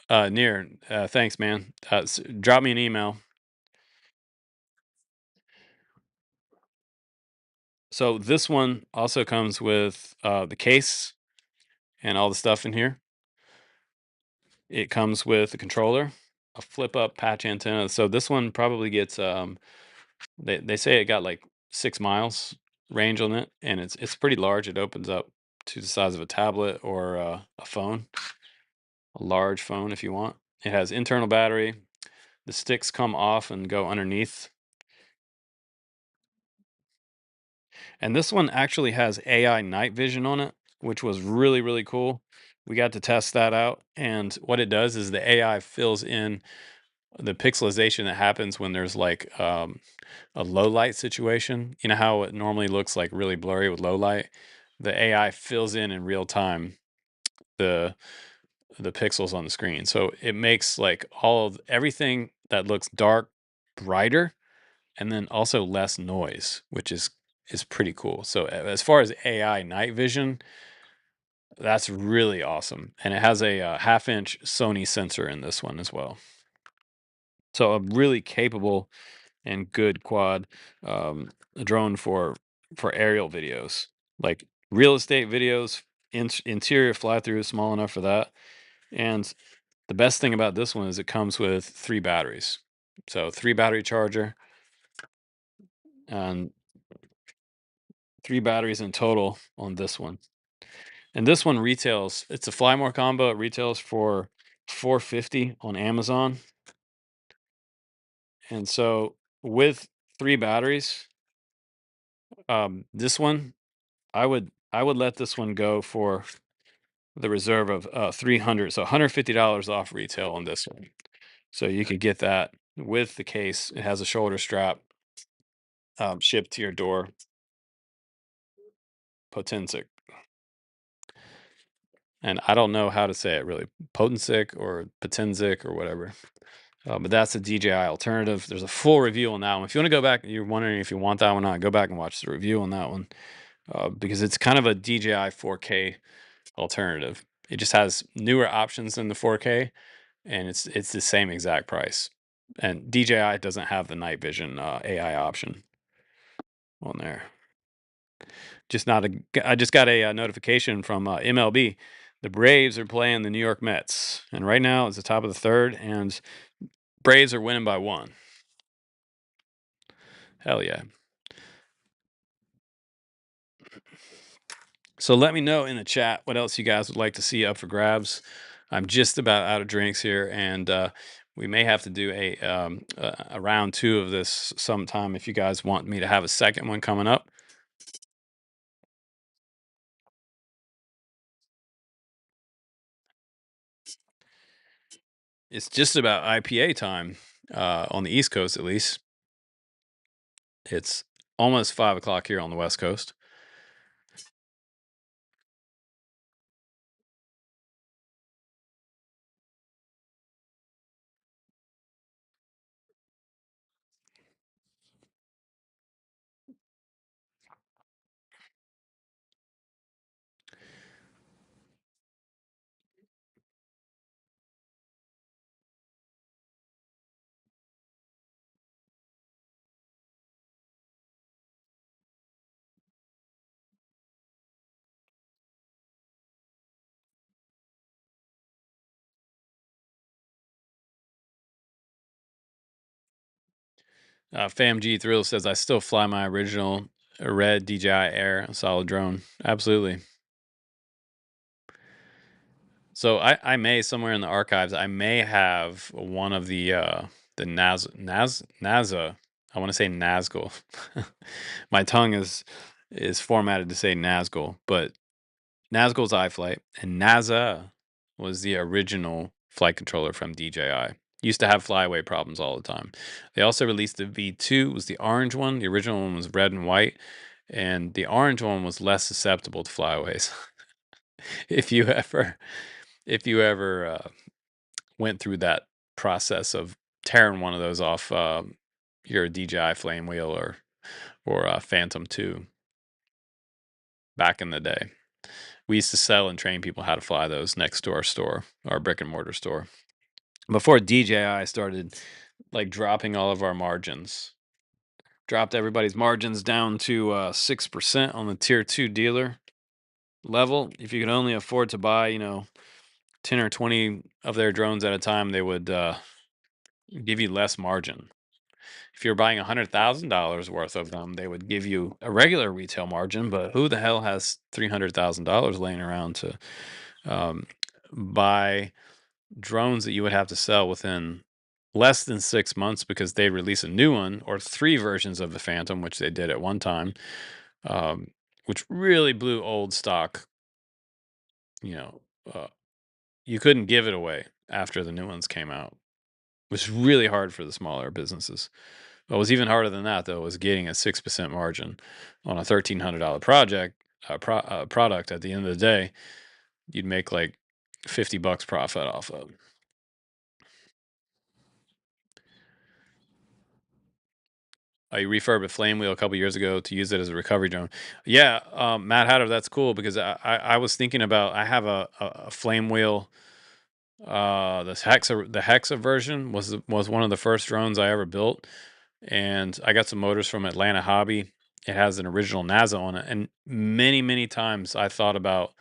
Near, thanks, man. Drop me an email. So this one also comes with the case and all the stuff in here. It comes with a controller, a flip up patch antenna. So this one probably gets they say it got like 6 miles range on it, and it's pretty large. It opens up to the size of a tablet or a phone, a large phone if you want. It has internal battery. The sticks come off and go underneath. And this one actually has AI night vision on it, which was really, really cool. We got to test that out. And what it does is the AI fills in the pixelization that happens when there's like a low light situation. You know how it normally looks like really blurry with low light? The AI fills in real time the the pixels on the screen. So it makes like all of everything that looks dark brighter, and then also less noise, which is pretty cool. So as far as AI night vision, that's really awesome. And it has a half-inch Sony sensor in this one as well. So a really capable and good quad drone for aerial videos, like real estate videos. Interior fly through is small enough for that. And the best thing about this one is it comes with 3 batteries. So 3 battery charger and 3 batteries in total on this one. And this one retails, it's a Flymore combo. It retails for 450 on Amazon. And so with 3 batteries, this one I would let this one go for the reserve of 300, so $150 off retail on this one. So you could get that with the case. It has a shoulder strap, shipped to your door. Potentic. And I don't know how to say it really, Potensic or Potensic or whatever. But that's a DJI alternative. There's a full review on that one. If you want to go back, you're wondering if you want that one or not, go back and watch the review on that one, because it's kind of a DJI 4K alternative. It just has newer options than the 4K, and it's the same exact price. And DJI doesn't have the night vision AI option on there. Just not a. I just got a, notification from MLB. The Braves are playing the New York Mets, and right now it's the top of the third, and Braves are winning by 1. Hell yeah! So let me know in the chat what else you guys would like to see up for grabs. I'm just about out of drinks here, and we may have to do a round 2 of this sometime if you guys want me to have a second one coming up. It's just about IPA time on the East Coast, at least. It's almost 5 o'clock here on the West Coast. FamG Thrill says, I still fly my original red DJI Air, a solid drone. Absolutely. So I may, somewhere in the archives, I may have one of the NASA. I want to say Nazgul. My tongue is formatted to say Nazgul, but Nazgul's iFlight, and NASA was the original flight controller from DJI. Used to have flyaway problems all the time. They also released the V2, was the orange one. The original one was red and white, and the orange one was less susceptible to flyaways. if you ever, if you ever went through that process of tearing one of those off your DJI Flame Wheel or Phantom 2 back in the day. We used to sell and train people how to fly those next to our store, our brick and mortar store. Before DJI started like dropping all of our margins. dropped everybody's margins down to 6% on the tier 2 dealer level. If you could only afford to buy, 10 or 20 of their drones at a time, they would give you less margin. If you're buying $100,000 worth of them, they would give you a regular retail margin. But who the hell has $300,000 laying around to buy drones that you would have to sell within less than 6 months because they release a new one or 3 versions of the Phantom, which they did at one time, which really blew old stock. You know, you couldn't give it away after the new ones came out. It was really hard for the smaller businesses. What was even harder than that, though, was getting a 6% margin on a $1,300 product. At the end of the day, you'd make like $50 profit off of. I refurbed a flame wheel a couple years ago to use it as a recovery drone. Yeah, Matt Hatter, that's cool because I was thinking about, I have a flame wheel. The Hexa version was one of the first drones I ever built, and I got some motors from Atlanta Hobby. It has an original NASA on it, and many times I thought about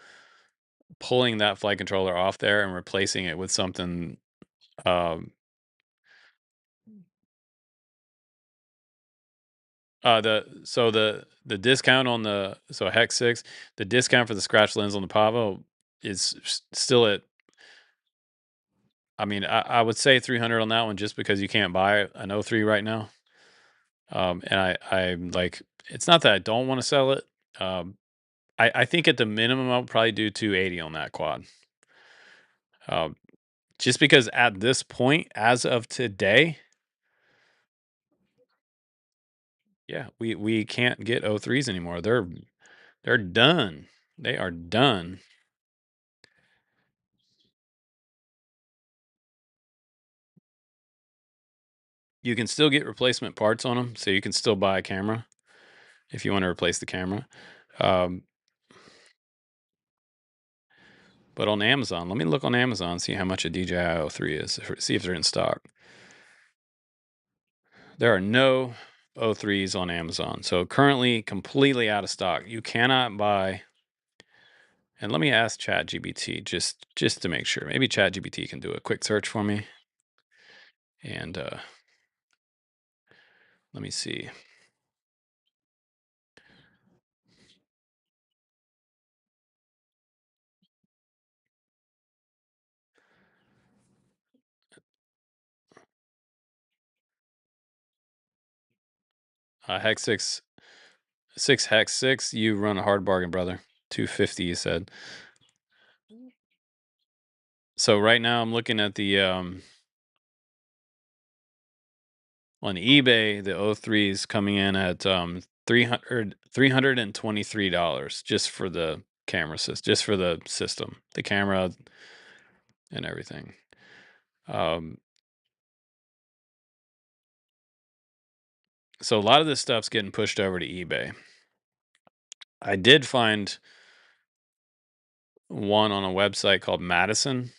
pulling that flight controller off there and replacing it with something. Um, the discount on the Hex 6, the discount for the scratch lens on the Pavo is still at. I mean, I would say 300 on that one just because you can't buy an 03 right now. And I'm like, it's not that I don't want to sell it. I think at the minimum I'll probably do 280 on that quad. Just because at this point, as of today, yeah, we can't get 03s anymore. They're done. They are done. You can still get replacement parts on them, so you can still buy a camera if you want to replace the camera. Um, but on Amazon, let me look on Amazon, see how much a DJI 03 is, see if they're in stock. There are no 03s on Amazon. So currently completely out of stock. You cannot buy. And let me ask ChatGPT just to make sure. Maybe ChatGPT can do a quick search for me. And let me see. Hex 6 Hex 6, you run a hard bargain, brother. 250, you said. So right now I'm looking at the on eBay, the 03 is coming in at $323 just for the camera system, just for the system, the camera and everything. So a lot of this stuff's getting pushed over to eBay. I did find one on a website called Madison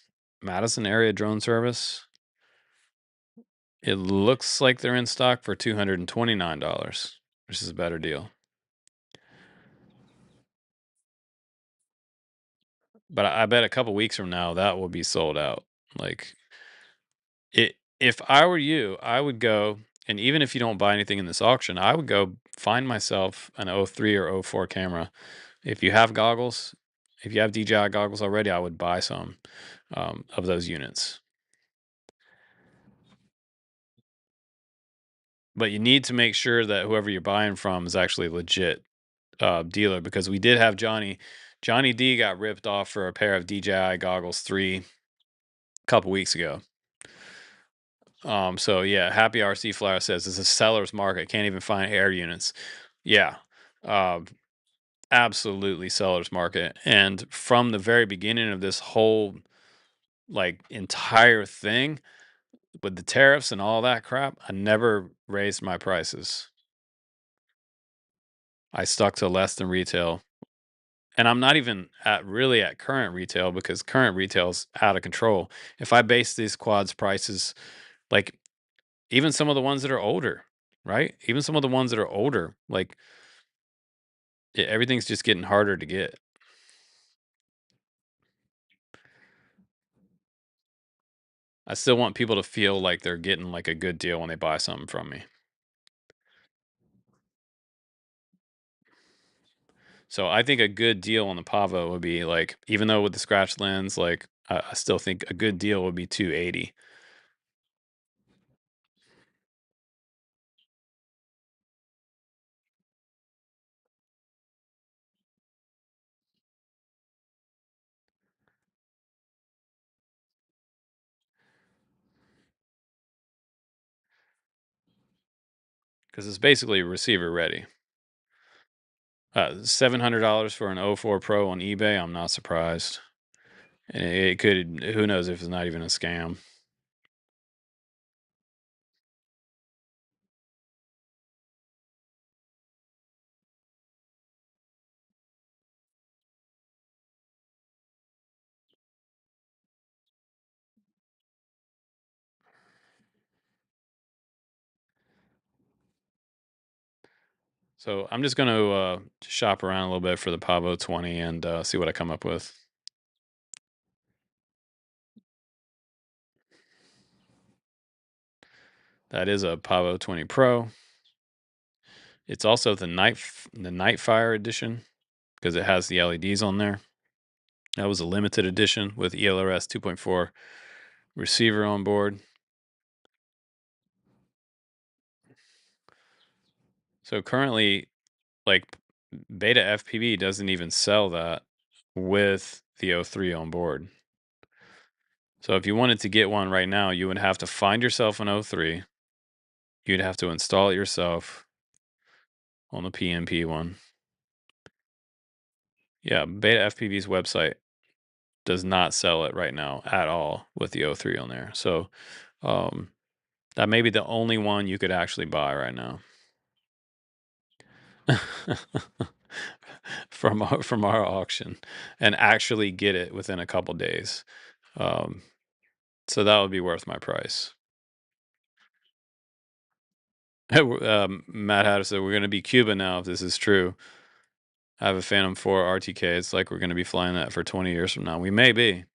Area Drone Service. It looks like they're in stock for $229, which is a better deal. But I bet a couple weeks from now that will be sold out. Like if I were you, I would go, and even if you don't buy anything in this auction, I would go find myself an 03 or 04 camera. If you have goggles, if you have DJI goggles already, I would buy some of those units. But you need to make sure that whoever you're buying from is actually a legit dealer, because we did have Johnny D got ripped off for a pair of DJI goggles 3 a couple weeks ago. So yeah, Happy RC Flyer says it's a seller's market. Can't even find air units. Yeah, absolutely seller's market. And from the very beginning of this whole like entire thing with the tariffs and all that crap, I never raised my prices. I stuck to less than retail. And I'm not even at current retail, because current retail's out of control. If I base these quads prices, like even some of the ones that are older, right? Even some of the ones that are older, like everything's just getting harder to get. I still want people to feel like they're getting like a good deal when they buy something from me. So I think a good deal on the Pavo would be like, even though with the scratch lens, like I still think a good deal would be 280. Because it's basically receiver ready. $700 for an '04 Pro on eBay. I'm not surprised. And it could, who knows if it's not even a scam. So I'm just going to shop around a little bit for the Pavo 20 and see what I come up with. That is a Pavo 20 Pro. It's also the Nightfire edition because it has the LEDs on there. That was a limited edition with ELRS 2.4 receiver on board. So currently, like Beta FPV doesn't even sell that with the O3 on board. So if you wanted to get one right now, you would have to find yourself an O3. You'd have to install it yourself on the PMP one. Yeah, Beta FPV's website does not sell it right now at all with the O3 on there. So um, that may be the only one you could actually buy right now. from our auction and actually get it within a couple days. Um, so that would be worth my price. Matt Hatter said we're going to be Cuba now if this is true. I have a Phantom 4 RTK. It's like we're going to be flying that for 20 years from now. We may be.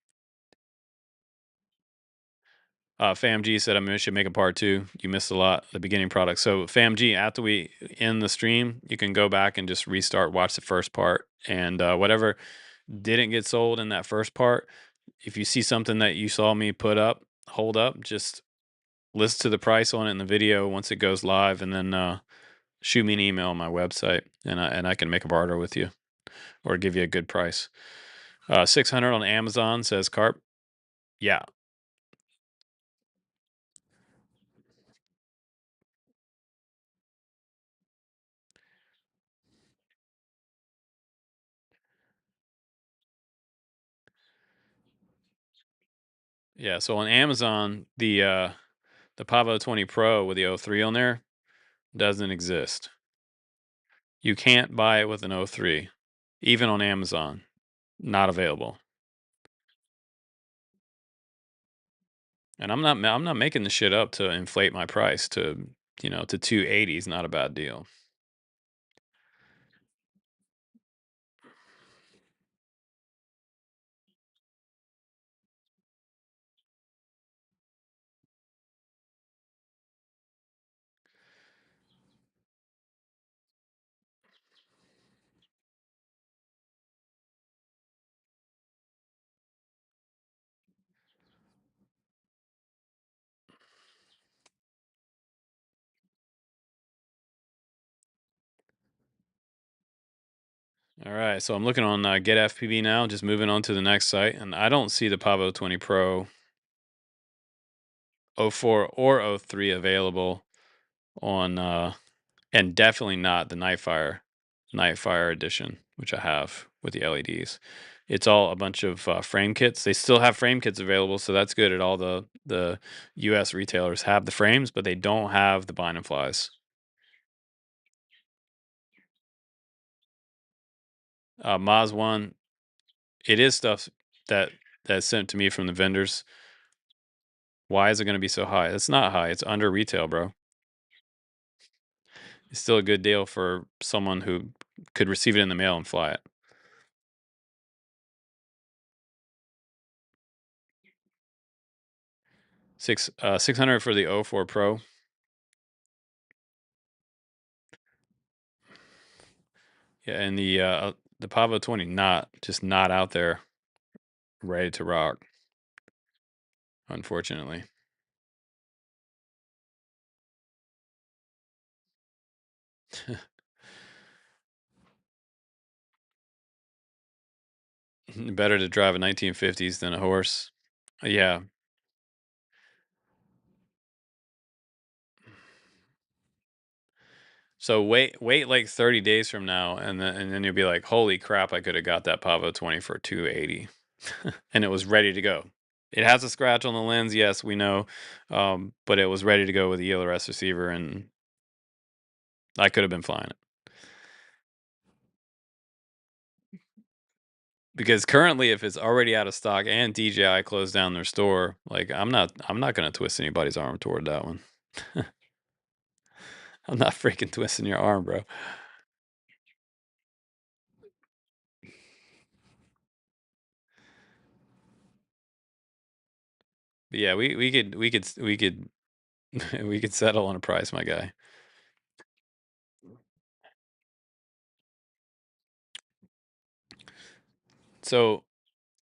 FamG said I should make a part two. You missed a lot the beginning product. So FamG, after we end the stream, you can go back and just restart, watch the first part, and whatever didn't get sold in that first part. If you see something that you saw me hold up, just list to the price on it in the video once it goes live, and then shoot me an email on my website, and I can make a barter with you or give you a good price. 600 on Amazon, says Carp. Yeah. Yeah, so on Amazon, the Pavo 20 Pro with the O3 on there doesn't exist. You can't buy it with an O3, even on Amazon. Not available. And I'm not making the shit up to inflate my price to, to 280 is not a bad deal. All right, so I'm looking on Get FPV now, just moving on to the next site, and I don't see the Pavo 20 Pro '04 or '03 available on, and definitely not the Nightfire edition, which I have with the LEDs. It's all a bunch of frame kits. They still have frame kits available, so that's good. At all the U.S. retailers have the frames, but they don't have the bind and flies. Moz one, it is stuff that that's sent to me from the vendors. Why is it going to be so high? It's not high. It's under retail, bro. It's still a good deal for someone who could receive it in the mail and fly it. 600 for the 04 Pro. Yeah, and the Pavo 20 not out there ready to rock, unfortunately. Better to drive a 1950s than a horse. Yeah. So wait like 30 days from now, and then you'll be like, holy crap, I could have got that Pavo 20 for 280. And it was ready to go. It has a scratch on the lens, yes, we know. But it was ready to go with the ELRS receiver, and I could have been flying it. Because currently, if it's already out of stock and DJI closed down their store, like I'm not gonna twist anybody's arm toward that one. I'm not freaking twisting your arm, bro. But yeah, we could we could settle on a price, my guy. So,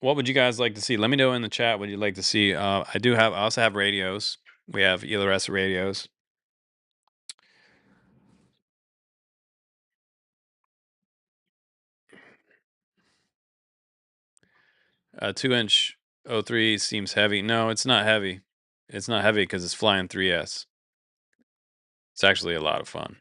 what would you guys like to see? Let me know in the chat what you'd like to see. I also have radios. We have ELRS radios. 2-inch O3 seems heavy. No, it's not heavy. It's not heavy because it's flying 3S. It's actually a lot of fun.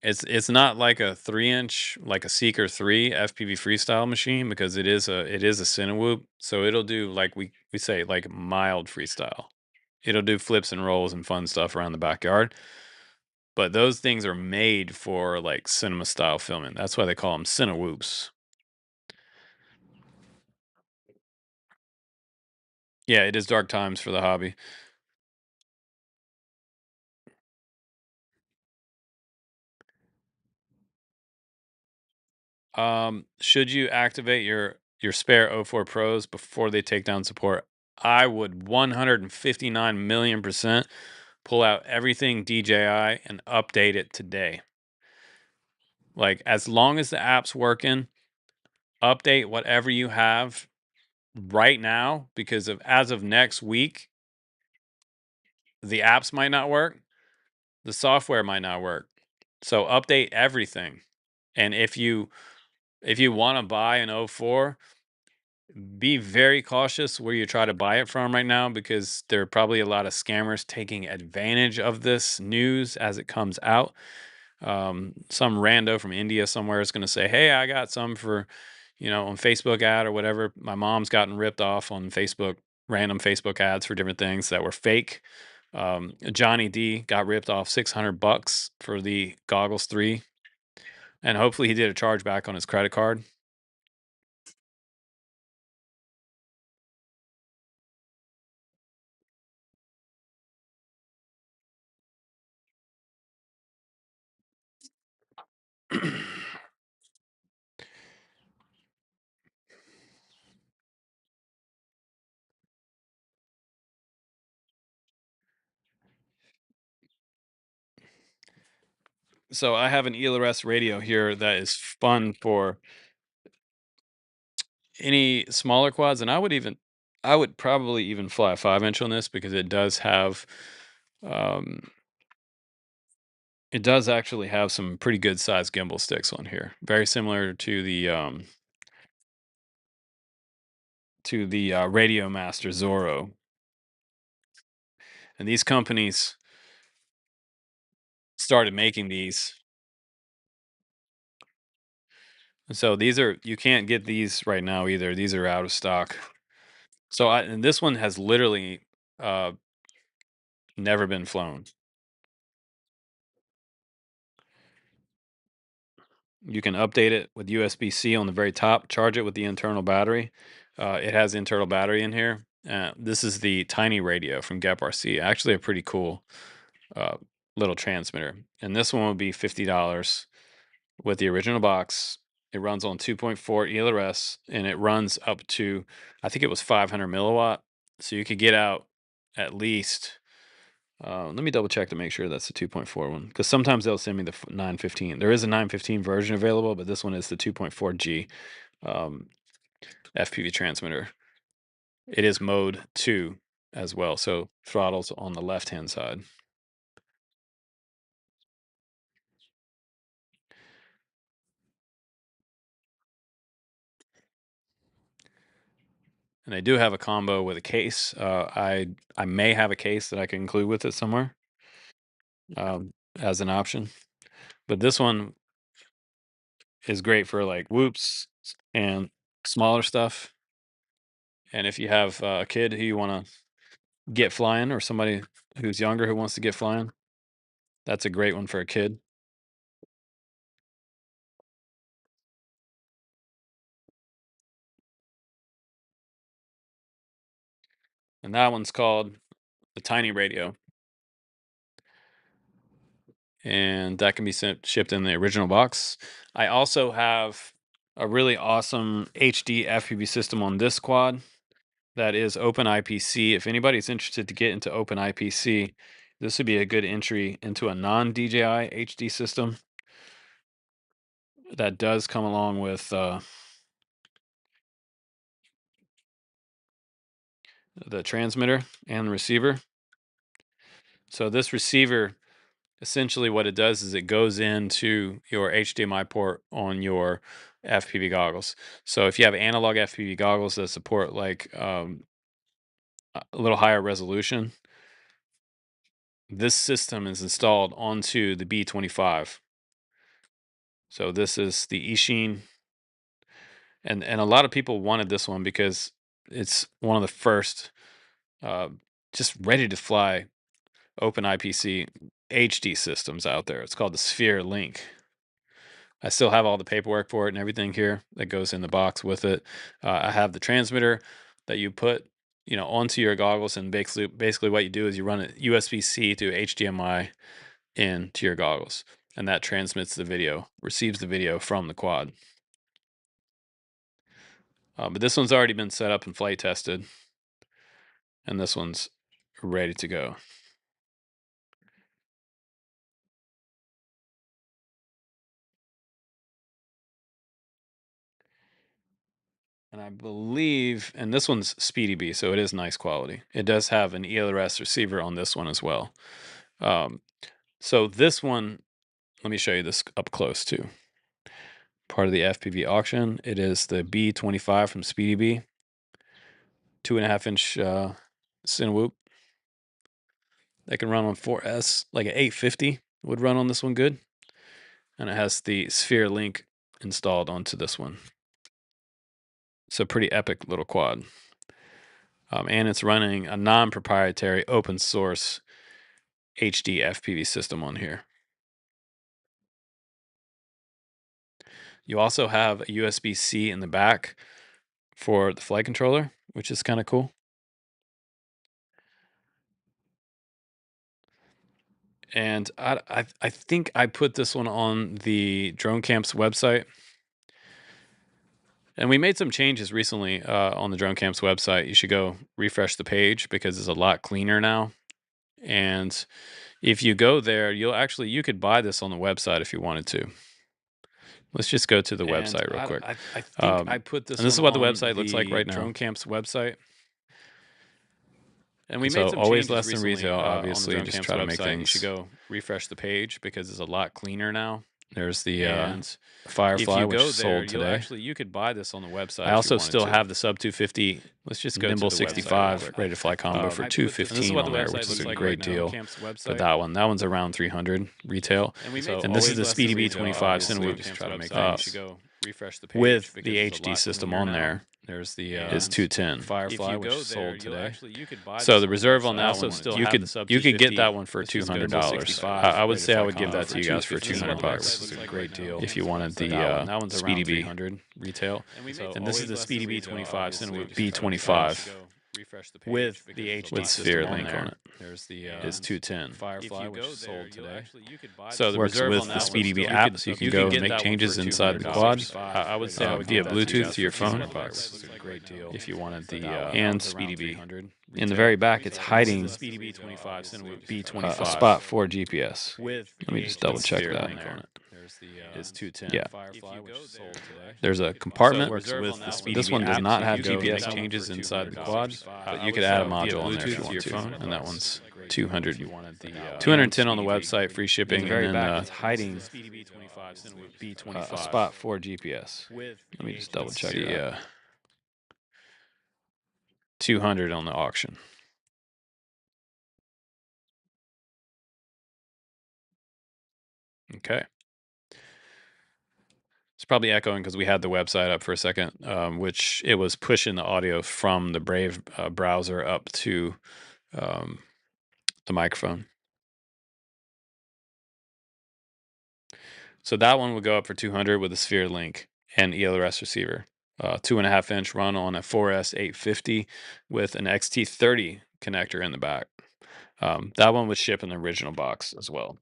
It's not like a 3-inch like a Seeker 3 FPV freestyle machine, because it is a Cinewhoop, so it'll do, like we say, like mild freestyle. It'll do flips and rolls and fun stuff around the backyard. But those things are made for like cinema style filming. That's why they call them Cinewhoops. Yeah, it is dark times for the hobby. Should you activate your spare O4 Pros before they take down support? I would 159 million% pull out everything DJI and update it today. Like, as long as the app's working, update whatever you have right now, because as of next week, the apps might not work, the software might not work. So update everything. And if you want to buy an O4, be very cautious where you try to buy it from right now, because there are probably a lot of scammers taking advantage of this news as it comes out. Some rando from India somewhere is going to say, "Hey, I got some for, on Facebook ad or whatever." My mom's gotten ripped off on Facebook, random Facebook ads for different things that were fake. Johnny D got ripped off $600 for the Goggles 3, and hopefully he did a chargeback on his credit card. So I have an ELRS radio here that is fun for any smaller quads, and I would probably even fly a 5-inch on this, because um, it does actually have some pretty good sized gimbal sticks on here, very similar to the Radio Master Zoro. And these companies started making these. So you can't get these right now either. These are out of stock. And this one has literally uh, never been flown. You can update it with USB-C on the very top, charge it with the internal battery. It has internal battery in here. This is the tiny radio from Gap RC. Actually, a pretty cool little transmitter, and this one would be $50 with the original box. It runs on 2.4 ELRS, and it runs up to, I think it was 500 milliwatt. So you could get out at least. Let me double check to make sure that's the 2.4 one, because sometimes they'll send me the 915. There is a 915 version available, but this one is the 2.4G FPV transmitter. It is mode 2 as well, so throttle's on the left-hand side. And they do have a combo with a case. I may have a case that I can include with it somewhere as an option. But this one is great for like whoops and smaller stuff. And if you have a kid who you want to get flying, or somebody who's younger who wants to get flying, that's a great one for a kid. And that one's called the Tiny Radio. And that can be shipped in the original box. I also have a really awesome HD FPV system on this quad that is Open IPC. If anybody's interested to get into Open IPC, this would be a good entry into a non-DJI HD system that does come along with the transmitter and the receiver. So this receiver, essentially what it does is it goes into your HDMI port on your FPV goggles. So if you have analog FPV goggles that support like a little higher resolution, this system is installed onto the B25. So this is the Ishin, and a lot of people wanted this one because it's one of the first just ready to fly Open IPC HD systems out there. It's called the Sphere Link. I still have all the paperwork for it and everything here that goes in the box with it. I have the transmitter that you put, onto your goggles, and basically what you do is you run it USB-C to HDMI into your goggles, and that transmits the video, receives the video from the quad. But this one's already been set up and flight tested, and this one's ready to go. And I believe, and this one's Speedy B, so it is nice quality. It does have an ELRS receiver on this one as well. So this one, let me show you this up close too. Part of the FPV auction. It is the B25 from Speedy B. 2.5-inch Cinewhoop. They can run on 4S, like an 850 would run on this one good. And it has the Sphere Link installed onto this one. It's a pretty epic little quad. And it's running a non-proprietary open source HD FPV system on here. You also have a USB-C in the back for the flight controller, which is kind of cool. And I think I put this one on the Drone Camp's website. And we made some changes recently on the Drone Camp's website. You should go refresh the page because it's a lot cleaner now. And if you go there, you could buy this on the website if you wanted to. Let's just go to the website real quick. I think I put this. And this is what the website looks like right now. Drone Camp's website. And we made some always less than retail. Obviously, just try to make things. You should go refresh the page because it's a lot cleaner now. There's the Firefly, which is sold today. You could buy this on the website. I also still have the sub 250. Let's just go Nimble to the 65 ready to fly combo for 215 on there, which is a great deal. But that one's around 300 retail. And this is the Speedy B25 Cinewhoop with the HD system on there. There's the is 210 Firefly, which is sold today. So the reserve on that one, you could get that one for $200. I would say I would give that to you guys for $200. It's a great deal if you wanted the Speedy B retail. And this is the Speedy B25 Cinewhoop B25 refresh the page with the HD sphere link on it. There's the is 210. Firefly, which is sold today. So the works with the SpeedyB app, so you can go and make changes inside the quad I would say via Bluetooth to your phone. If you wanted the and SpeedyB. In the very back, it's hiding B25 a spot for GPS. with Let me just double check that. There's the Is 210. yeah. Firefly, which is sold today. There's a compartment. with This one does not have go GPS make changes for inside the 200 quad, but you could add a module on there if you want to, and that one's 200. You wanted the 210 on the website, free shipping, the very and then back, it's hiding B25 a spot for GPS. with Let me just double check the 200 on the auction. Okay. It's probably echoing because we had the website up for a second, which it was pushing the audio from the Brave browser up to the microphone. So that one would go up for 200 with a sphere link and ELRS receiver. 2.5-inch run on a 4S 850 with an XT30 connector in the back. That one would ship in the original box as well,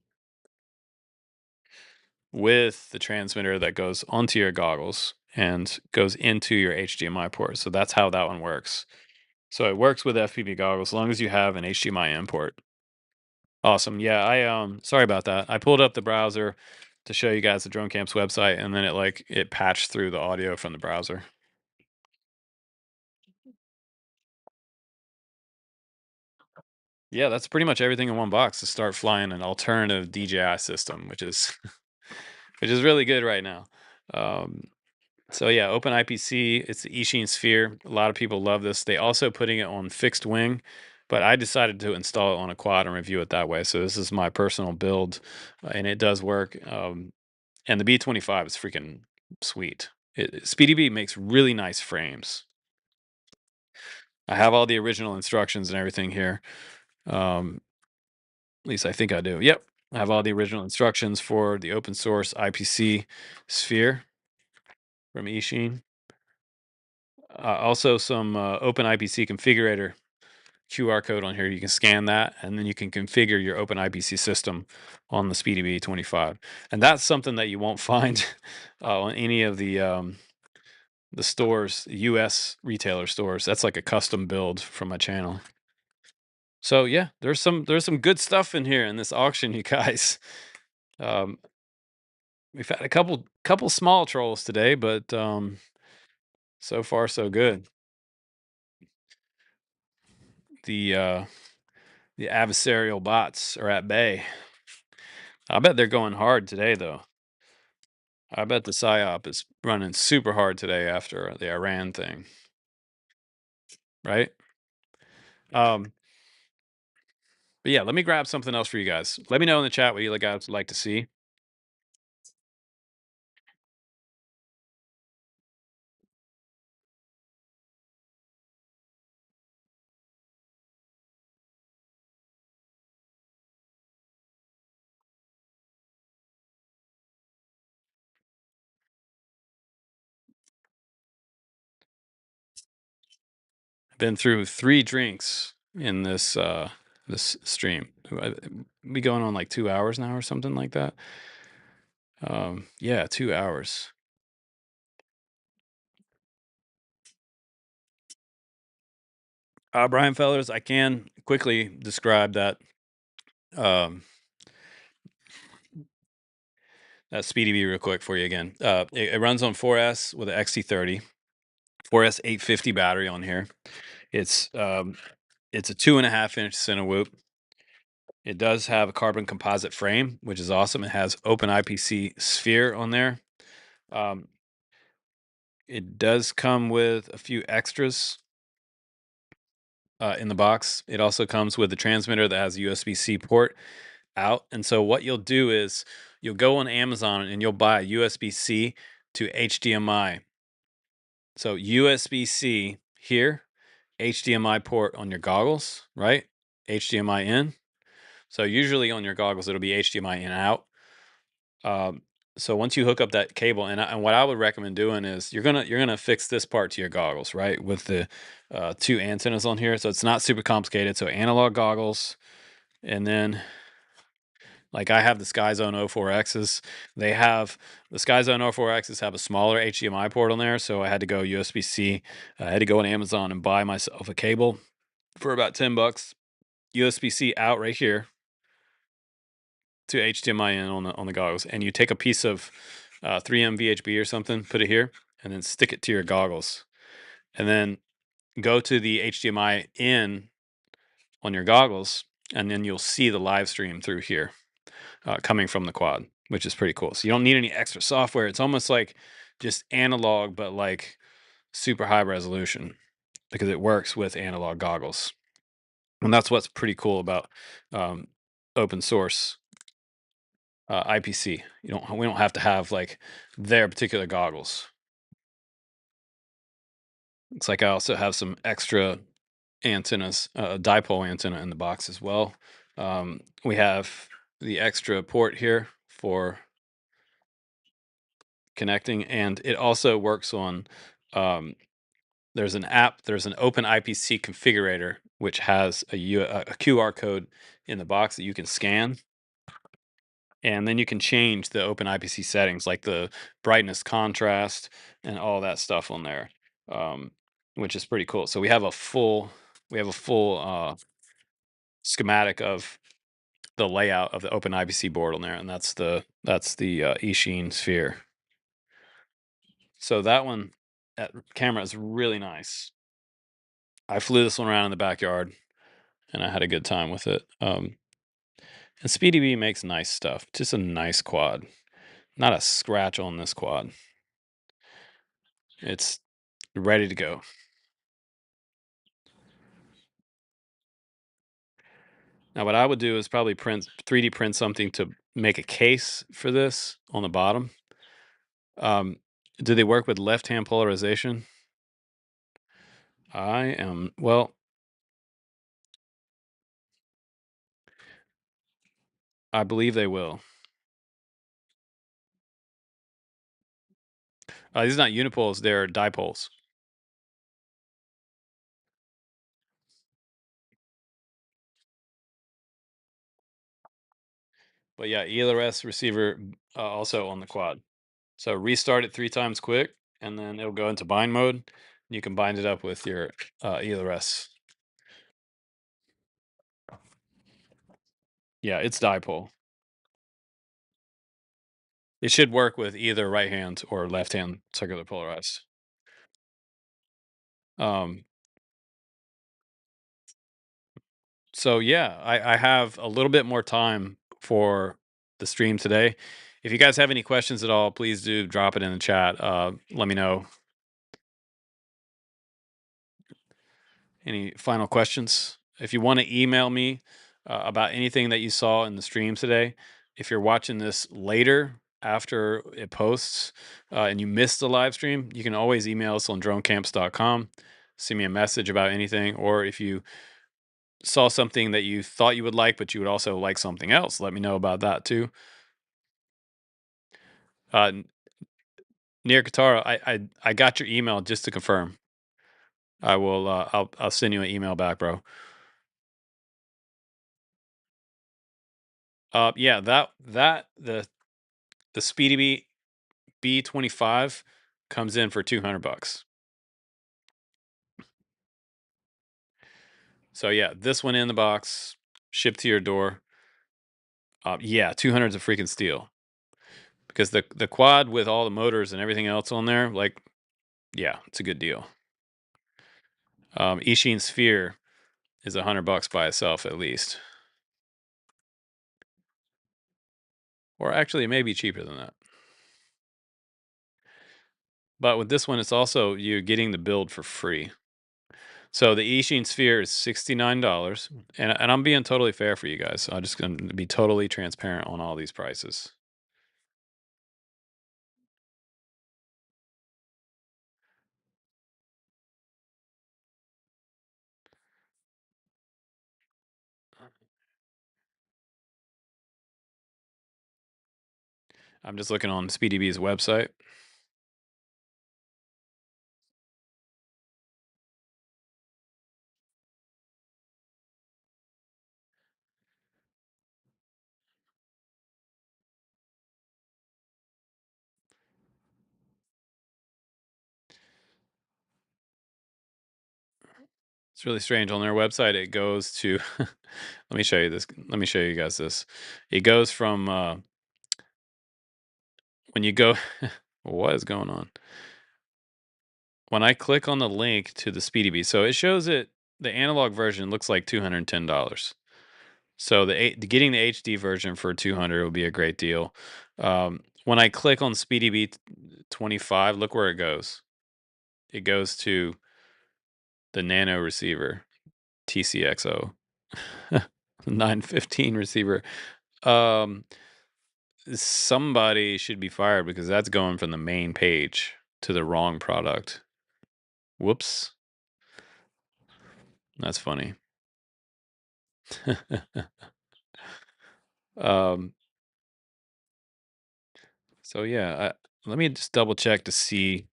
with the transmitter that goes onto your goggles and goes into your HDMI port. So that's how that one works. So it works with FPV goggles as long as you have an HDMI import. Awesome. Yeah, I sorry about that. I pulled up the browser to show you guys the Drone Camp's website, and then it patched through the audio from the browser. Yeah, that's pretty much everything in one box to start flying an alternative DJI system, which is which is really good right now. So yeah, Open IPC, it's the Ishin Sphere. A lot of people love this. They also putting it on fixed wing, but I decided to install it on a quad and review it that way. So this is my personal build, and it does work. And the B25 is freaking sweet. SpeedyB makes really nice frames. I have all the original instructions and everything here. At least I think I do. Yep. I have all the original instructions for the open source IPC sphere from Ishin. Also some Open IPC configurator QR code on here. You can scan that, and then you can configure your Open IPC system on the SpeedyB 25. And that's something that you won't find on any of the stores, US retailer stores. That's like a custom build from my channel. So yeah, there's some good stuff in here in this auction, you guys. We've had a couple small trolls today, but so far so good. The adversarial bots are at bay. I bet they're going hard today, though. I bet the PSYOP is running super hard today after the Iran thing. Right? But yeah, let me grab something else for you guys. Let me know in the chat what you guys would like to see. I've been through 3 drinks in this this stream. Be going on like 2 hours now or something like that. Yeah, 2 hours. Brian Fellers, I can quickly describe that that SpeedyB real quick for you again. It runs on 4S with an XT30, 4S 850 battery on here. It's a 2.5-inch Cinewhoop. It does have a carbon composite frame, which is awesome. It has Open IPC sphere on there. It does come with a few extras in the box. It also comes with a transmitter that has a USB-C port out. And so what you'll do is you'll go on Amazon and you'll buy a USB-C to HDMI. So USB-C here, HDMI port on your goggles, right? HDMI in. So usually on your goggles, it'll be HDMI in out. So once you hook up that cable, and what I would recommend doing is you're gonna fix this part to your goggles, right? With the two antennas on here, so it's not super complicated. So analog goggles, and then like I have the SkyZone 04Xs. They have the SkyZone 04Xs have a smaller HDMI port on there, so I had to go USB-C. I had to go on Amazon and buy myself a cable for about $10. USB-C out right here to HDMI in on the goggles, and you take a piece of 3M VHB or something, put it here, and then stick it to your goggles, and then go to the HDMI in on your goggles, and then you'll see the live stream through here coming from the quad, which is pretty cool. So you don't need any extra software. It's almost like just analog, but like super high resolution because it works with analog goggles, and that's what's pretty cool about um, open source IPC. We don't have to have like their particular goggles. Looks like I also have some extra antennas, a dipole antenna in the box as well. We have the extra port here for connecting, and it also works on. There's an app. There's an Open IPC configurator which has a QR code in the box that you can scan, and then you can change the Open IPC settings like the brightness, contrast, and all that stuff on there, um, which is pretty cool. So we have a full schematic of the layout of the Open IPC board on there, and that's the Eachine Sphere. So that camera is really nice. I flew this one around in the backyard, and I had a good time with it. And SpeedyB makes nice stuff. Just a nice quad. Not a scratch on this quad. It's ready to go. Now, what I would do is probably 3D print something to make a case for this on the bottom. Do they work with left-hand polarization? Well, I believe they will. These are not unipoles, they're dipoles. But yeah, ELRS receiver also on the quad. So restart it 3 times quick, and then it'll go into bind mode. You can bind it up with your ELRS. Yeah, it's dipole. It should work with either right hand or left hand circular polarized. Um, so yeah, I have a little bit more time for the stream today. If you guys have any questions at all, please do drop it in the chat. Let me know. Any final questions? If you want to email me about anything that you saw in the stream today, if you're watching this later after it posts and you missed the live stream, you can always email us on dronecamps.com. Send me a message about anything, or if you saw something that you thought you would like, but you would also like something else, let me know about that too. Near Katara, I got your email just to confirm. I will. I'll send you an email back, bro. Yeah, the Speedy B25 comes in for $200. So yeah, this one in the box, shipped to your door. Yeah, 200 is a freaking steal because the quad with all the motors and everything else on there, like, yeah, it's a good deal. Eachine Sphere is $100 by itself at least, or actually it may be cheaper than that. But with this one, it's also you're getting the build for free. So the Eachine Sphere is $69, and I'm being totally fair for you guys. I'm just going to be totally transparent on all these prices. I'm just looking on SpeedyB's website. It's really strange. On their website, it goes to let me show you this. Let me show you guys this. It goes from when you go what is going on? When I click on the link to the SpeedyB, so it shows it the analog version looks like $210. So getting the HD version for 200 would be a great deal. When I click on SpeedyB 25, look where it goes. It goes to the Nano receiver, TCXO 915 receiver. Um, Somebody should be fired because that's going from the main page to the wrong product. Whoops. That's funny. um, so yeah, let me just double check to see.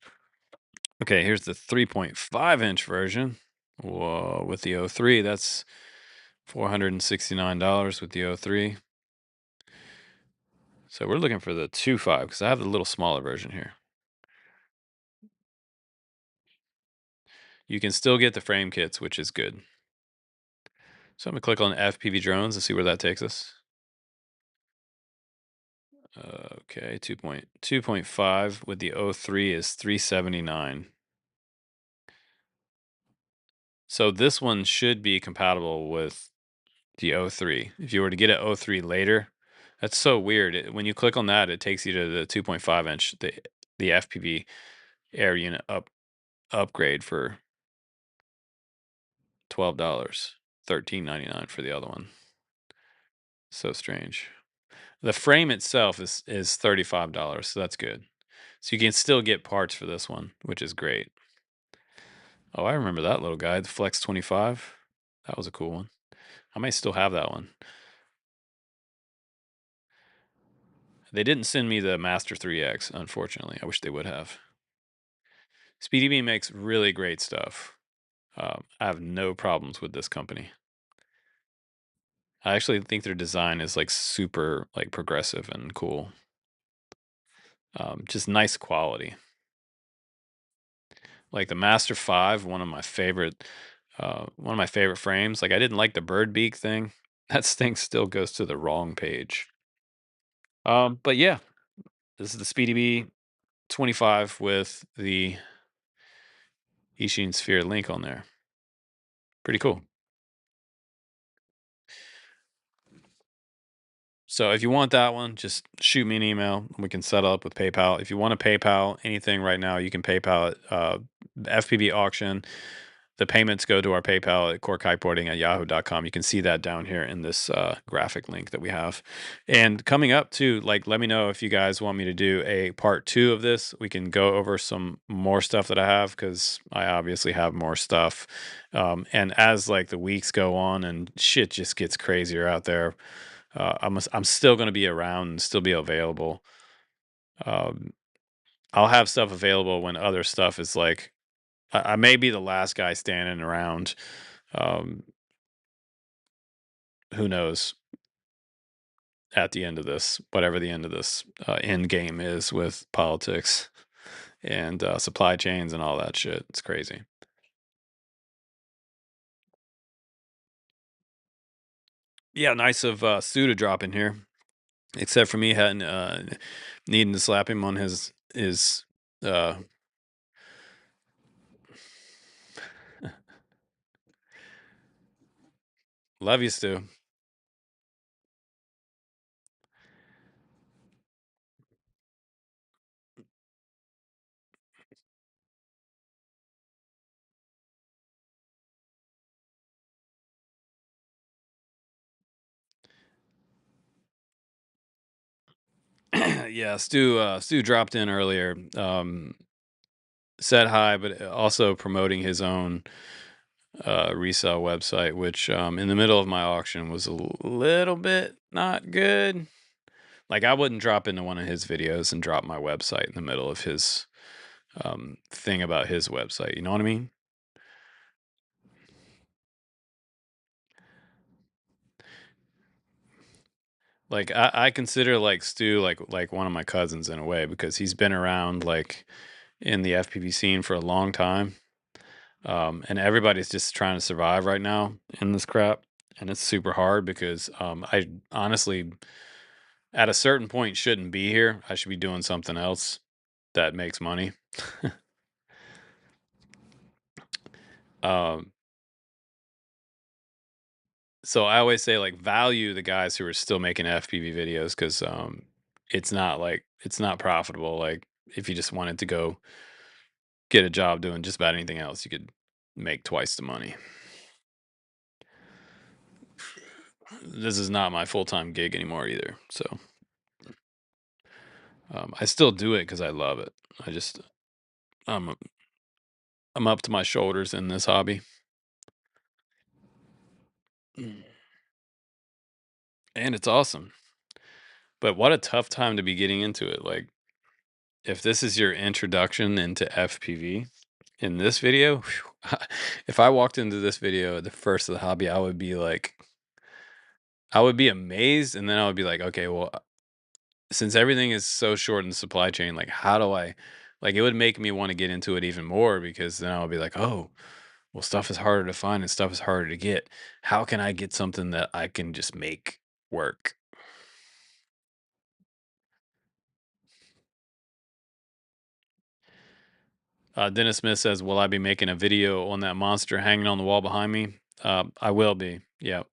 Okay, here's the 3.5-inch version. Whoa, with the O3, that's $469 with the O3. So we're looking for the 2.5 because I have the little smaller version here. You can still get the frame kits, which is good. So I'm gonna click on FPV drones and see where that takes us. Okay, 2.5 with the O3 is $379. So this one should be compatible with the O3. If you were to get an O3 later, that's so weird. When you click on that, it takes you to the 2.5-inch, the FPV air unit upgrade for $12, $13.99 for the other one. So strange. The frame itself is $35, so that's good. So you can still get parts for this one, which is great. Oh, I remember that little guy, the Flex 25. That was a cool one. I may still have that one. They didn't send me the Master 3X, unfortunately. I wish they would have. SpeedyB makes really great stuff. I have no problems with this company. I actually think their design is like super like progressive and cool. Just nice quality. Like the Master 5, one of my favorite frames. Like I didn't like the bird beak thing. That thing still goes to the wrong page. But yeah, this is the SpeedyB 25 with the Ishin Sphere link on there. Pretty cool. So if you want that one, just shoot me an email. We can set up with PayPal. If you want to PayPal anything right now, you can PayPal it. FPV auction. The payments go to our PayPal at corkkiteboarding@yahoo.com. You can see that down here in this graphic link that we have. And coming up too, like let me know if you guys want me to do a part 2 of this. We can go over some more stuff that I have because I obviously have more stuff. And as like the weeks go on and shit just gets crazier out there, I'm still going to be around and still be available. Um, I'll have stuff available when other stuff is like I may be the last guy standing around. Um, who knows at the end of this, whatever the end of this end game is with politics and supply chains and all that shit. It's crazy. Yeah, nice of Stu to drop in here. Except for me having needing to slap him on his uh love you, Stu. Yeah, Stu dropped in earlier. Said hi, but also promoting his own resale website, which in the middle of my auction was a little bit not good. Like, I wouldn't drop into one of his videos and drop my website in the middle of his thing about his website. You know what I mean? Like, I consider like Stu like one of my cousins in a way, because he's been around like in the FPV scene for a long time. And everybody's just trying to survive right now in this crap. And it's super hard because I honestly, at a certain point, shouldn't be here. I should be doing something else that makes money. um, so I always say, like, value the guys who are still making FPV videos, because it's not profitable. Like, if you just wanted to go get a job doing just about anything else, you could make twice the money. This is not my full time gig anymore either. So I still do it because I love it. I just I'm I'm up to my shoulders in this hobby. Mm. And it's awesome. But what a tough time to be getting into it. Like, if this is your introduction into FPV in this video, whew, if I walked into this video at the first of the hobby, I would be like, I would be amazed, and then I would be like, okay, well, since everything is so short in the supply chain, like, how do I, like, it would make me want to get into it even more, because then I would be like, oh, well, stuff is harder to find and stuff is harder to get. How can I get something that I can just make work? Dennis Smith says, "Will I be making a video on that monster hanging on the wall behind me?" I will be. Yeah,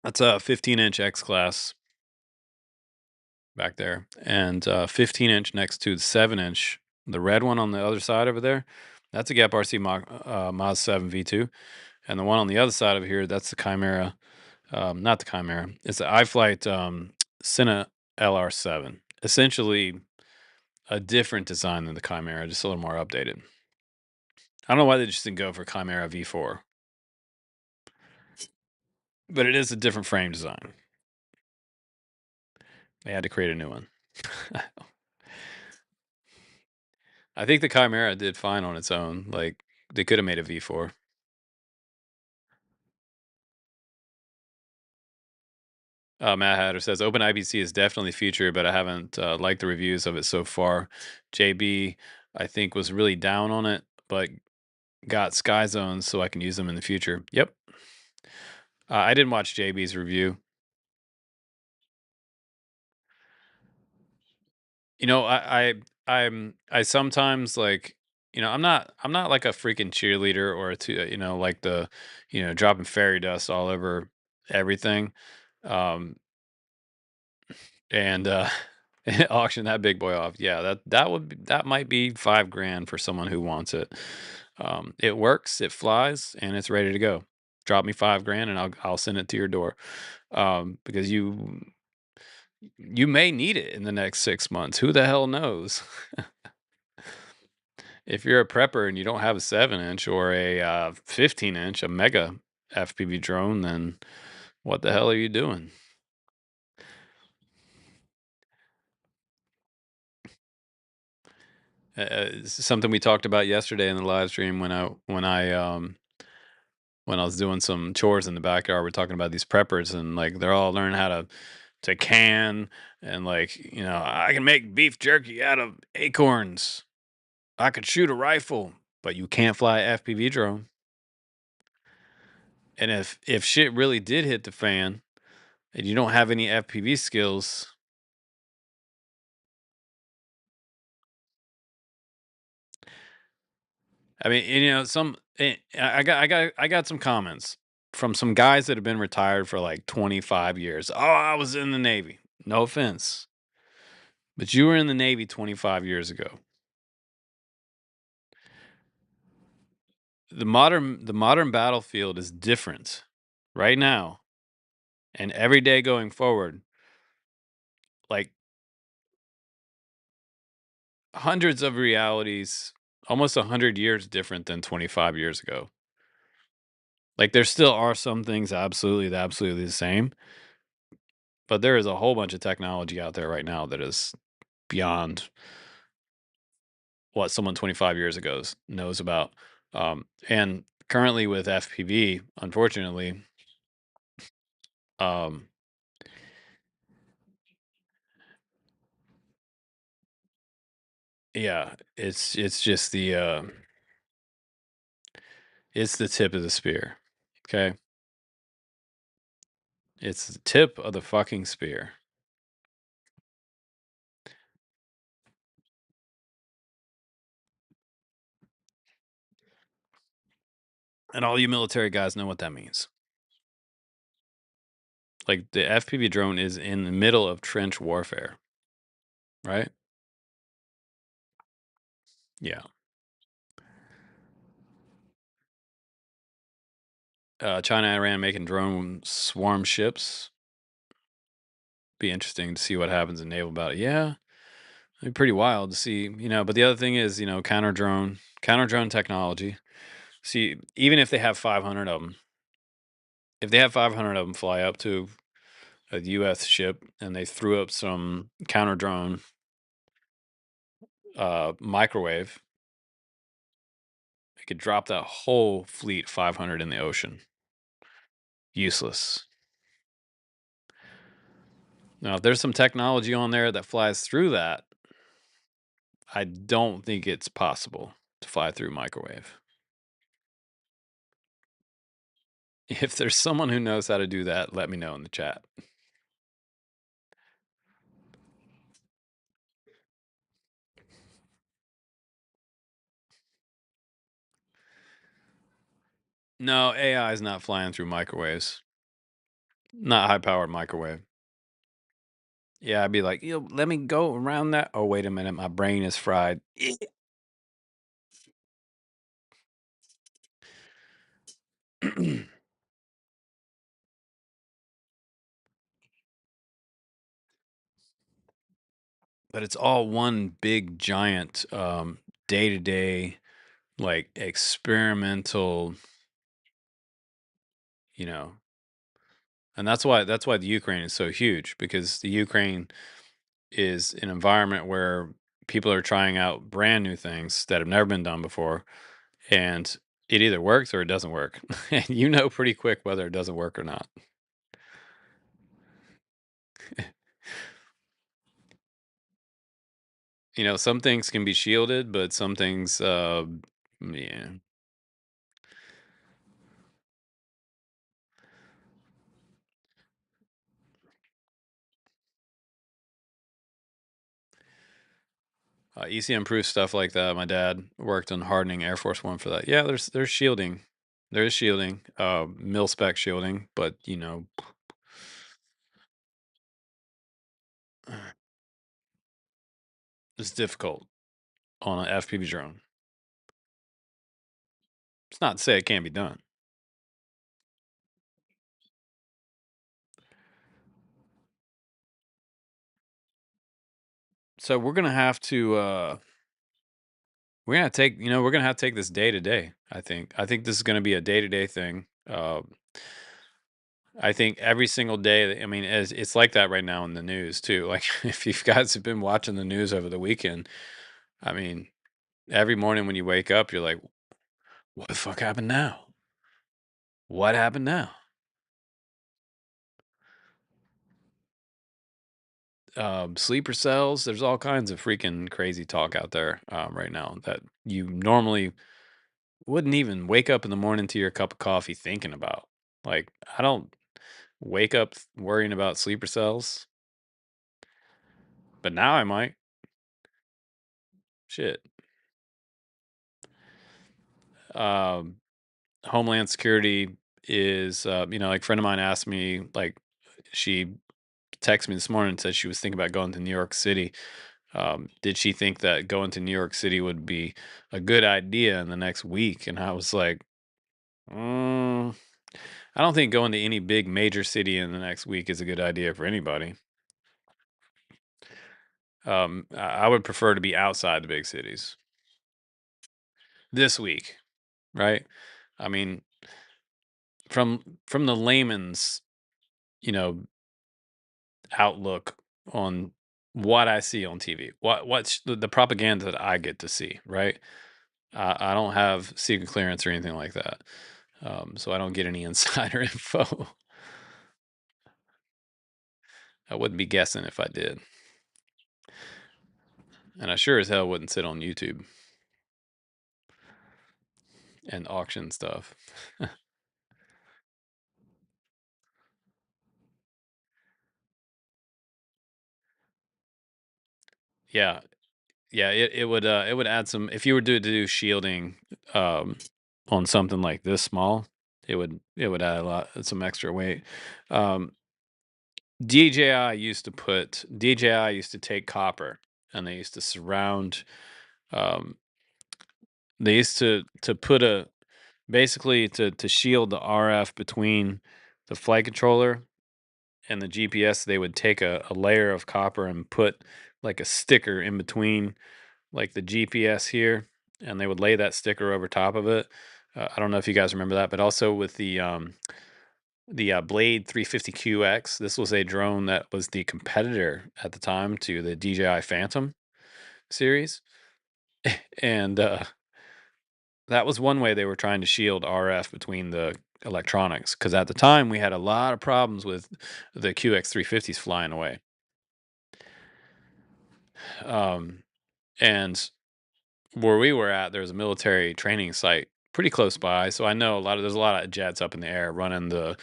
that's a 15-inch X class back there, and 15-inch next to the 7-inch, the red one on the other side over there. That's a Gap RC Mod 7 V2, and the one on the other side of here, that's the Chimera. Not the Chimera. It's the iFlight Cinna LR7. Essentially, a different design than the Chimera, just a little more updated. I don't know why they just didn't go for Chimera V4, but it is a different frame design. They had to create a new one. I think the Chimera did fine on its own. Like, they could have made a V4. Matt Hatter says Open IBC is definitely the future, but I haven't liked the reviews of it so far. JB, I think, was really down on it, but got Sky Zones so I can use them in the future. Yep. I didn't watch JB's review. You know, I sometimes, like, I'm not like a freaking cheerleader or like the, dropping fairy dust all over everything. Um and auction that big boy off. Yeah, that might be 5 grand for someone who wants it. It works, it flies, and it's ready to go. Drop me 5 grand and I'll send it to your door. Because you may need it in the next 6 months. Who the hell knows? If you're a prepper and you don't have a 7-inch or a 15-inch, a mega FPV drone, then what the hell are you doing? It's something we talked about yesterday in the live stream when I was doing some chores in the backyard. We're talking about these preppers, and like, they're all learning how to can, and like, I can make beef jerky out of acorns. I could shoot a rifle, but you can't fly a FPV drone. And if shit really did hit the fan and you don't have any FPV skills, I mean, I got some comments from some guys that have been retired for like 25 years. Oh, I was in the Navy. No offense, but you were in the Navy 25 years ago. The modern battlefield is different right now, and every day going forward, like, hundreds of realities, almost 100 years different than 25 years ago. Like, there still are some things absolutely the same, but there is a whole bunch of technology out there right now that is beyond what someone 25 years ago knows about. And currently with FPV, unfortunately, um, yeah, it's just it's the tip of the spear. Okay, it's the tip of the fucking spear. And all you military guys know what that means. Like, the FPV drone is in the middle of trench warfare, right? Yeah. China, Iran making drone swarm ships. Be interesting to see what happens in naval battle. Yeah, it'd be pretty wild to see, But the other thing is, counter drone technology. See, even if they have 500 of them, if they have 500 of them fly up to a U.S. ship and they threw up some counter drone microwave, they could drop that whole fleet 500 in the ocean. Useless. Now, if there's some technology on there that flies through that, I don't think it's possible to fly through microwave. If there's someone who knows how to do that, let me know in the chat. No, AI is not flying through microwaves. Not high powered microwave. Yeah, I'd be like, let me go around that. Oh, wait a minute, my brain is fried. But it's all one big giant day to day, like, experimental, you know. And that's why the Ukraine is so huge, because the Ukraine is an environment where people are trying out brand new things that have never been done before, and it either works or it doesn't work. And you know pretty quick whether it doesn't work or not. Some things can be shielded, but some things, yeah. ECM proof stuff like that. My dad worked on hardening Air Force One for that. Yeah, there's shielding. There is shielding, mil spec shielding, but it's difficult on an FPV drone. It's not to say it can't be done. So we're gonna have to take this day to day. I think this is gonna be a day to day thing. I think every single day. I mean, as it's like that right now in the news too. Like, if you guys have been watching the news over the weekend, I mean, every morning when you wake up, you're like, "What the fuck happened now? What happened now?" Sleeper cells. There's all kinds of freaking crazy talk out there right now that you normally wouldn't even wake up in the morning to your cup of coffee thinking about. Like, I don't wake up worrying about sleeper cells, but now I might. Shit. Um, Homeland Security is, like, a friend of mine asked me, like, she texted me this morning and said she was thinking about going to New York City. Did she think that going to New York City would be a good idea in the next week? And I was like, mm, I don't think going to any big major city in the next week is a good idea for anybody. I would prefer to be outside the big cities this week, right? I mean, from the layman's, you know, outlook on what I see on TV, what's the propaganda that I get to see, right? I don't have secret clearance or anything like that, so I don't get any insider info. I wouldn't be guessing if I did, and I sure as hell wouldn't sit on YouTube and auction stuff. Yeah, yeah, it would add some if you were to do shielding um, on something like this small, it would add a lot some extra weight. Um, DJI used to take copper and they used to surround um, they used to put a basically to shield the RF between the flight controller and the GPS. They would take a layer of copper and put like a sticker in between like the GPS here, and they would lay that sticker over top of it. I don't know if you guys remember that, but also with the Blade 350QX, this was a drone that was the competitor at the time to the DJI Phantom series, and that was one way they were trying to shield RF between the electronics. Because at the time we had a lot of problems with the QX 350s flying away, um, and where we were at, there was a military training site pretty close by, so I know there's a lot of jets up in the air running the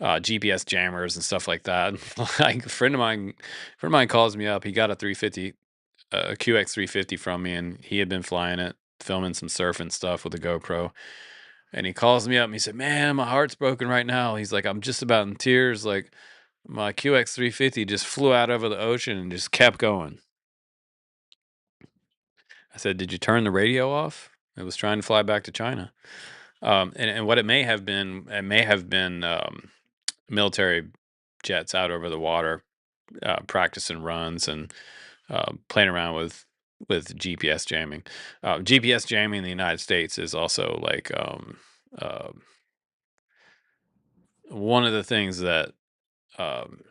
GPS jammers and stuff like that. Like a friend of mine calls me up. He got a 350, a QX 350 from me, and he had been flying it, filming some surfing stuff with a GoPro. And he calls me up and he said, "Man, my heart's broken right now." He's like, "I'm just about in tears. Like my QX 350 just flew out over the ocean and just kept going." I said, "Did you turn the radio off?" It was trying to fly back to China. And what it may have been military jets out over the water, practicing runs and playing around with GPS jamming. GPS jamming in the United States is also like uh, one of the things that um,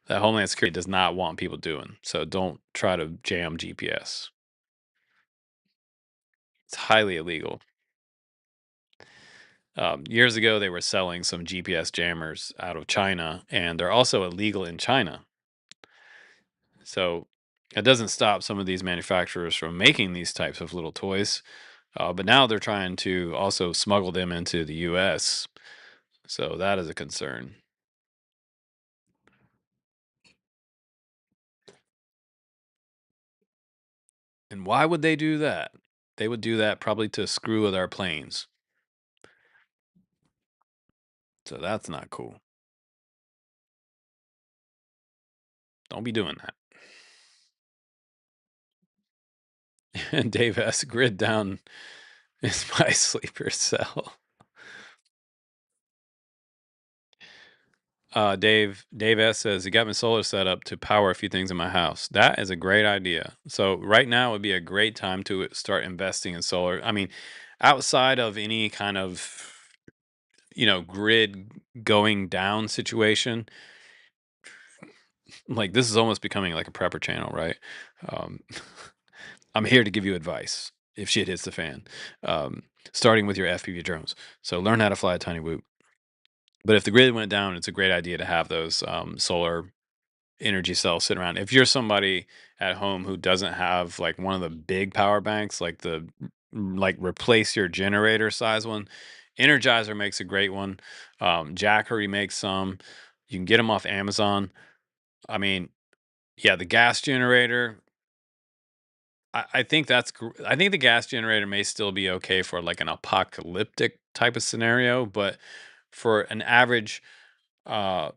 that Homeland Security does not want people doing. So don't try to jam GPS. It's highly illegal. Years ago, they were selling some GPS jammers out of China, and they're also illegal in China. So it doesn't stop some of these manufacturers from making these types of little toys, but now they're trying to also smuggle them into the U.S. So that is a concern. And why would they do that? They would do that probably to screw with our planes. So that's not cool. Don't be doing that. And Dave S. Grid down is my sleeper cell. Dave S says he got my solar set up to power a few things in my house. That is a great idea. So right now would be a great time to start investing in solar. I mean, outside of any kind of grid going down situation, like this is almost becoming like a prepper channel, right? Um, I'm here to give you advice if shit hits the fan. Um, Starting with your FPV drones. So learn how to fly a tiny whoop. But if the grid went down, it's a great idea to have those solar energy cells sitting around. If you're somebody at home who doesn't have like one of the big power banks, like like replace your generator size one, Energizer makes a great one. Jackery makes some. You can get them off Amazon. I mean, yeah, the gas generator. I think I think the gas generator may still be okay for like an apocalyptic type of scenario, but for an average uh,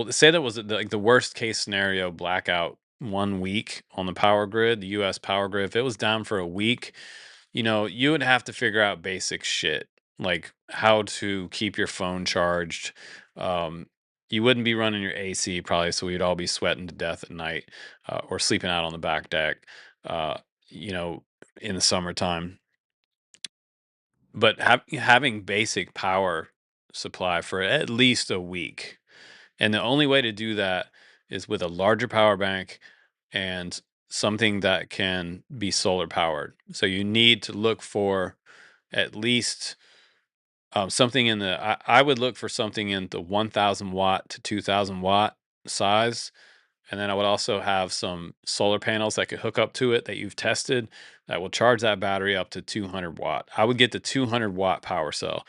say that was like the worst case scenario blackout 1 week on the power grid, the U.S. power grid. If it was down for a week, you would have to figure out basic shit like how to keep your phone charged. Um, you wouldn't be running your AC probably, so we'd all be sweating to death at night or sleeping out on the back deck. Uh, you know, in the summertime. but having basic power supply for at least a week. And the only way to do that is with a larger power bank and something that can be solar powered. So you need to look for at least something in the, I would look for something in the 1000 watt to 2000 watt size. And then I would also have some solar panels that could hook up to it that you've tested that will charge that battery up to 200 watt. I would get the 200 watt power cell,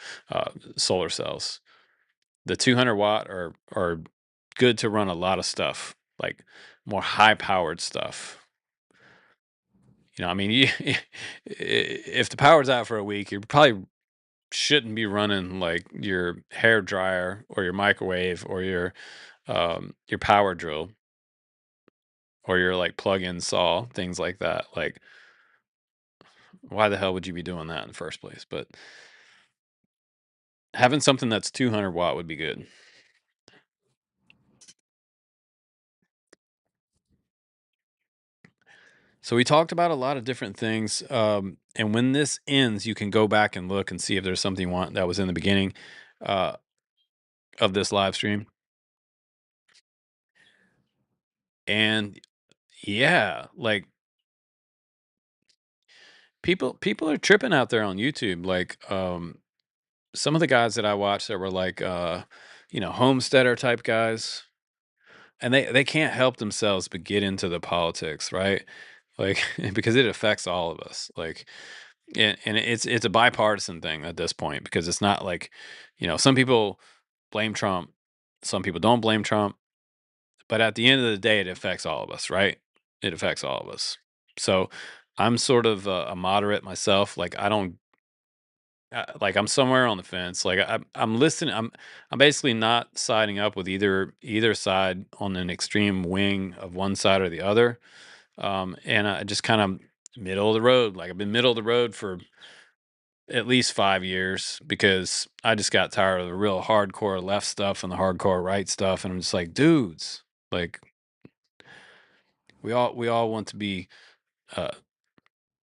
solar cells. The 200 watt are good to run a lot of stuff, like more high powered stuff. You know, I mean, if the power's out for a week, you probably shouldn't be running like your hair dryer or your microwave or your power drill or your like plug-in saw, things like that. Like, why the hell would you be doing that in the first place? But having something that's 200 watt would be good. So we talked about a lot of different things, and when this ends, you can go back and look and see if there's something you want that was in the beginning uh, of this live stream. And yeah, like people are tripping out there on YouTube. Like some of the guys that I watched that were like homesteader type guys, and they can't help themselves but get into the politics, right? Like because it affects all of us. Like and it's a bipartisan thing at this point because it's not like, some people blame Trump, some people don't blame Trump, but at the end of the day, it affects all of us, right? It affects all of us. So I'm sort of a moderate myself. Like I don't like I'm somewhere on the fence. Like I'm listening. I'm basically not siding up with either side on an extreme wing of one side or the other. And I just kind of middle of the road. Like I've been middle of the road for at least 5 years because I just got tired of the real hardcore left stuff and the hardcore right stuff. And I'm just like, dudes, like we all want to be uh,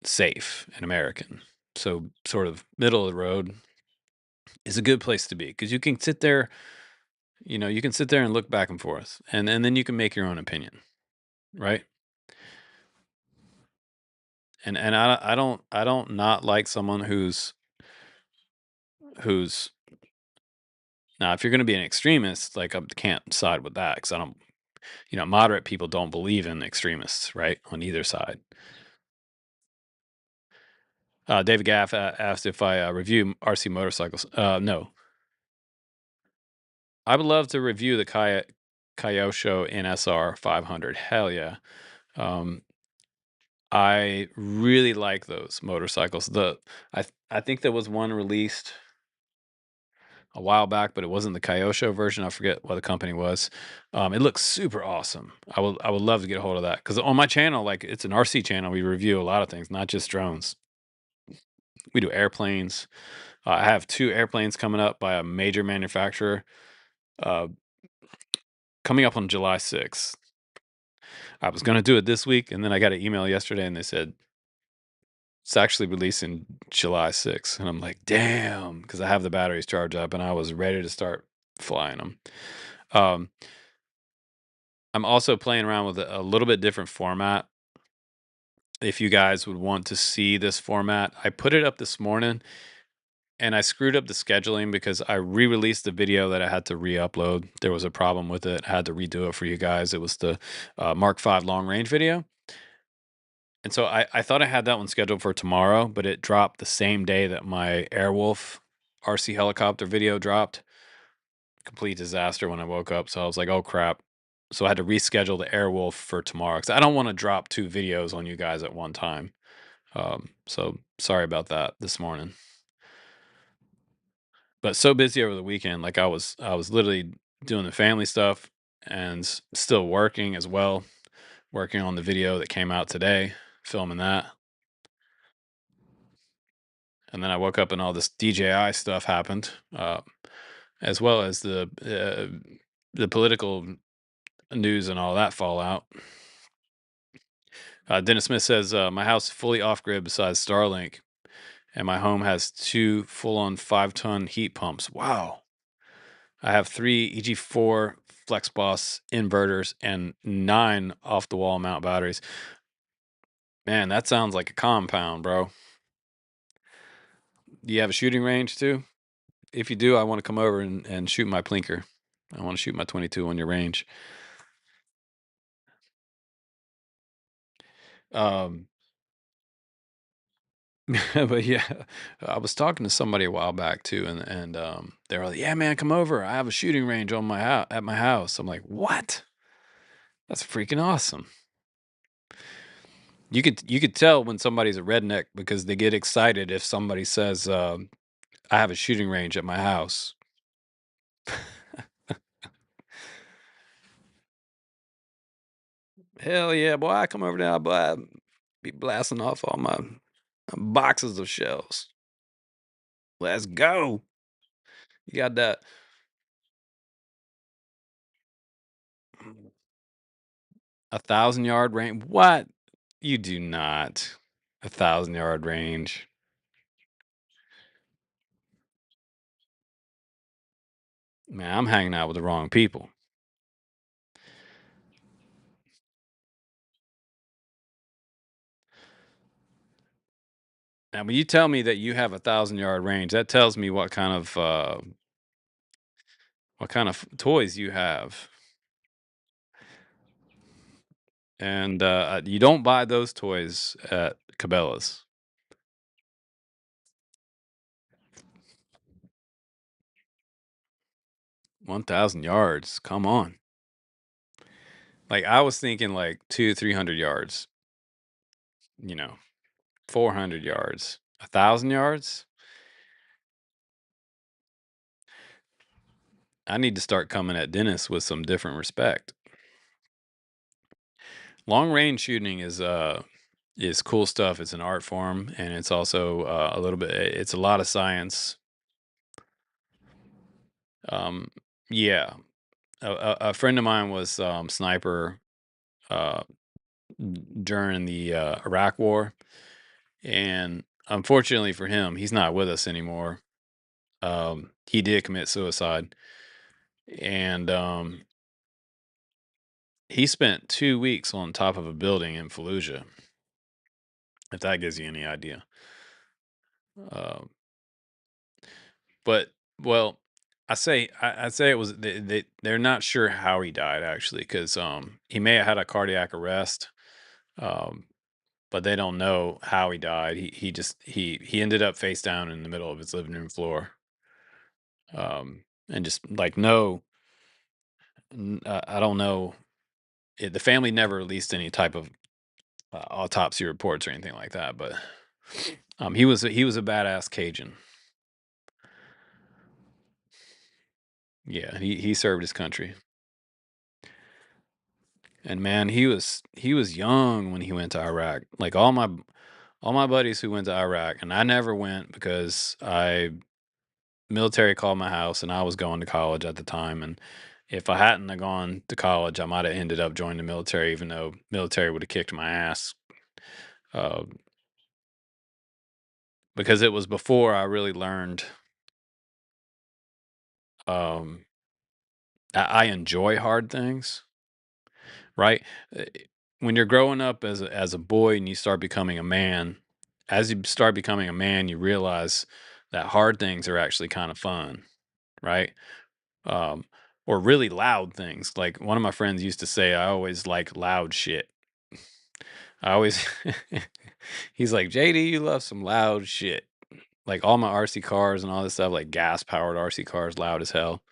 safe and American. So sort of middle of the road is a good place to be because you can sit there, you can sit there and look back and forth, and then you can make your own opinion, right? And I don't not like someone who's now if you're going to be an extremist, like I can't side with that because I don't, moderate people don't believe in extremists, right? On either side. David Gaff asked if I review RC motorcycles. No, I would love to review the Kyosho NSR 500. Hell yeah. Um, I really like those motorcycles. I think there was one released a while back, but it wasn't the Kyosho version. I forget what the company was. It looks super awesome. I would love to get a hold of that because on my channel, like it's an RC channel, we review a lot of things, not just drones. We do airplanes. I have two airplanes coming up by a major manufacturer, uh, coming up on July 6th. I was going to do it this week, and then I got an email yesterday, and they said it's actually releasing July 6th. And I'm like, damn, because I have the batteries charged up, and I was ready to start flying them. Um, I'm also playing around with a little bit different format. If you guys would want to see this format, I put it up this morning and I screwed up the scheduling because I re-released the video that I had to re-upload. There was a problem with it. I had to redo it for you guys. It was the Mark V long range video. And so I thought I had that one scheduled for tomorrow, but it dropped the same day that my Airwolf RC helicopter video dropped. Complete disaster when I woke up. So I was like, oh crap. So I had to reschedule the Airwolf for tomorrow because I don't want to drop two videos on you guys at one time. So sorry about that this morning. But so busy over the weekend, like I was literally doing the family stuff and still working as well, working on the video that came out today, filming that. And then I woke up and all this DJI stuff happened, as well as the political news and all that fallout. Dennis Smith says, my house is fully off grid besides Starlink. and my home has 2 full-on 5-ton heat pumps. Wow. I have 3 EG4 FlexBoss inverters and 9 off-the-wall mount batteries. Man, that sounds like a compound, bro. Do you have a shooting range too? If you do, I want to come over and shoot my plinker. I want to shoot my 22 on your range. Um, but yeah, I was talking to somebody a while back too, and they were like, "Yeah, man, come over. I have a shooting range on my house at my house." I'm like, "What? That's freaking awesome." You could tell when somebody's a redneck because they get excited if somebody says, "I have a shooting range at my house." Hell yeah, boy! I come over there, boy, I be blasting off all my boxes of shells. Let's go. You got that 1,000-yard range? What? You do not. 1,000-yard range. Man, I'm hanging out with the wrong people. Now, when you tell me that you have 1,000-yard range, that tells me what kind of toys you have. And you don't buy those toys at Cabela's. 1,000 yards. Come on. Like I was thinking like 300 yards, 400 yards, 1,000 yards. I need to start coming at Dennis with some different respect. Long range shooting is cool stuff. It's an art form, and it's also a little bit. It's a lot of science. Um, yeah, a friend of mine was sniper uh, during the Iraq War, and unfortunately for him, he's not with us anymore. He did commit suicide, and he spent 2 weeks on top of a building in Fallujah. If that gives you any idea. Um, but well, I say it was they're not sure how he died actually because he may have had a cardiac arrest, um, but they don't know how he died. He ended up face down in the middle of his living room floor, and just like no, I don't know. The family never released any type of autopsy reports or anything like that, but he was a badass Cajun. Yeah, he served his country. And man, he was young when he went to Iraq. Like all my buddies who went to Iraq, and I never went because I military called my house and I was going to college at the time. And if I hadn't have gone to college, I might have ended up joining the military, even though military would have kicked my ass. Uh, because it was before I really learned. Um, I enjoy hard things, right? Uh, When you're growing up as a boy and you start becoming a man, as you start becoming a man, you realize that hard things are actually kind of fun, right? Um, or really loud things. Like one of my friends used to say, I always like loud shit. I always, he's like, JD, you love some loud shit. Like all my RC cars and all this stuff, like gas powered RC cars, loud as hell.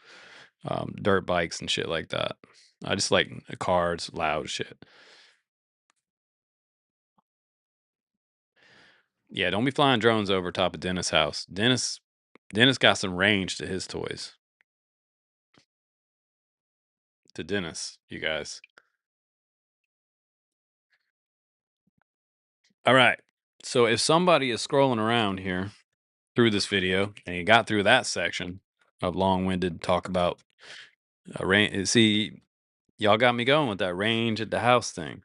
Dirt bikes and shit like that. I just like cars, loud shit. Yeah, don't be flying drones over top of Dennis' house. Dennis got some range to his toys. To Dennis, you guys. All right. So if somebody is scrolling around here through this video and you got through that section of long-winded talk about range, see, y'all got me going with that range at the house thing.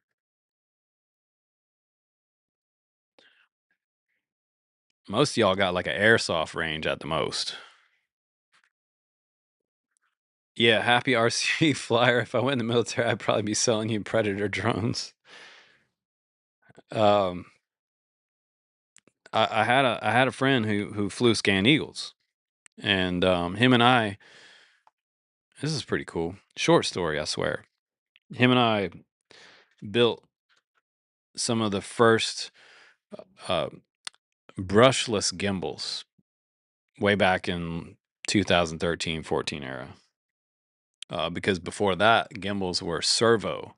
Most of y'all got like an airsoft range at the most. Yeah, happy RC flyer. If I went in the military, I'd probably be selling you Predator drones. Um, I had a friend who flew Scan Eagles, and him and I. This is pretty cool. Short story, I swear. Him and I built some of the first uh, brushless gimbals way back in 2013-14 era. Because before that, gimbals were servo.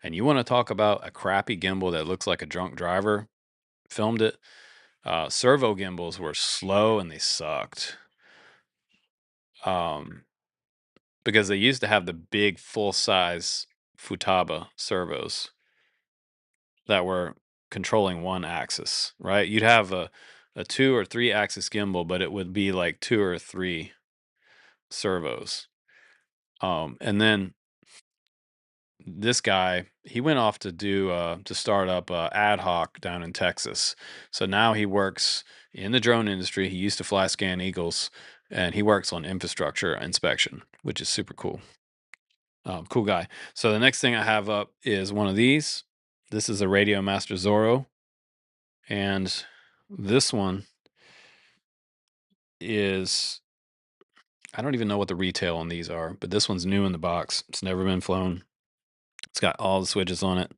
And you want to talk about a crappy gimbal that looks like a drunk driver filmed it? Servo gimbals were slow and they sucked. Um, because they used to have the big full size Futaba servos that were controlling one axis, right? You'd have a 2 or 3 axis gimbal, but it would be like 2 or 3 servos. And then this guy, he went off to do to start up ad hoc down in Texas. So now he works in the drone industry. He used to fly Scan Eagles, and he works on infrastructure inspection, which is super cool. Cool guy. So the next thing I have up is one of these. This is a Radio Master Zoro, and this one is, I don't even know what the retail on these are, but this one's new in the box. It's never been flown. It's got all the switches on it.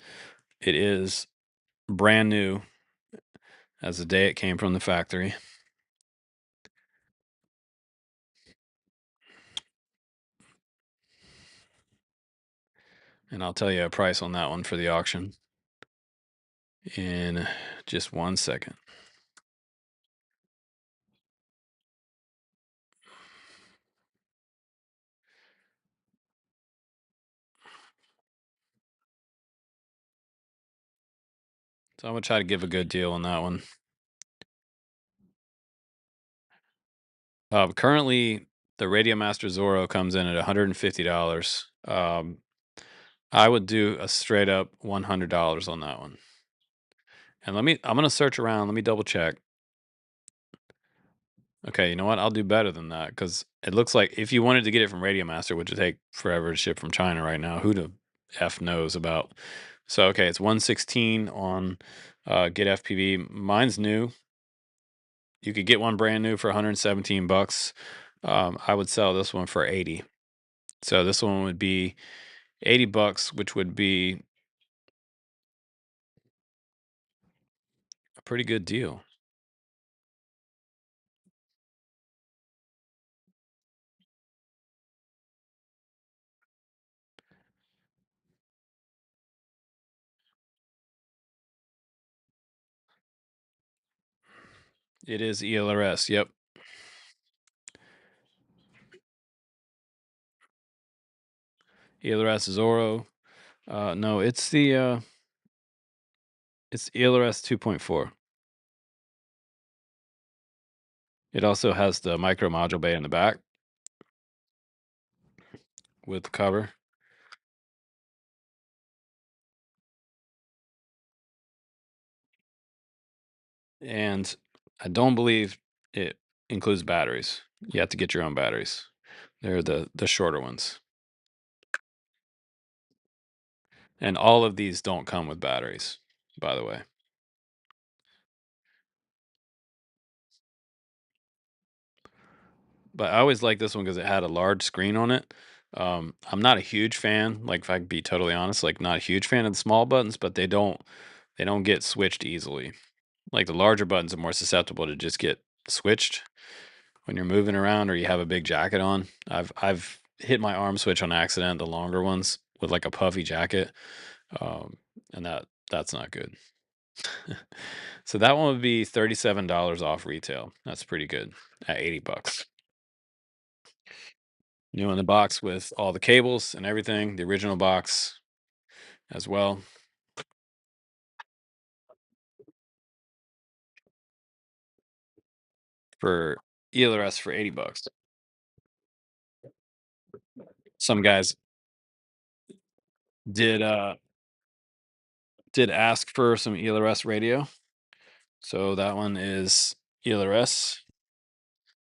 It is brand new as the day it came from the factory. And I'll tell you a price on that one for the auction in just 1 second. So I'm going to try to give a good deal on that one. Currently, the Radio Master Zoro comes in at $150. I would do a straight up $100 on that one. And I'm going to search around. Let me double check. Okay, you know what? I'll do better than that because it looks like if you wanted to get it from Radio Master, which would take forever to ship from China right now, who the F knows about? So, okay, it's 116 on Get FPV. Mine's new. You could get one brand new for 117 bucks. I would sell this one for 80. So this one would be 80 bucks, which would be a pretty good deal. It is ELRS. Yep. ELRS Zoro. No, it's ELRS 2.4. It also has the micro module bay in the back with the cover. And I don't believe it includes batteries. You have to get your own batteries. They're the shorter ones. And all of these don't come with batteries, by the way. But I always like this one because it had a large screen on it. I'm not a huge fan, like if I can be totally honest, like not a huge fan of the small buttons, but they don't get switched easily. Like the larger buttons are more susceptible to just get switched when you're moving around or you have a big jacket on. I've hit my arm switch on accident, the longer ones with like a puffy jacket, um, and that's not good. So that one would be $37 off retail. That's pretty good at 80 bucks. New in the box with all the cables and everything, the original box as well. For ELRS for 80 bucks. Some guys did did ask for some ELRS radio. So that one is ELRS.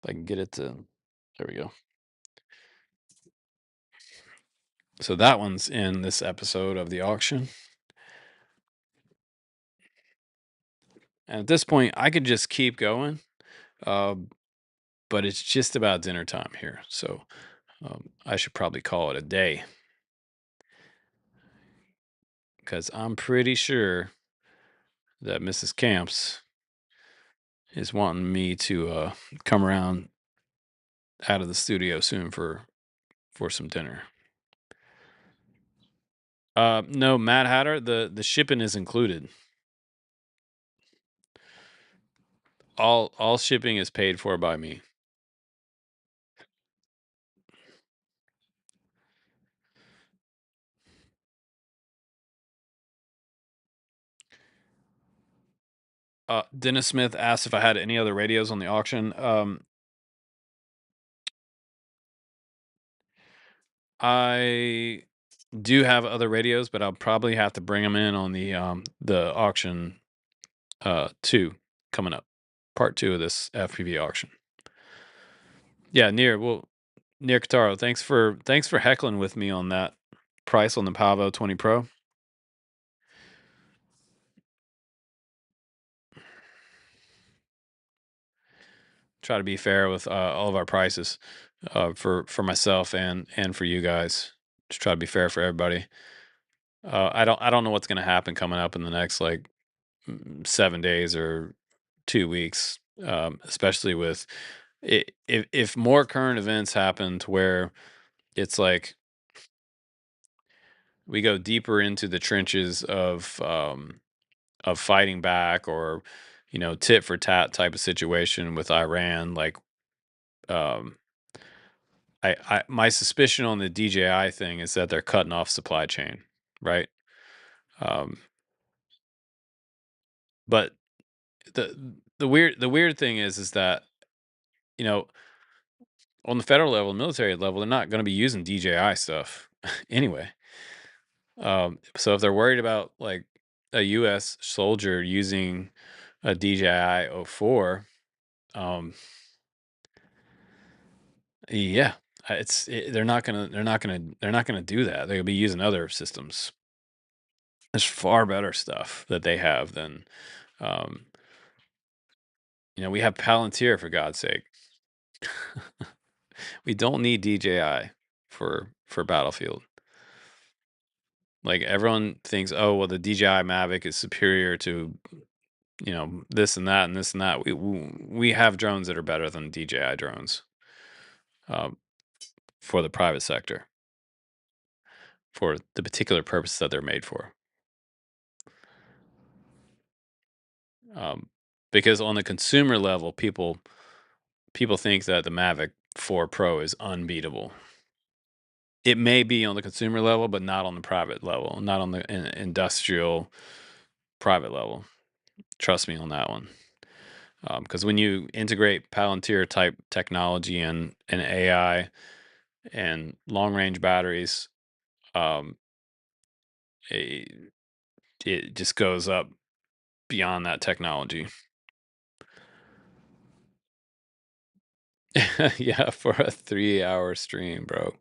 If I can get it to, there we go. So that one's in this episode of the auction. And at this point, I could just keep going, uh, but it's just about dinner time here. So I should probably call it a day because I'm pretty sure that Mrs. Camps is wanting me to come around out of the studio soon for some dinner. No, Mad Hatter, the shipping is included. All shipping is paid for by me. Dennis Smith asked if I had any other radios on the auction. I do have other radios, but I'll probably have to bring them in on the auction 2 coming up. Part 2 of this FPV auction. Yeah, Near Kataro, thanks for heckling with me on that price on the Pavo 20 Pro. Try to be fair with all of our prices for myself and for you guys. Just try to be fair for everybody. I don't know what's going to happen coming up in the next like 7 days or 2 weeks, especially with if more current events happen to where it's like we go deeper into the trenches of fighting back, or tit for tat type of situation with Iran. Like um, I my suspicion on the DJI thing is that they're cutting off supply chain, right? Um, but the weird thing is that you know on the federal level, military level, they're not going to be using DJI stuff anyway. So if they're worried about like a U.S. soldier using a DJI 04, yeah, they're not gonna do that. They'll be using other systems. There's far better stuff that they have than, um, we have Palantir for God's sake. We don't need DJI for Battlefield. Like everyone thinks, oh well, the DJI Mavic is superior to this and that and this and that. We have drones that are better than DJI drones um, for the private sector for the particular purpose that they're made for. Um, because on the consumer level, people think that the Mavic 4 Pro is unbeatable. It may be on the consumer level, but not on the private level, not on the industrial private level. Trust me on that one. Because when you integrate Palantir type technology and AI and long range batteries, um, it, it just goes up beyond that technology. Yeah, for a 3-hour stream, bro.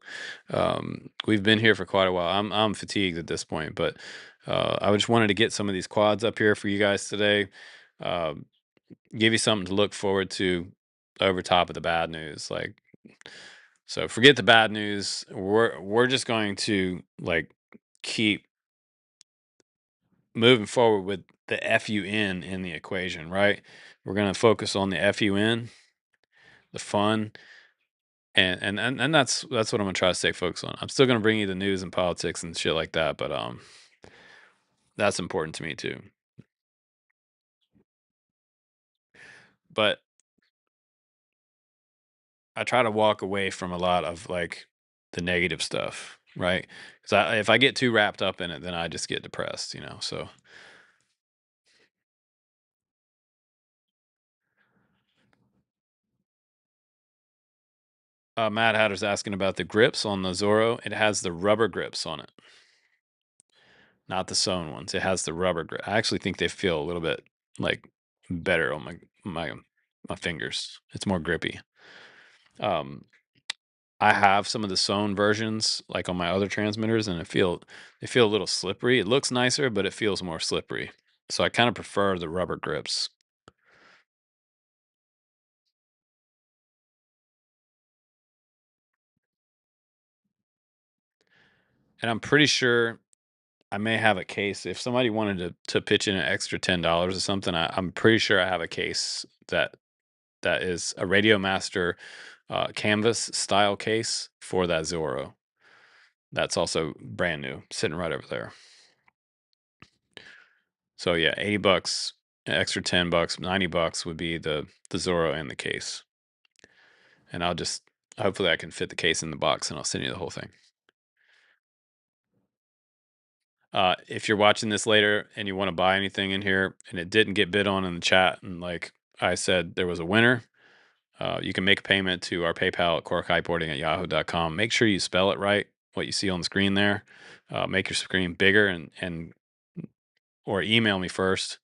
We've been here for quite a while. I'm fatigued at this point, but I just wanted to get some of these quads up here for you guys today. Uh, give you something to look forward to over top of the bad news. Like, so forget the bad news. We're just going to like keep moving forward with the FUN in the equation, right? We're gonna focus on the FUN, the fun, and that's what I'm gonna try to stay focused on. I'm still gonna bring you the news and politics and shit like that, but that's important to me too. But I try to walk away from a lot of like the negative stuff, right? Because if I get too wrapped up in it, then I just get depressed, So Mad Hatter's asking about the grips on the Zoro. It has the rubber grips on it, not the sewn ones. It has the rubber grip. I actually think they feel a little bit like better on my my fingers. It's more grippy. I have some of the sewn versions, like on my other transmitters, and they feel a little slippery. It looks nicer, but it feels more slippery. So I kind of prefer the rubber grips. And I'm pretty sure I may have a case. If somebody wanted to pitch in an extra $10 or something, I'm pretty sure I have a case that is a Radio Master canvas style case for that Zoro. That's also brand new, sitting right over there. So yeah, $80, an extra $10, $90 would be the Zoro and the case. And I'll just hopefully I can fit the case in the box, and I'll send you the whole thing. If you're watching this later and you want to buy anything in here and it didn't get bid on in the chat, and like I said, there was a winner, you can make a payment to our PayPal at corkkiteboarding@yahoo.com. Make sure you spell it right, what you see on the screen there. Make your screen bigger, and or email me first,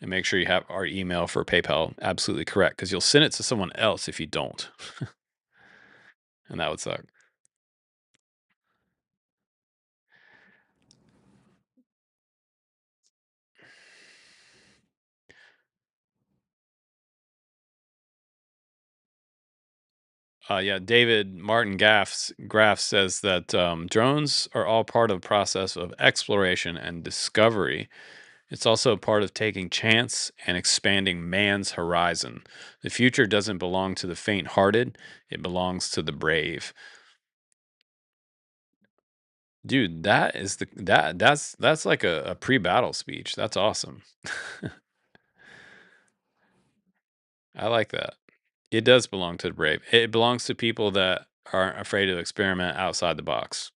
and make sure you have our email for PayPal absolutely correct, because you'll send it to someone else if you don't, and that would suck. Yeah, David Martin Graff says that drones are all part of the process of exploration and discovery. It's also part of taking chance and expanding man's horizon. The future doesn't belong to the faint-hearted; it belongs to the brave. Dude, that's like a pre-battle speech. That's awesome. I like that. It does belong to the brave. It belongs to people that aren't afraid to experiment outside the box.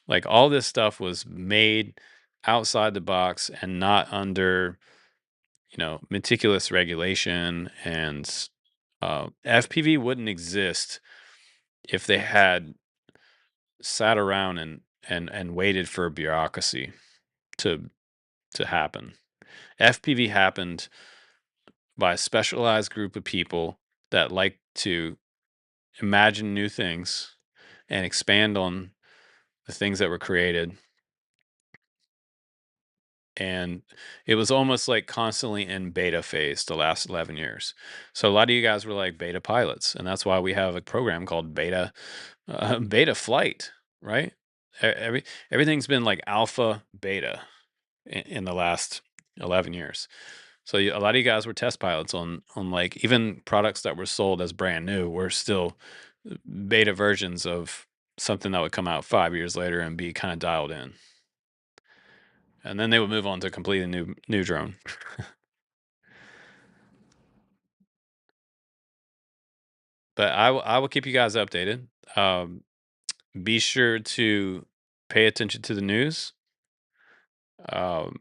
Like, all this stuff was made outside the box and not under, meticulous regulation. And FPV wouldn't exist if they had sat around and waited for bureaucracy to to happen. FPV happened by a specialized group of people that like to imagine new things and expand on the things that were created. And it was almost like constantly in beta phase the last 11 years. So a lot of you guys were like beta pilots, and that's why we have a program called beta flight, right? Everything's been like alpha beta in the last 11 years. So a lot of you guys were test pilots on like even products that were sold as brand new were still beta versions of something that would come out 5 years later and be kind of dialed in, and then they would move on to a completely new drone. But I will keep you guys updated. Be sure to pay attention to the news. Um,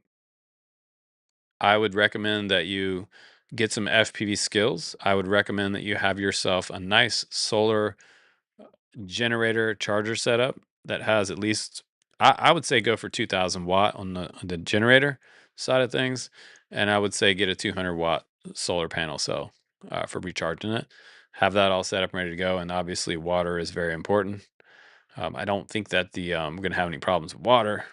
I would recommend that you get some FPV skills. I would recommend that you have yourself a nice solar generator charger setup that has at least, I would say, go for 2,000 watt on the generator side of things, and I would say get a 200 watt solar panel cell for recharging it. Have that all set up and ready to go, and obviously water is very important. I don't think that we're going to have any problems with water,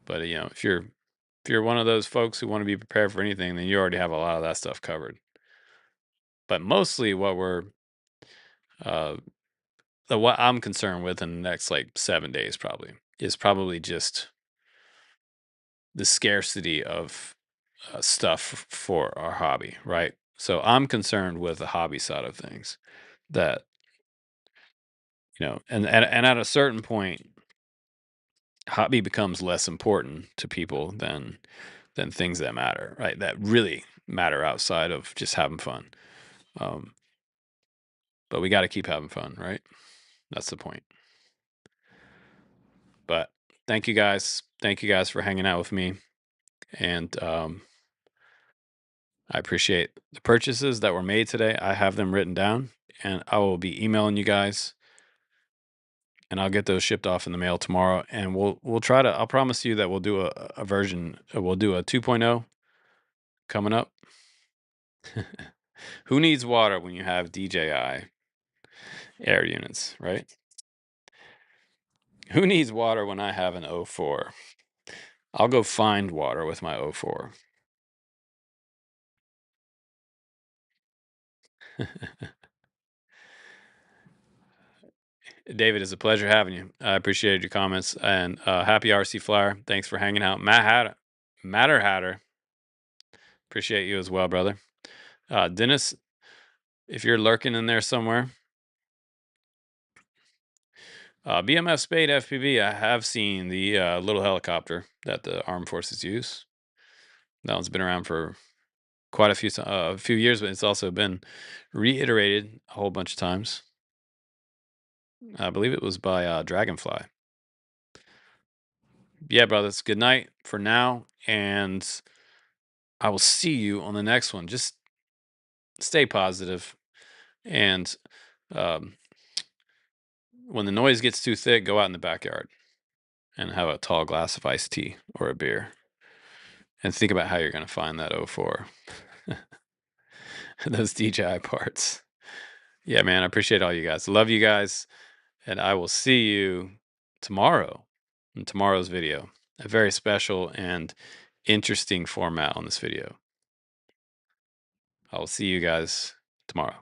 but if you're one of those folks who want to be prepared for anything, then you already have a lot of that stuff covered. But mostly uh, what I'm concerned with in the next like 7 days probably is probably just the scarcity of stuff for our hobby, right? So I'm concerned with the hobby side of things, that and at a certain point, hobby becomes less important to people than things that matter, right? That really matter outside of just having fun. Um, but we got to keep having fun, right? That's the point. But thank you guys. Thank you guys for hanging out with me. And I appreciate the purchases that were made today. I have them written down, and I will be emailing you guys, and I'll get those shipped off in the mail tomorrow. And we'll try to. I'll promise you that we'll do a version. We'll do a 2.0 coming up. Who needs water when you have DJI air units, right? Who needs water when I have an O4? I'll go find water with my O4. David, it's a pleasure having you. I appreciated your comments, and happy RC Flyer. Thanks for hanging out. Matter Hatter, appreciate you as well, brother. Dennis, if you're lurking in there somewhere, BMF Spade FPV, I have seen the little helicopter that the armed forces use. That one's been around for quite a few years, but it's also been reiterated a whole bunch of times. I believe it was by Dragonfly. Yeah, brothers. Good night for now, and I will see you on the next one. Just stay positive, and um, when the noise gets too thick, go out in the backyard and have a tall glass of iced tea or a beer, and think about how you're going to find that O4, those DJI parts. Yeah, man, I appreciate all you guys. Love you guys, and I will see you tomorrow in tomorrow's video. A very special and interesting format on this video. I will see you guys tomorrow.